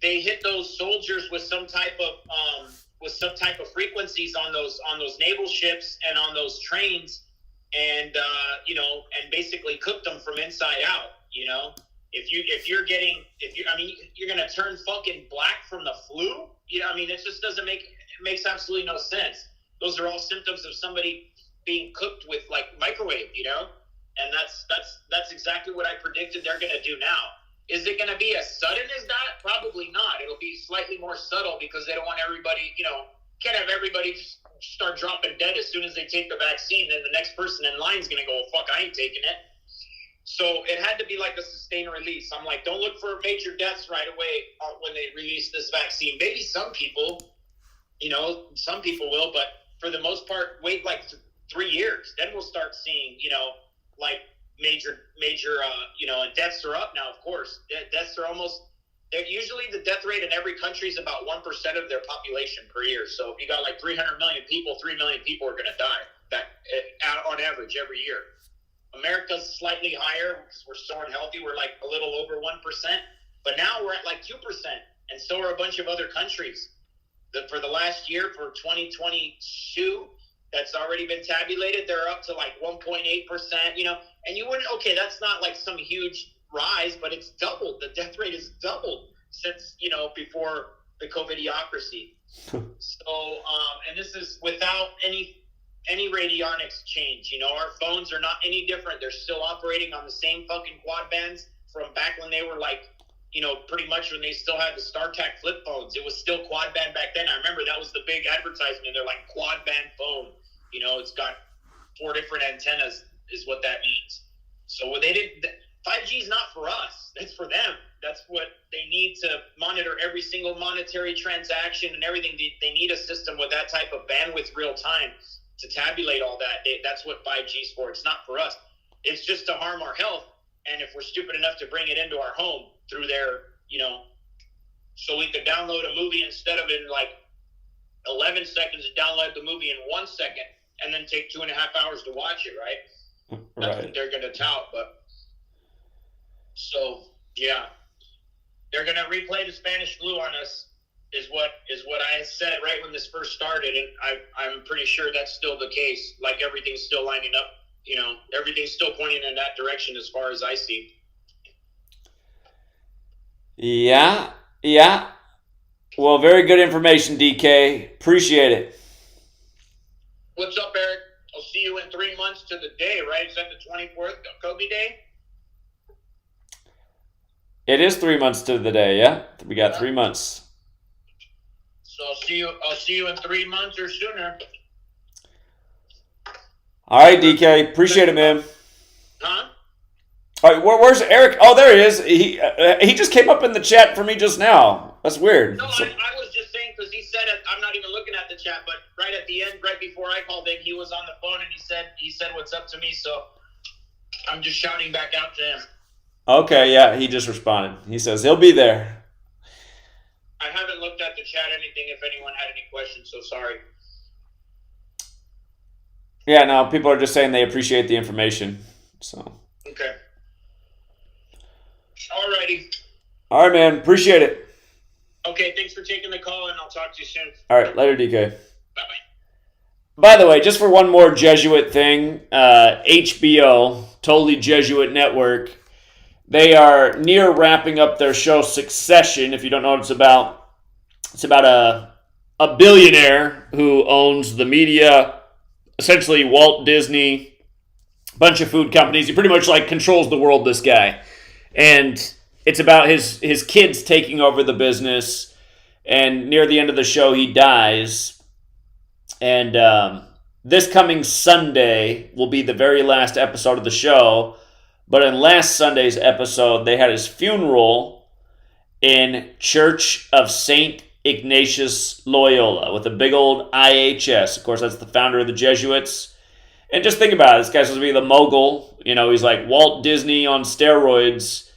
hit those soldiers with some type of frequencies on those naval ships and on those trains, and you know, and basically cooked them from inside out. You know, you're gonna turn fucking black from the flu. You know, I mean, it just doesn't it makes absolutely no sense. Those are all symptoms of somebody being cooked with like microwave. You know, and that's exactly what I predicted they're gonna do now. Is it going to be as sudden as that? Probably not. It'll be slightly more subtle because they don't want everybody, you know, can't have everybody just start dropping dead as soon as they take the vaccine. Then the next person in line is going to go, fuck, I ain't taking it. So it had to be like a sustained release. I'm like, don't look for major deaths right away when they release this vaccine. Maybe some people, you know, some people will, but for the most part, wait like 3 years. Then we'll start seeing, you know, like, major you know, and deaths are up now. Of course, deaths are usually the death rate in every country is about 1% of their population per year. So if you got like 300 million people, 3 million people are going to die on average every year. America's slightly higher because we're so unhealthy. We're like a little over 1%, but now we're at like 2%, and so are a bunch of other countries. For the last year, for 2022, that's already been tabulated, they're up to like 1.8%, you know, and you wouldn't, okay, that's not like some huge rise, but it's doubled. The death rate is doubled since, you know, before the COVIDiocracy. So, and this is without any radionics change. You know, our phones are not any different. They're still operating on the same fucking quad bands from back when they were like, you know, pretty much when they still had the StarTAC flip phones. It was still quad band back then. I remember that was the big advertisement. They're like quad band phone. You know, it's got 4 different antennas is what that means. So when 5G is not for us. That's for them. That's what they need to monitor every single monetary transaction and everything. They need a system with that type of bandwidth real time to tabulate all that. That's what 5G is for. It's not for us. It's just to harm our health. And if we're stupid enough to bring it into our home through their, you know, so we could download a movie instead of in like 11 seconds to download the movie in 1 second and then take 2.5 hours to watch it, right? That's what they're going to tout. But so, yeah, they're going to replay the Spanish flu on us is what I said right when this first started. And I'm pretty sure that's still the case. Like everything's still lining up, you know, everything's still pointing in that direction as far as I see. Yeah. Well, very good information, DK. Appreciate it. What's up, Eric? I'll see you in 3 months to the day, right? Is that the 24th, Kobe Day? It is 3 months to the day, yeah. We got 3 months. So I'll see you in 3 months or sooner. All right, DK. Appreciate it, man. Huh? All right, where's Eric? Oh, there he is. He just came up in the chat for me just now. That's weird. No, I was just saying because he said it. I'm not even looking at the chat, but right at the end, right before I called in, he was on the phone and he said what's up to me. So I'm just shouting back out to him. Okay, yeah, he just responded. He says he'll be there. I haven't looked at the chat anything if anyone had any questions, so sorry. Yeah, no, people are just saying they appreciate the information. So. Okay. Alrighty. All right, man. Appreciate it. Okay, thanks for taking the call, and I'll talk to you soon. All right, later, DK. Bye-bye. By the way, just for one more Jesuit thing, HBO, totally Jesuit network, they are near wrapping up their show Succession. If you don't know what it's about a billionaire who owns the media, essentially Walt Disney, bunch of food companies. He pretty much like controls the world, this guy. And it's about his kids taking over the business. And near the end of the show, he dies. And this coming Sunday will be the very last episode of the show. But in last Sunday's episode, they had his funeral in Church of St. Ignatius Loyola with a big old IHS. Of course, that's the founder of the Jesuits. And just think about it. This guy's supposed to be the mogul. You know, he's like Walt Disney on steroids.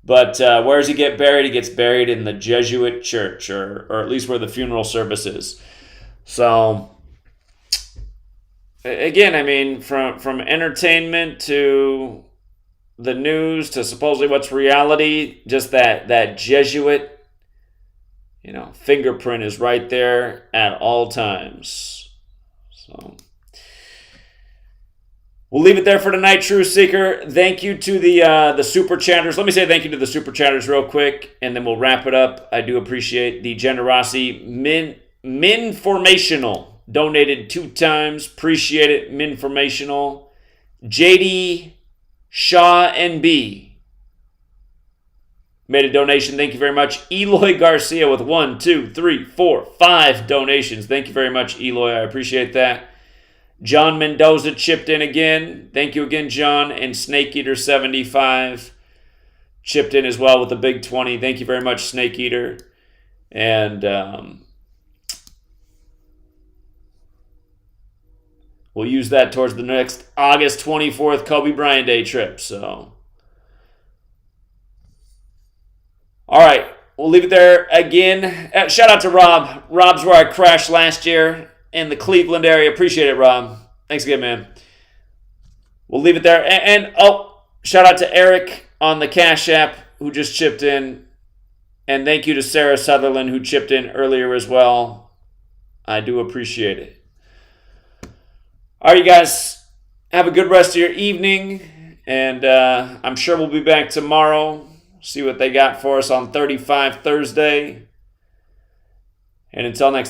But where does he get buried? He gets buried in the Jesuit church, or at least where the funeral service is. So, again, I mean, from entertainment to the news to supposedly what's reality, just that Jesuit, you know, fingerprint is right there at all times. So we'll leave it there for tonight, Truth Seeker. Thank you to the super chatters. Let me say thank you to the super chatters real quick, and then we'll wrap it up. I do appreciate the generosity. Minformational donated 2 times. Appreciate it, Minformational. JD Shaw NB made a donation. Thank you very much. Eloy Garcia with 1, 2, 3, 4, 5 donations. Thank you very much, Eloy. I appreciate that. John Mendoza chipped in again. Thank you again, John. And Snake Eater 75 chipped in as well with a big 20. Thank you very much, Snake Eater. And we'll use that towards the next August 24th Kobe Bryant Day trip. So, all right, we'll leave it there again. Shout out to Rob. Rob's where I crashed last year in the Cleveland area. Appreciate it, Rob. Thanks again, man. We'll leave it there. And shout out to Eric on the Cash App who just chipped in. And thank you to Sarah Sutherland who chipped in earlier as well. I do appreciate it. All right, you guys, have a good rest of your evening. And I'm sure we'll be back tomorrow. See what they got for us on 35 Thursday. And until next time.